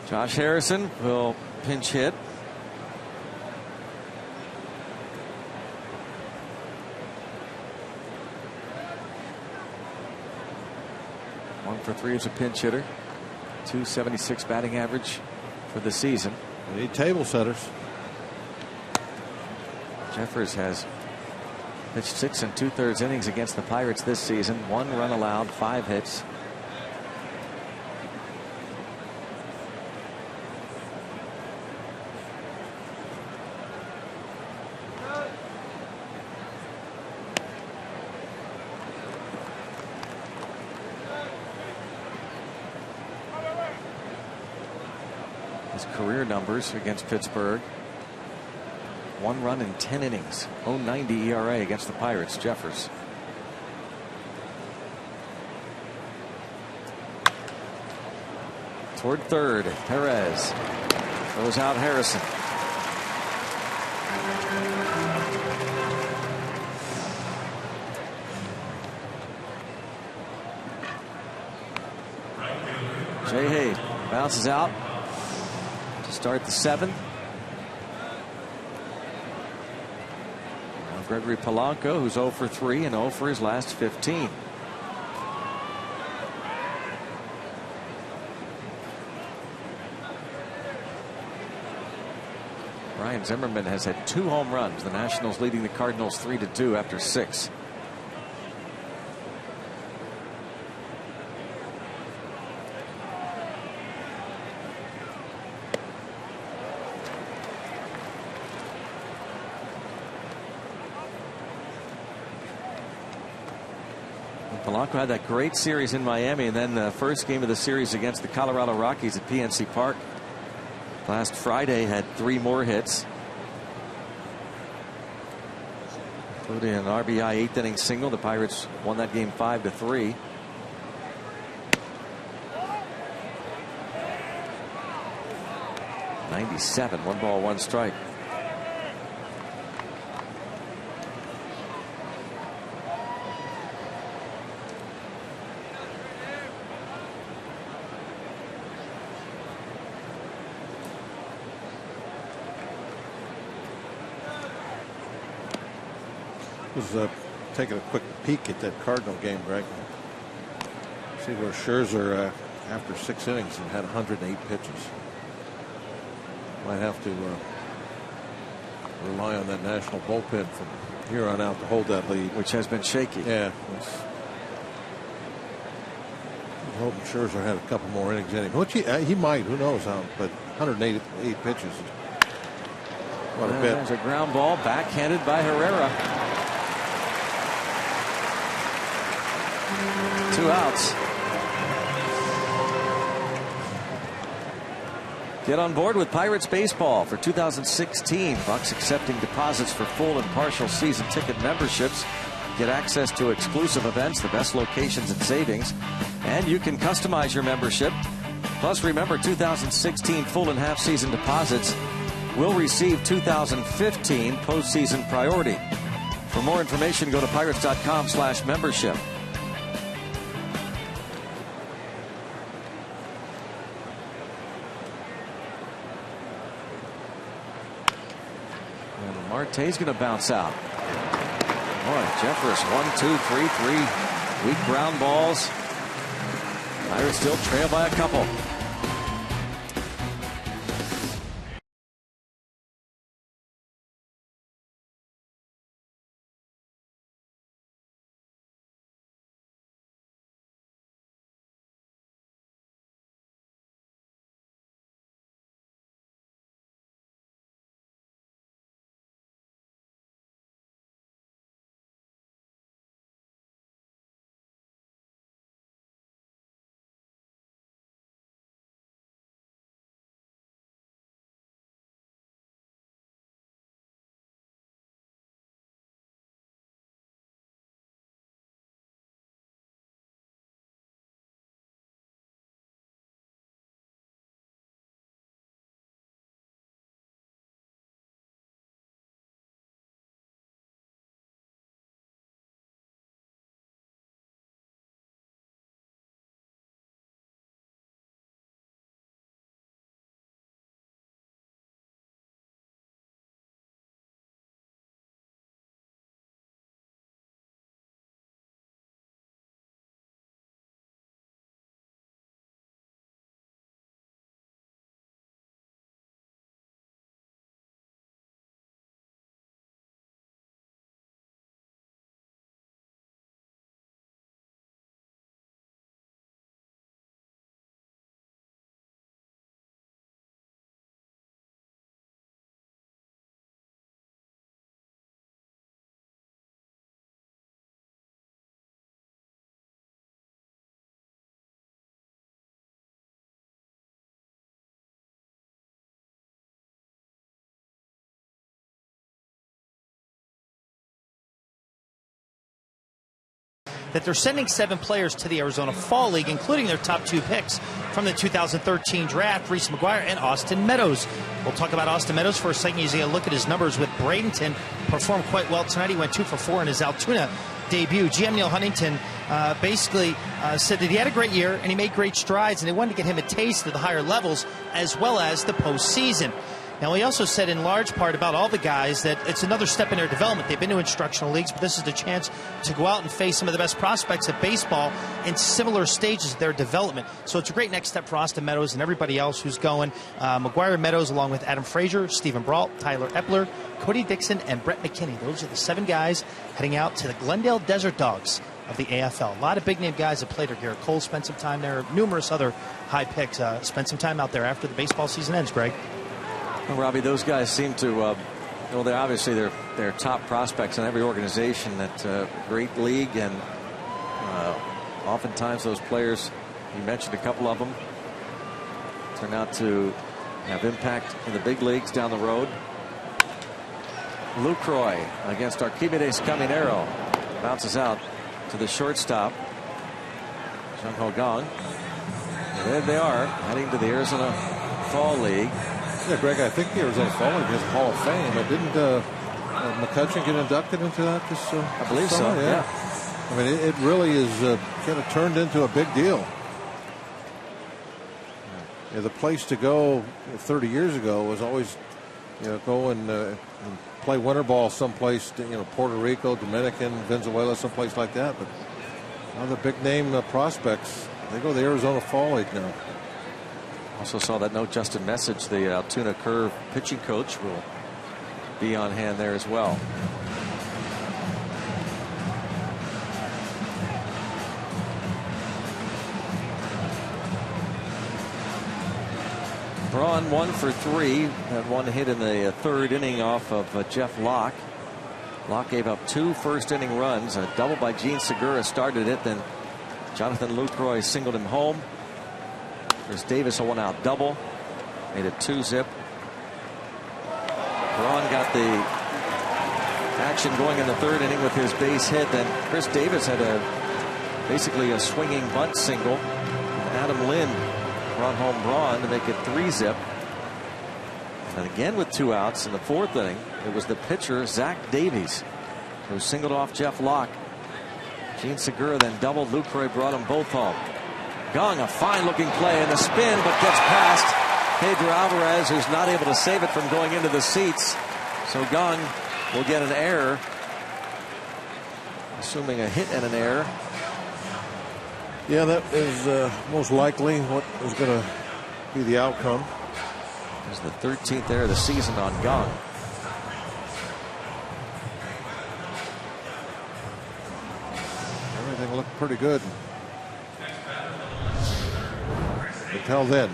Josh Harrison will pinch hit. One for 3 as a pinch hitter. .276 batting average for the season. We need table setters. Jeffers has pitched 6 2/3 innings against the Pirates this season. 1 run allowed, 5 hits. Career numbers against Pittsburgh: 1 run in 10 innings, 0.90 ERA against the Pirates. Jeffers. Toward third, Perez throws out Harrison. Jay Hay bounces out. Start the 7th. Now Gregory Polanco, who's 0 for 3 and 0 for his last 15. Ryan Zimmerman has had 2 home runs. The Nationals leading the Cardinals 3-2 after 6. Polanco had that great series in Miami, and then the first game of the series against the Colorado Rockies at PNC Park last Friday had 3 more hits, including an RBI 8th inning single. The Pirates won that game 5-3. .97, 1 ball, 1 strike. Was taking a quick peek at that Cardinal game, Greg. See where Scherzer, after 6 innings, and had 108 pitches. Might have to rely on that National bullpen from here on out to hold that lead, which has been shaky. Yeah. I'm hoping Scherzer had a couple more innings in him, which he might. Who knows how? But 108 pitches. What a bit. There's a ground ball backhanded by Herrera. 2 outs. Get on board with Pirates baseball for 2016. Bucks accepting deposits for full and partial season ticket memberships. Get access to exclusive events, the best locations and savings, and you can customize your membership. Plus, remember, 2016 full and half season deposits will receive 2015 postseason priority. For more information, go to pirates.com/membership. Marte's going to bounce out. Boy, Jeffress, 1, 2, 3, 3 weak ground balls. Pirates still trail by a couple. that they're sending 7 players to the Arizona Fall League, including their top 2 picks from the 2013 draft, Reese McGuire and Austin Meadows. We'll talk about Austin Meadows for a second. He's going to look at his numbers with Bradenton. Performed quite well tonight. He went 2 for 4 in his Altoona debut. GM Neil Huntington basically said that he had a great year and he made great strides, and they wanted to get him a taste of the higher levels as well as the postseason. Now, he also said in large part about all the guys that it's another step in their development. They've been to instructional leagues, but this is the chance to go out and face some of the best prospects of baseball in similar stages of their development. So it's a great next step for Austin Meadows and everybody else who's going. McGuire, Meadows, along with Adam Frazier, Stephen Brault, Tyler Epler, Cody Dixon, and Brett McKinney. Those are the 7 guys heading out to the Glendale Desert Dogs of the AFL. A lot of big-name guys that played there. Garrett Cole spent some time there. Numerous other high picks spent some time out there after the baseball season ends, Greg. Well, Robbie, those guys seem to, well, they're obviously they're top prospects in every organization. That's a great league, and oftentimes those players, you mentioned a couple of them, turn out to have impact in the big leagues down the road. Lucroy against Archimedes Caminero, bounces out to the shortstop, Jung Ho Gong. And there they are, heading to the Arizona Fall League. Yeah, Greg, I think the Arizona Fall League has a Hall of Fame. But didn't McCutcheon get inducted into that this I believe summer? So, yeah. I mean, it really is kind of turned into a big deal. Yeah, the place to go 30 years ago was always, go and play winter ball someplace, Puerto Rico, Dominican, Venezuela, someplace like that. But now the big name prospects, they go to the Arizona Fall League now. Also saw that note, Justin Message, the Altoona Curve pitching coach, will be on hand there as well. Braun 1 for 3, had 1 hit in the 3rd inning off of Jeff Locke. Locke gave up 2 first-inning runs. A double by Gene Segura started it, then Jonathan Lucroy singled him home. Chris Davis a 1-out double, made it 2-zip. Braun got the action going in the 3rd inning with his base hit. Then Chris Davis had basically a swinging bunt single. Adam Lind brought home Braun to make it 3-zip. And again with 2 outs in the 4th inning, it was the pitcher Zach Davies who singled off Jeff Locke. Gene Segura then doubled. Lucroy brought them both home. Gong, a fine-looking play in the spin, but gets past Pedro Alvarez, who's not able to save it from going into the seats. So Gong will get an error, assuming a hit and an error. Yeah, that is most likely what is going to be the outcome. There's the 13th error of the season on Gong. Everything looked pretty good until then.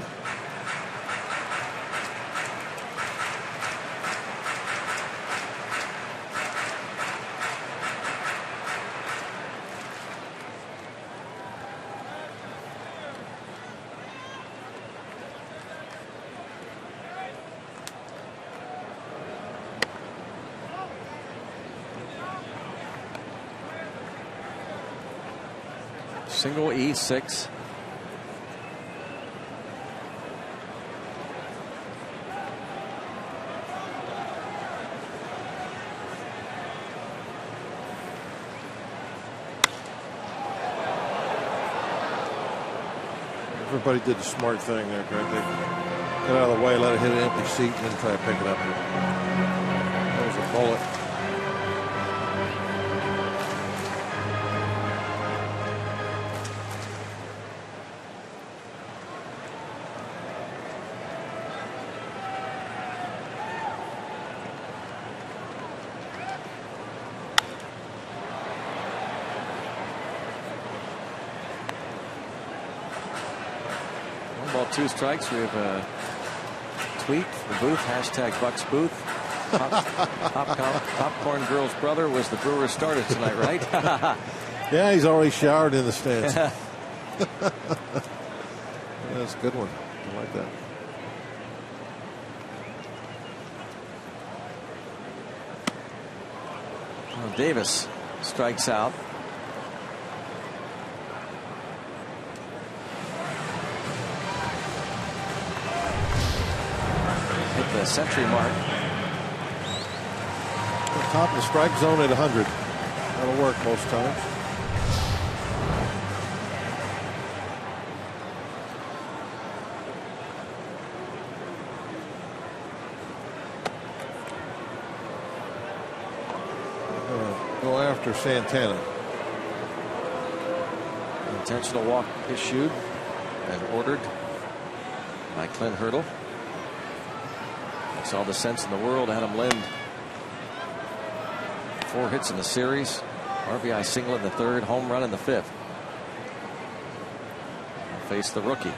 Single E6. Everybody did the smart thing there, Greg. They get out of the way, let it hit an empty seat, and then try to pick it up. That was a bullet. Ball, 2 strikes. We have a tweet. The booth, hashtag Bucks Booth. Popcorn Girl's brother was the Brewers starter tonight, right? Yeah, he's already showered in the stands. Yeah, that's a good one. I like that. Well, Davis strikes out. the century mark. Top of the strike zone at 100. That'll work most times. Go after Santana. Intentional walk issued and ordered by Clint Hurdle. Makes all the sense in the world. Adam Lind, 4 hits in the series, RBI single in the 3rd, home run in the 5th. He'll face the rookie.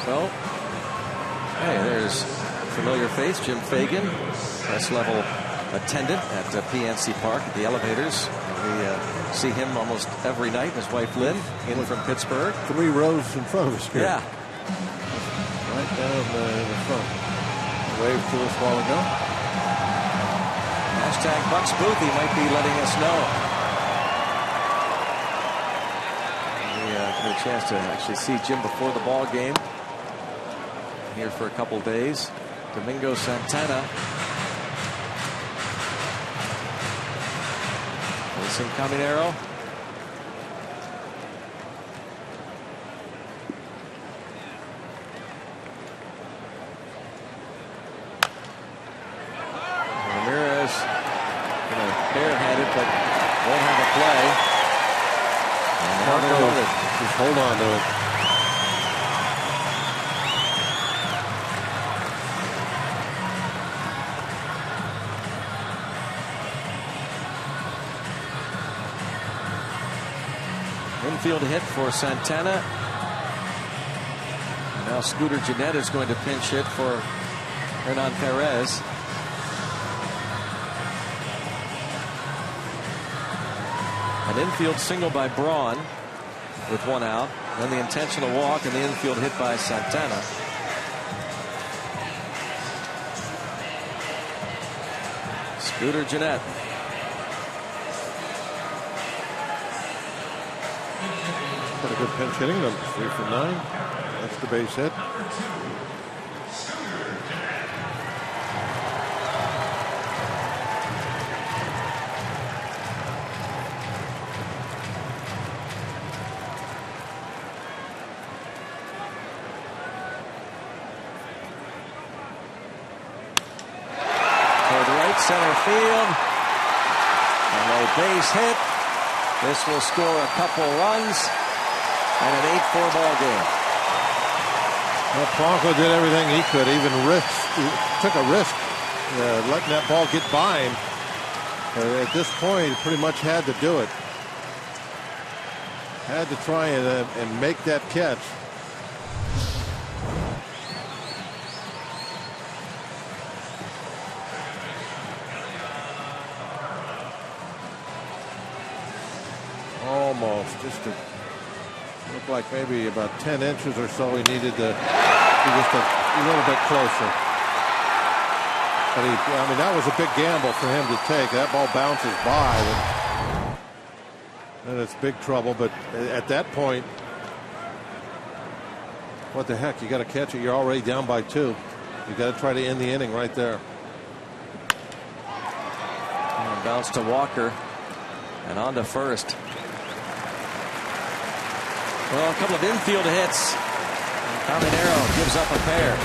So, hey, there's familiar face, Jim Fagan, press level attendant at PNC Park at the elevators. We see him almost every night. His wife Lynn in from Pittsburgh. 3 rows in front of us here. Yeah. Right down in the front. Waved to us a while ago. Hashtag Bucks Booth, he might be letting us know. We get a chance to actually see Jim before the ball game. Here for a couple days. Domingo Santana facing Caminero. Ramirez barehanded, but won't have a play. And just hold on to it. Infield hit for Santana. Now Scooter Gennett is going to pinch hit for Hernan Perez. An infield single by Braun with 1 out. Then the intentional walk and the infield hit by Santana. Scooter Gennett. Pretty good pinch hitting, number 3 for 9. That's the base hit. Toward right center field. A low base hit. This will score a couple runs. And an 8-4 ball game. Well, Polanco did everything he could, even took a risk letting that ball get by him. At this point, he pretty much had to do it. Had to try and make that catch. Almost, looked like maybe about 10 inches or so he needed to be just a little bit closer. But I mean, that was a big gamble for him to take. That ball bounces by, and it's big trouble. But at that point, what the heck? You got to catch it. You're already down by 2. You got to try to end the inning right there. And bounce to Walker and on to first. Well, a couple of infield hits. Caminero gives up a pair.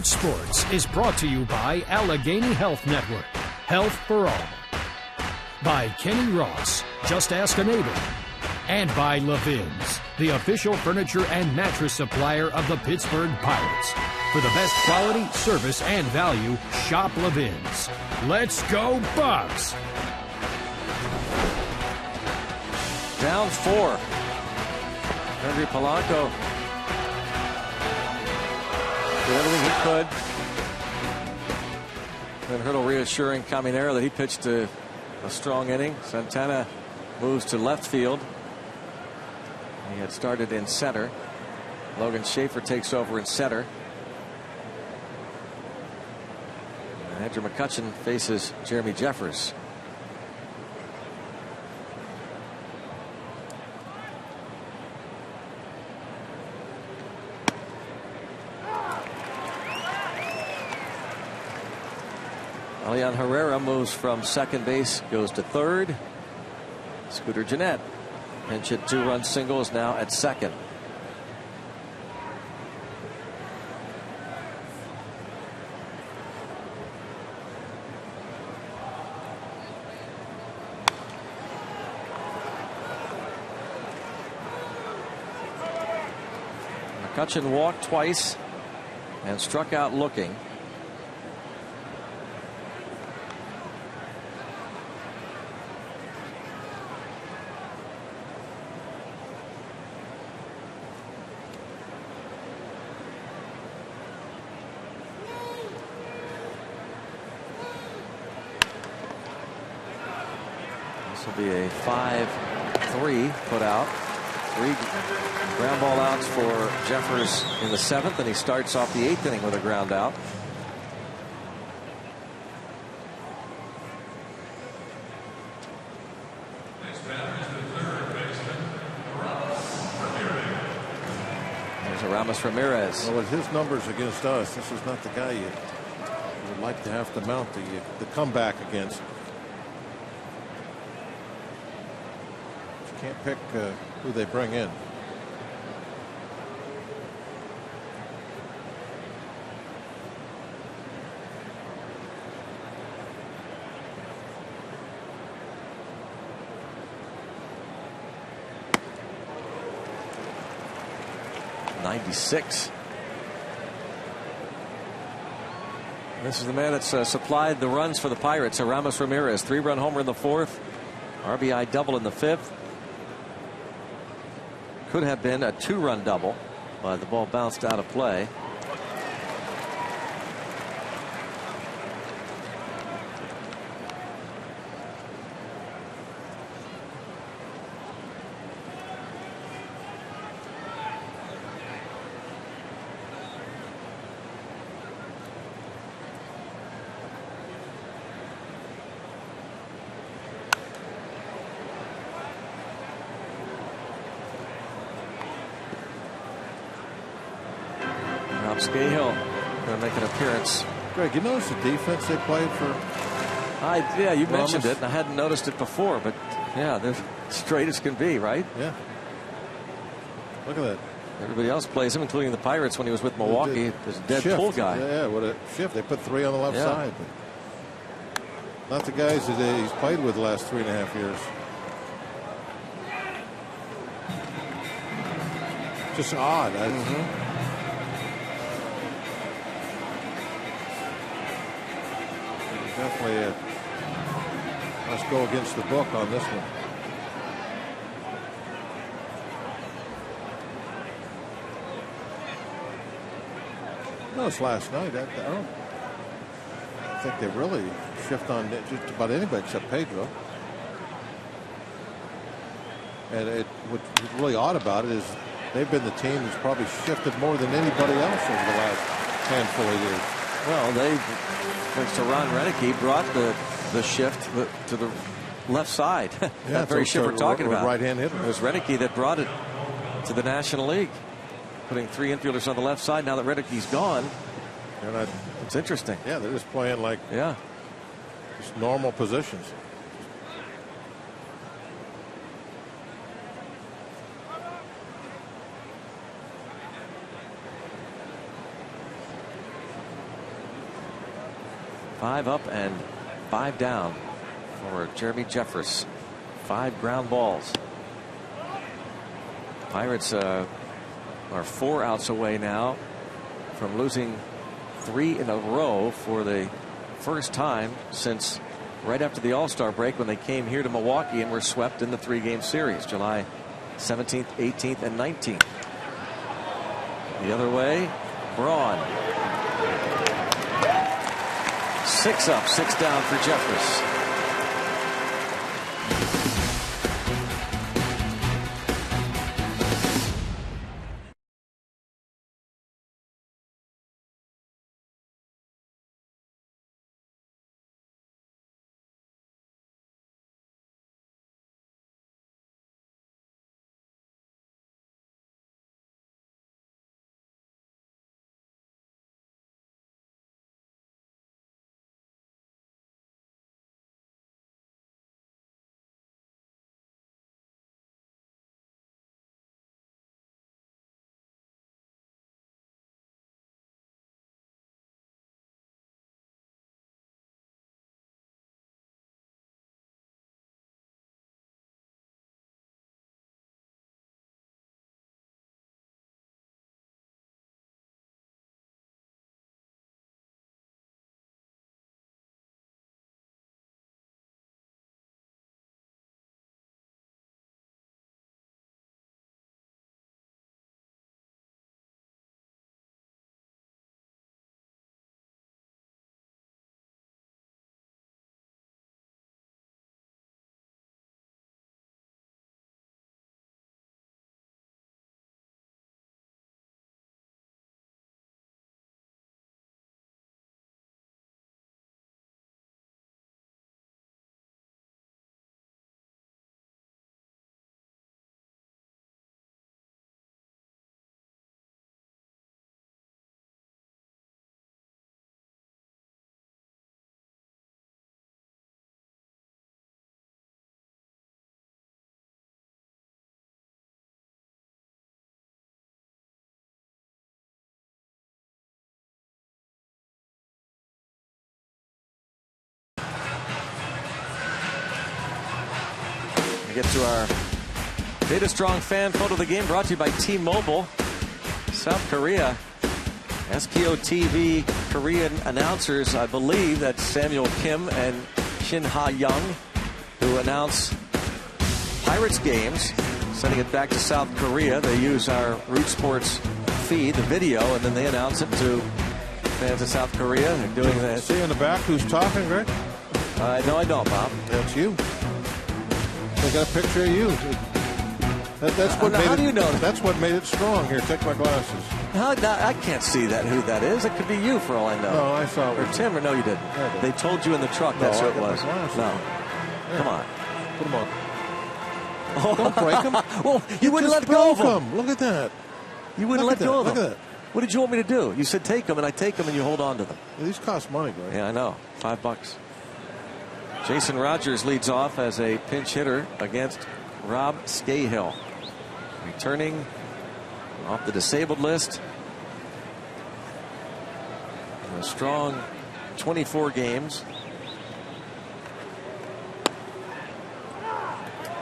Sports is brought to you by Allegheny Health Network, Health for All. By Kenny Ross, Just Ask a Neighbor. And by Levin's, the official furniture and mattress supplier of the Pittsburgh Pirates. For the best quality, service, and value, shop Levin's. Let's go, Bucks! Down 4. Henry Polanco did everything he could. Then Hurdle reassuring Caminero that he pitched a strong inning. Santana moves to left field. He had started in center. Logan Schaefer takes over in center. And Andrew McCutchen faces Jeremy Jeffers. Elian Herrera moves from second base, goes to third. Scooter Gennett, pinch hit 2-run single, is now at second. McCutchen walked twice and struck out looking. This will be a 5-3 put out. 3 ground ball outs for Jeffers in the 7th, and he starts off the 8th inning with a ground out. There's Aramis Ramirez. Well, with his numbers against us, this is not the guy you would like to have to mount the comeback against. You can't pick who they bring in. .96. This is the man that's supplied the runs for the Pirates. Aramis Ramirez, 3-run homer in the 4th, RBI double in the 5th. Could have been a 2-run double, but the ball bounced out of play. Scahill going to make an appearance. Greg, you notice the defense they played for? Yeah, you mentioned it, and I hadn't noticed it before, but yeah, they're straight as can be, right? Yeah. Look at that. Everybody else plays him, including the Pirates when he was with Milwaukee. There's a dead pull guy. Yeah, what a shift. They put 3 on the left side. But not the guys that he's played with the last 3.5 years. Just odd. Definitely must go against the book on this one. No, it's last night. I don't think they really shift on just about anybody except Pedro. And what's really odd about it is they've been the team that's probably shifted more than anybody else over the last handful of years. Well, thanks to Ron Renicky, brought the shift to the left side. That very shift we're talking about. Right-hand hitter. It was Renicky that brought it to the National League, putting 3 infielders on the left side. Now that Renicky's gone, it's interesting. Yeah, they're just playing like just normal positions. 5 up and 5 down for Jeremy Jeffress. 5 ground balls. Pirates are 4 outs away now from losing 3 in a row for the first time since right after the All-Star break, when they came here to Milwaukee and were swept in the 3-game series, July 17th, 18th, and 19th. The other way, Braun. 6 up, 6 down for Jeffress. We get to our Data Strong fan photo of the game, brought to you by T-Mobile. South Korea, SKO TV Korean announcers, I believe that's Samuel Kim and Shin Ha-young, who announce Pirates games, sending it back to South Korea. They use our Root Sports feed, the video, and then they announce it to fans of South Korea. They're doing that. See in the back who's talking, Greg? No, I don't, Bob. That's you. They got a picture of you. That's what made how it, do you know that? That's what made it strong. Here, take my glasses. I can't see that who that is. It could be you for all I know. No, I thought or Tim, or no, you didn't. Yeah, they told you in the truck that's who it was. No, yeah. Come on, put them on. Don't break them. Well, you wouldn't let go of them. Look at that. You wouldn't let go of them. Look at that. What did you want me to do? You said take them, and I take them, and you hold on to them. Yeah, these cost money, Greg. Yeah, I know. $5. Jason Rogers leads off as a pinch hitter against Rob Scahill. Returning off the disabled list. A strong 24 games.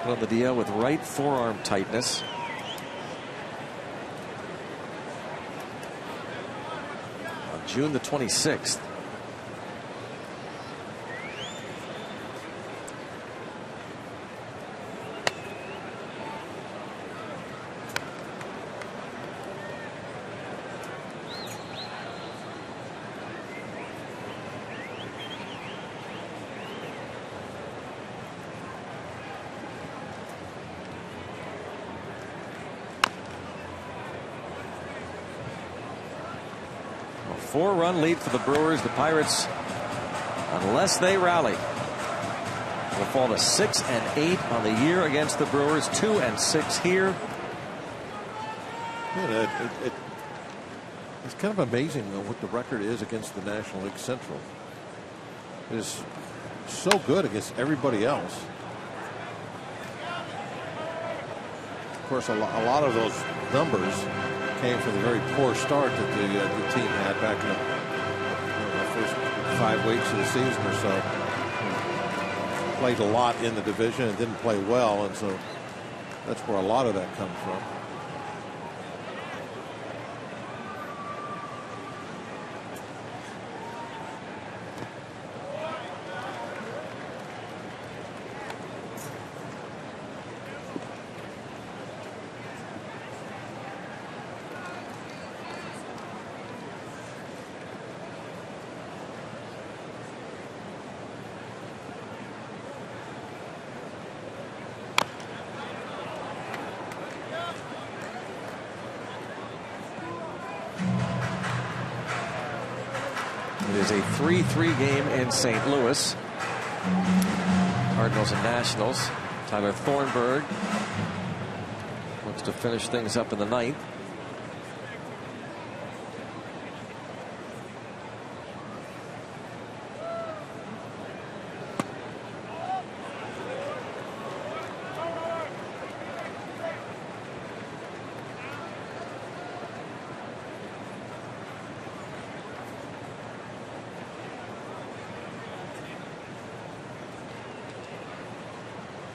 Put on the DL with right forearm tightness. On June the 26th. A 4-run lead for the Brewers. The Pirates, unless they rally, will fall to 6-8 on the year against the Brewers. 2-6 here. Yeah, it's kind of amazing what the record is against the National League Central. It is so good against everybody else. Of course, a lot of those numbers came from the very poor start that the team had back in the first 5 weeks of the season or so. Played a lot in the division and didn't play well, and so that's where a lot of that comes from. It is a 3-3 game in St. Louis. Cardinals and Nationals. Tyler Thornburg looks to finish things up in the ninth.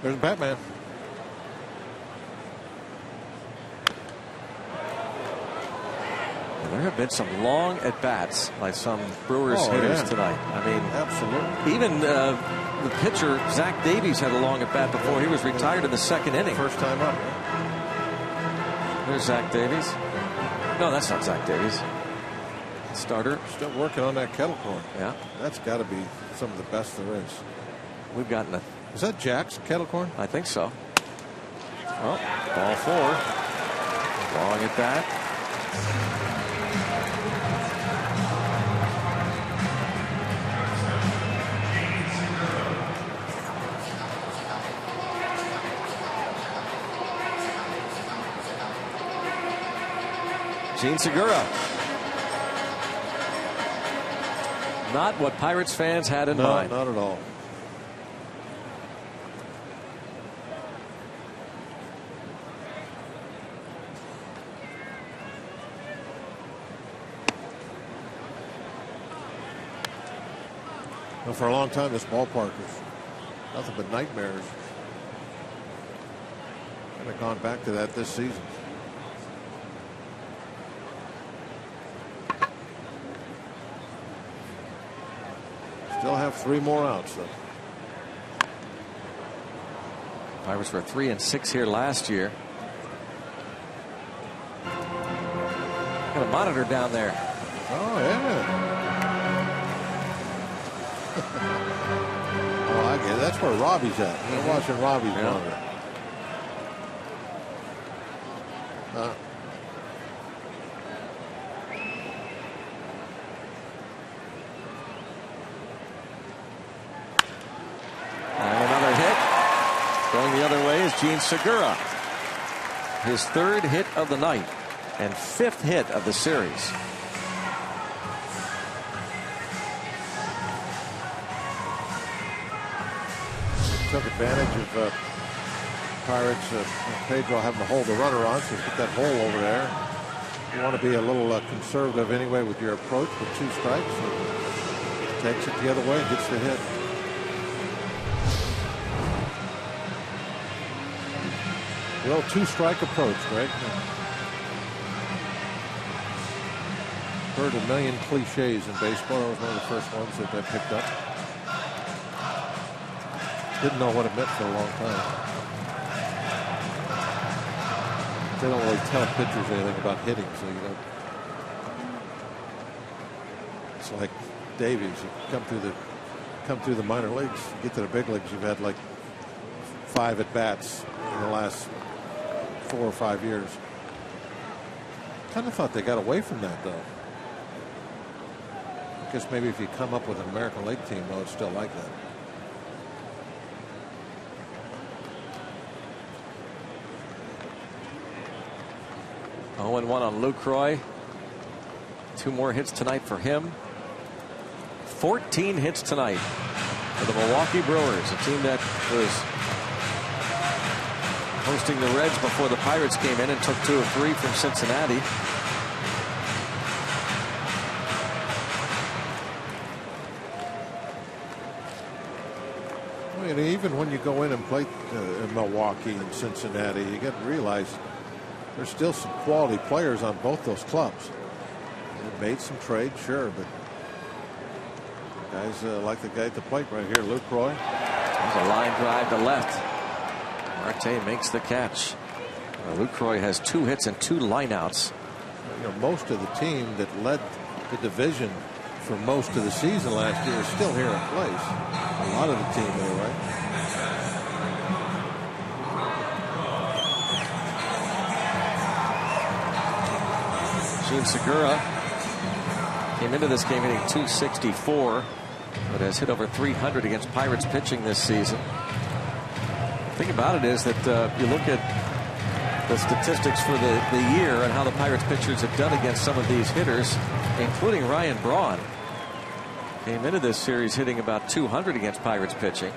There's Batman. There have been some long at bats by some Brewers hitters tonight. I mean, absolutely. Even the pitcher Zach Davies had a long at bat before he was retired in the second inning. First time up. There's Zach Davies. No, that's not Zach Davies. Starter. Still working on that kettle corn. Yeah. That's got to be some of the best there is. We've gotten a. Is that Jack's kettle corn? I think so. Oh, ball 4. Long at bat. Gene Segura. Not what Pirates fans had in mind. Not at all. Well, for a long time, this ballpark was nothing but nightmares. Kind of gone back to that this season. Still have 3 more outs, though. Pirates were 3-6 here last year. Got a monitor down there. Oh, yeah. Oh, I get it. That's where Robbie's at. We're watching Robbie's monitor. The other way is Gene Segura. His 3rd hit of the night and 5th hit of the series. Took advantage of Pirates Pedro having to hold the runner on, so put that hole over there. You want to be a little conservative anyway with your approach with 2 strikes. So takes it the other way and gets the hit. The old 2-strike approach, Greg. Heard a million cliches in baseball. That was one of the first ones that I picked up. Didn't know what it meant for a long time. They don't really tell pitchers anything about hitting, so you don't. It's like Davies. You come through the minor leagues, you get to the big leagues. You've had like 5 at bats in the last 4 or 5 years. Kind of thought they got away from that, though. I guess maybe if you come up with an American League team, though, it's still like that. Oh, 0-1 on Lucroy. 2 more hits tonight for him. 14 hits tonight for the Milwaukee Brewers, a team that was hosting the Reds before the Pirates came in and took 2 of 3 from Cincinnati. I mean, even when you go in and play in Milwaukee and Cincinnati, you got to realize there's still some quality players on both those clubs. They made some trades, sure, but guys like the guy at the plate right here, Lucroy. There's a line drive to left. Marte makes the catch. Lucroy has 2 hits and 2 lineouts. You know, most of the team that led the division for most of the season last year is still here in place. A lot of the team, anyway. Gene Segura came into this game hitting .264, but has hit over .300 against Pirates pitching this season. The thing about it is that you look at the statistics for the year and how the Pirates pitchers have done against some of these hitters, including Ryan Braun. Came into this series hitting about .200 against Pirates pitching.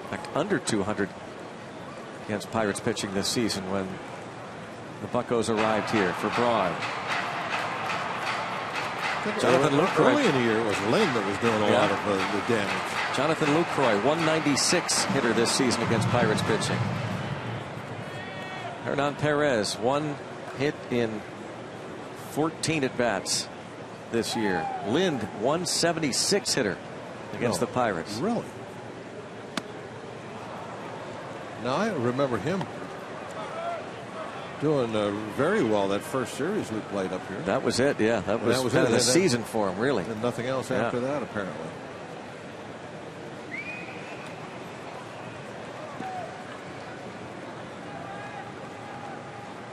In fact, under .200 against Pirates pitching this season when the Buccos arrived here for Braun. Jonathan Lucroy. Early in the year, it was Lynn that was doing a lot of the damage. Jonathan Lucroy, 196 hitter this season against Pirates pitching. Hernan Perez, 1 hit in 14 at bats this year. Lind, 176 hitter against the Pirates. Really? Now I remember him doing very well that first series we played up here. That was it, yeah. That was kind of the season for him, really. And nothing else after that, apparently.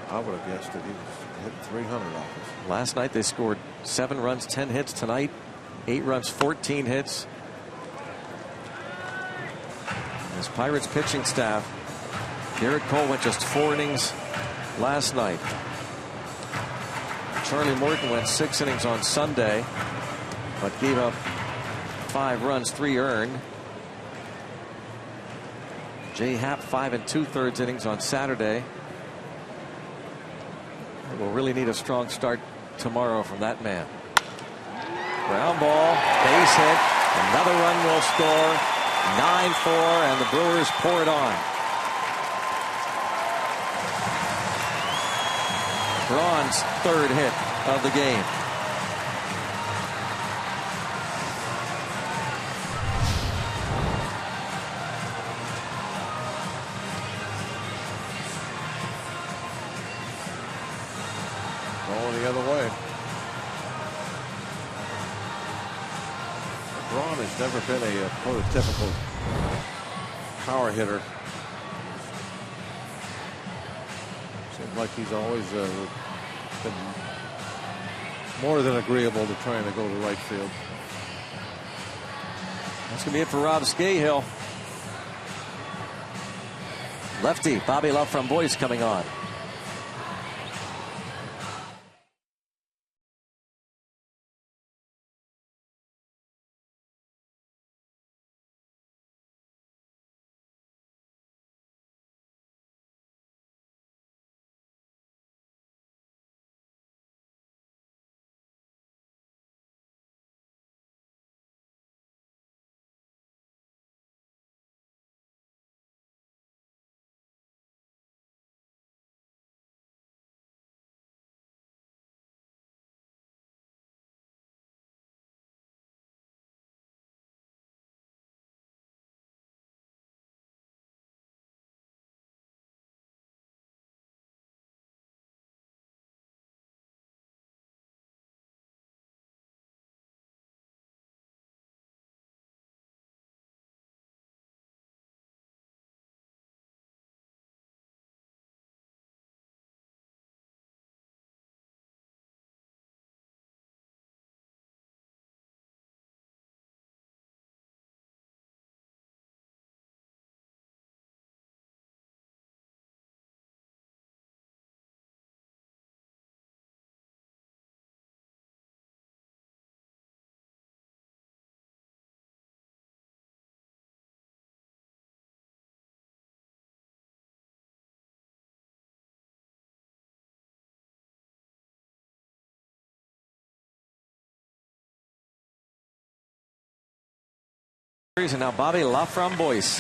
I would have guessed that he was hitting 300 off us. Last night they scored 7 runs, 10 hits. Tonight, 8 runs, 14 hits. This Pirates pitching staff, Garrett Cole went just 4 innings last night. Charlie Morton went 6 innings on Sunday, but gave up 5 runs, 3 earned. Jay Happ 5 2/3 innings on Saturday. We'll really need a strong start tomorrow from that man. Ground ball, base hit, another run will score. 9-4, and the Brewers pour it on. Braun's 3rd hit of the game. Going the other way. Braun has never been a prototypical power hitter. Seems like he's always been more than agreeable to trying to go to right field. That's going to be it for Rob Scahill. Lefty Bobby Love from Boyce coming on. And now Bobby Laframboise,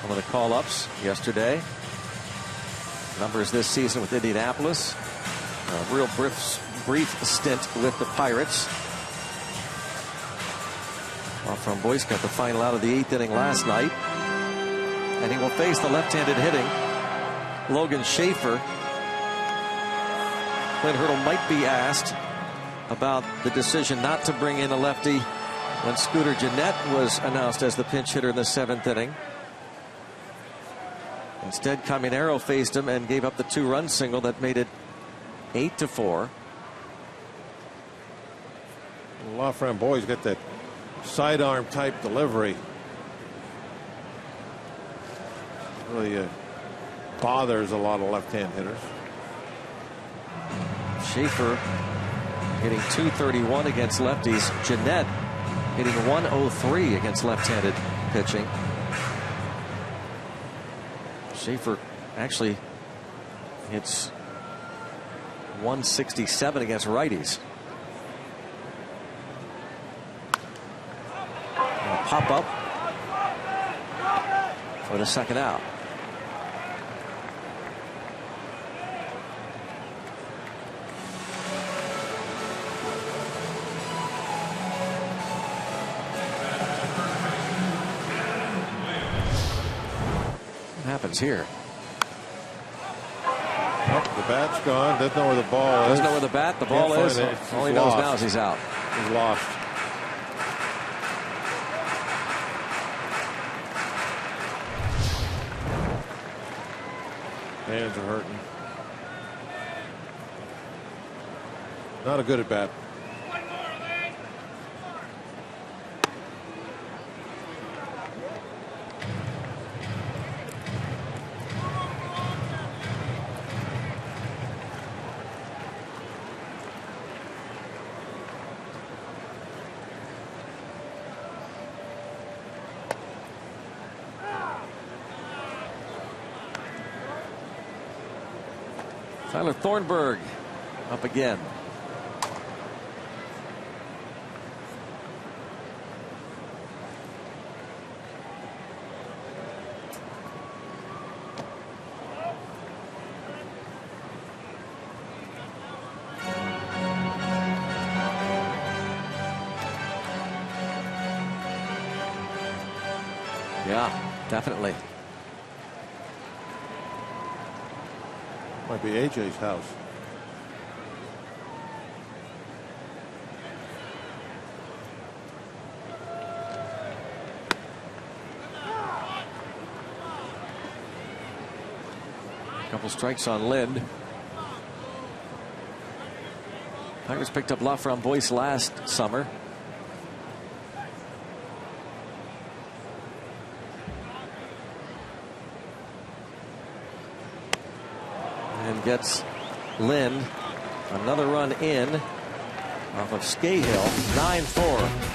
one of the call-ups yesterday. Numbers this season with Indianapolis. A real brief stint with the Pirates. Laframboise got the final out of the 8th inning last night. And he will face the left-handed hitting Logan Schaefer. Clint Hurdle might be asked about the decision not to bring in a lefty when Scooter Gennett was announced as the pinch hitter in the 7th inning. Instead, Caminero faced him and gave up the 2-run single that made it 8-4. Laframboise got that sidearm type delivery. Really bothers a lot of left-hand hitters. Schaefer hitting .231 against lefties. Gennett hitting .103 against left-handed pitching. Schaefer actually hits .167 against righties. And a pop up for the second out. Happens here. Oh, the bat's gone. Doesn't know where the ball is. Doesn't know where the ball is. All he knows now is he's out. He's lost. Hands are hurting. Not a good at bat. Tyler Thornburg up again. Yeah, definitely. Might be AJ's house. A couple strikes on Lind. Pirates picked up Laframboise last summer. And gets Lind another run in off of Scahill. 9-4.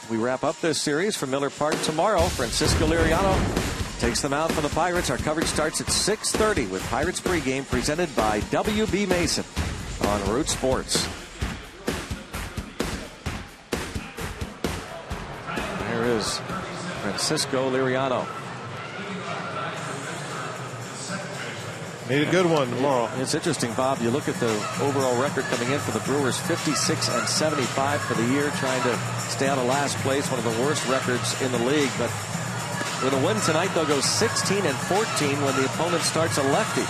We wrap up this series from Miller Park tomorrow. Francisco Liriano takes them out for the Pirates. Our coverage starts at 6:30 with Pirates pregame presented by WB Mason on Root Sports. Here is Francisco Liriano. Need a good one tomorrow. It's interesting, Bob. You look at the overall record coming in for the Brewers, 56-75 for the year, trying to stay out of last place, one of the worst records in the league. But with a win tonight, they'll go 16-14 when the opponent starts a lefty.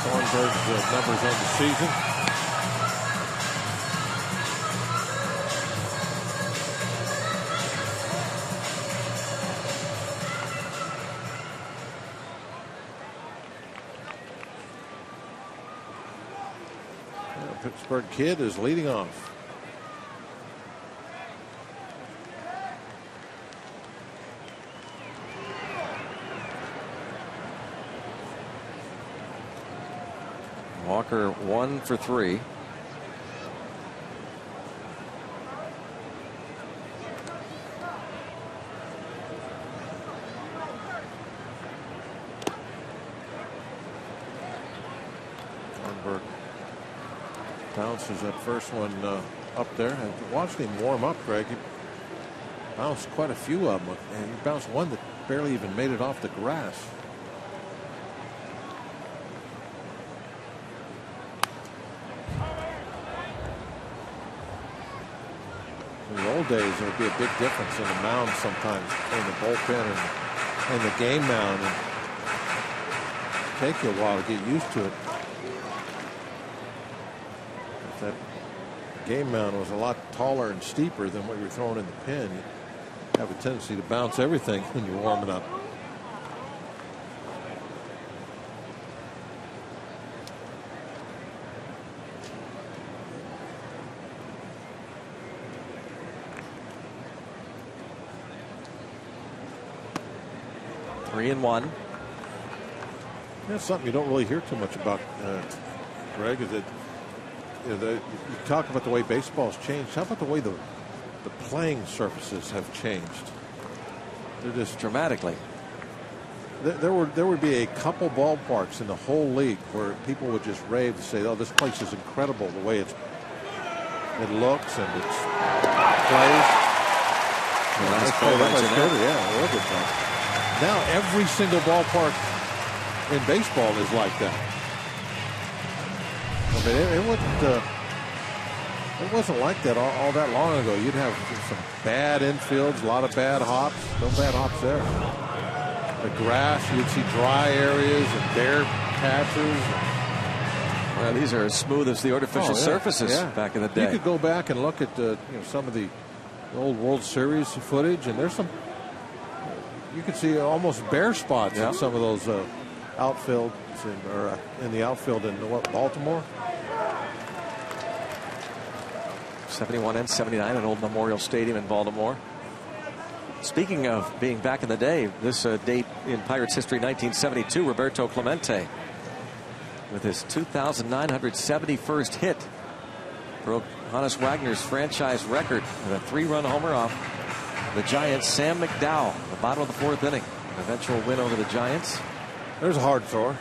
Thornburg's numbers on the season. Pittsburgh kid is leading off. Walker 1 for 3. Thornburg bounces that first one up there. And watching him warm up, Greg, he bounced quite a few of them, and he bounced one that barely even made it off the grass. In the old days, there would be a big difference in the mound sometimes between the bullpen and the game mound. And take you a while to get used to it. That game mound was a lot taller and steeper than what you're throwing in the pen. You have a tendency to bounce everything when you're warming up. Three and one. That's something you don't really hear too much about, Greg, is that you talk about the way baseball's changed. How about the way the playing surfaces have changed? They're just dramatically. There would be a couple ballparks in the whole league where people would just rave and say, "Oh, this place is incredible. The way it looks and it's plays." Now every single ballpark in baseball is like that. I mean, it wasn't like that all that long ago. You'd have some bad infields, a lot of bad hops. No bad hops there. The grass, you'd see dry areas and bare patches. Well, these are as smooth as the artificial surfaces back in the day. You could go back and look at some of the old World Series footage, and there's some. You could see almost bare spots in some of those outfields in the outfield in Baltimore. 71 and 79 at Old Memorial Stadium in Baltimore. Speaking of being back in the day, this date in Pirates history, 1972, Roberto Clemente with his 2,971st hit broke Hannes Wagner's franchise record with a 3-run homer off the Giants' Sam McDowell at the bottom of the 4th inning. An eventual win over the Giants. There's a hard thrower.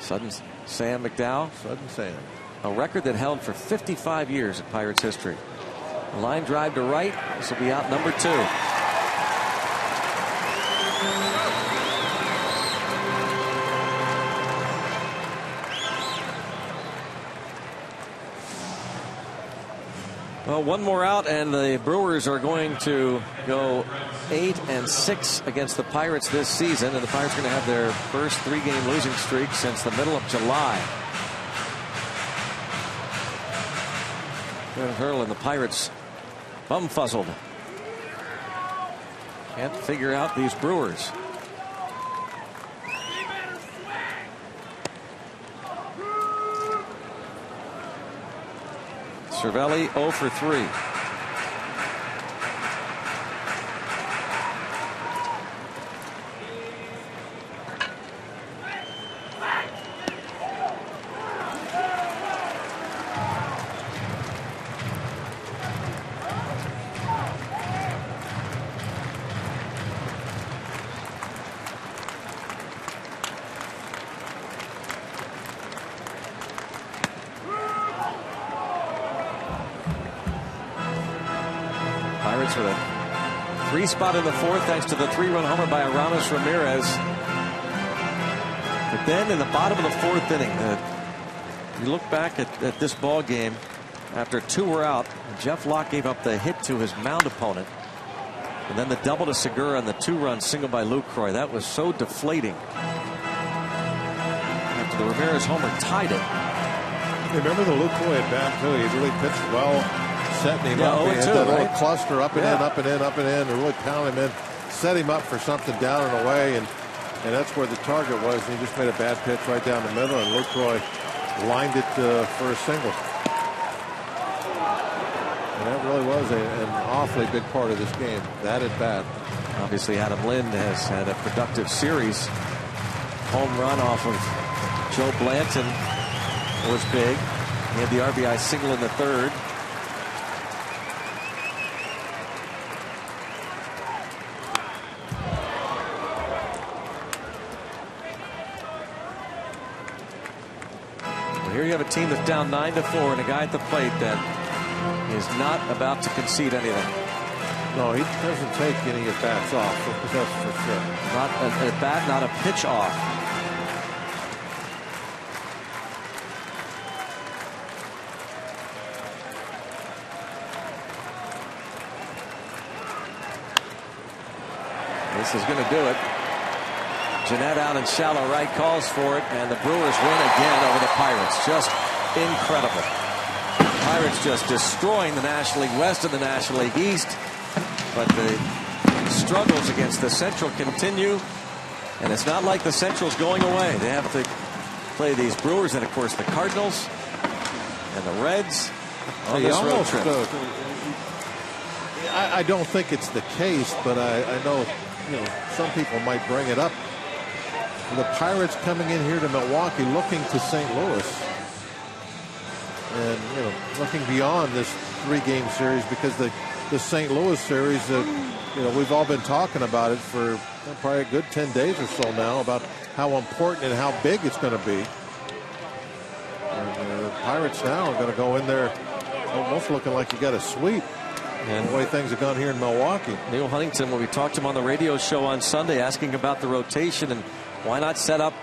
Sudden Sam McDowell. Sudden Sam. A record that held for 55 years in Pirates history. A line drive to right. This will be out number 2. Well, one more out, and the Brewers are going to go 8-6 against the Pirates this season, and the Pirates are going to have their first 3-game losing streak since the middle of July. Hurl and the Pirates bum-fuzzled. Can't figure out these Brewers. Cervelli 0 for 3. Pirates with a 3-spot in the 4th thanks to the 3-run homer by Aramis Ramirez. But then in the bottom of the 4th inning, you look back at this ball game after 2 were out. Jeff Locke gave up the hit to his mound opponent. And then the double to Segura and the 2-run single by Lucroy. That was so deflating. After the Ramirez homer tied it. Remember the Lucroy at bat too? He really pitched well, setting him up. He had that little cluster up and in, up and in, up and in, and really pound him in, set him up for something down and away, and that's where the target was. And he just made a bad pitch right down the middle, and Lucroy lined it for a single. And that really was an awfully big part of this game, that at bat. Obviously, Adam Lind has had a productive series. Home run off of Joe Blanton was big. He had the RBI single in the 3rd. Well, here you have a team that's down 9-4 and a guy at the plate that is not about to concede anything. No, he doesn't take any at bats off. That's for sure. Not a bat, not a pitch off. This is going to do it. Jeanette out in shallow right, calls for it, and the Brewers win again over the Pirates. Just incredible. Pirates just destroying the National League West and the National League East. But the struggles against the Central continue, and it's not like the Central's going away. They have to play these Brewers and, of course, the Cardinals and the Reds on this road trip. I don't think it's the case, but I know, some people might bring it up. The Pirates coming in here to Milwaukee looking to St. Louis. And, looking beyond this 3-game series, because the St. Louis series, we've all been talking about it for probably a good 10 days or so now, about how important and how big it's going to be. And the Pirates now are going to go in there almost looking like you got a sweep. And the way things have gone here in Milwaukee. Neil Huntington, when we talked to him on the radio show on Sunday, asking about the rotation and why not set up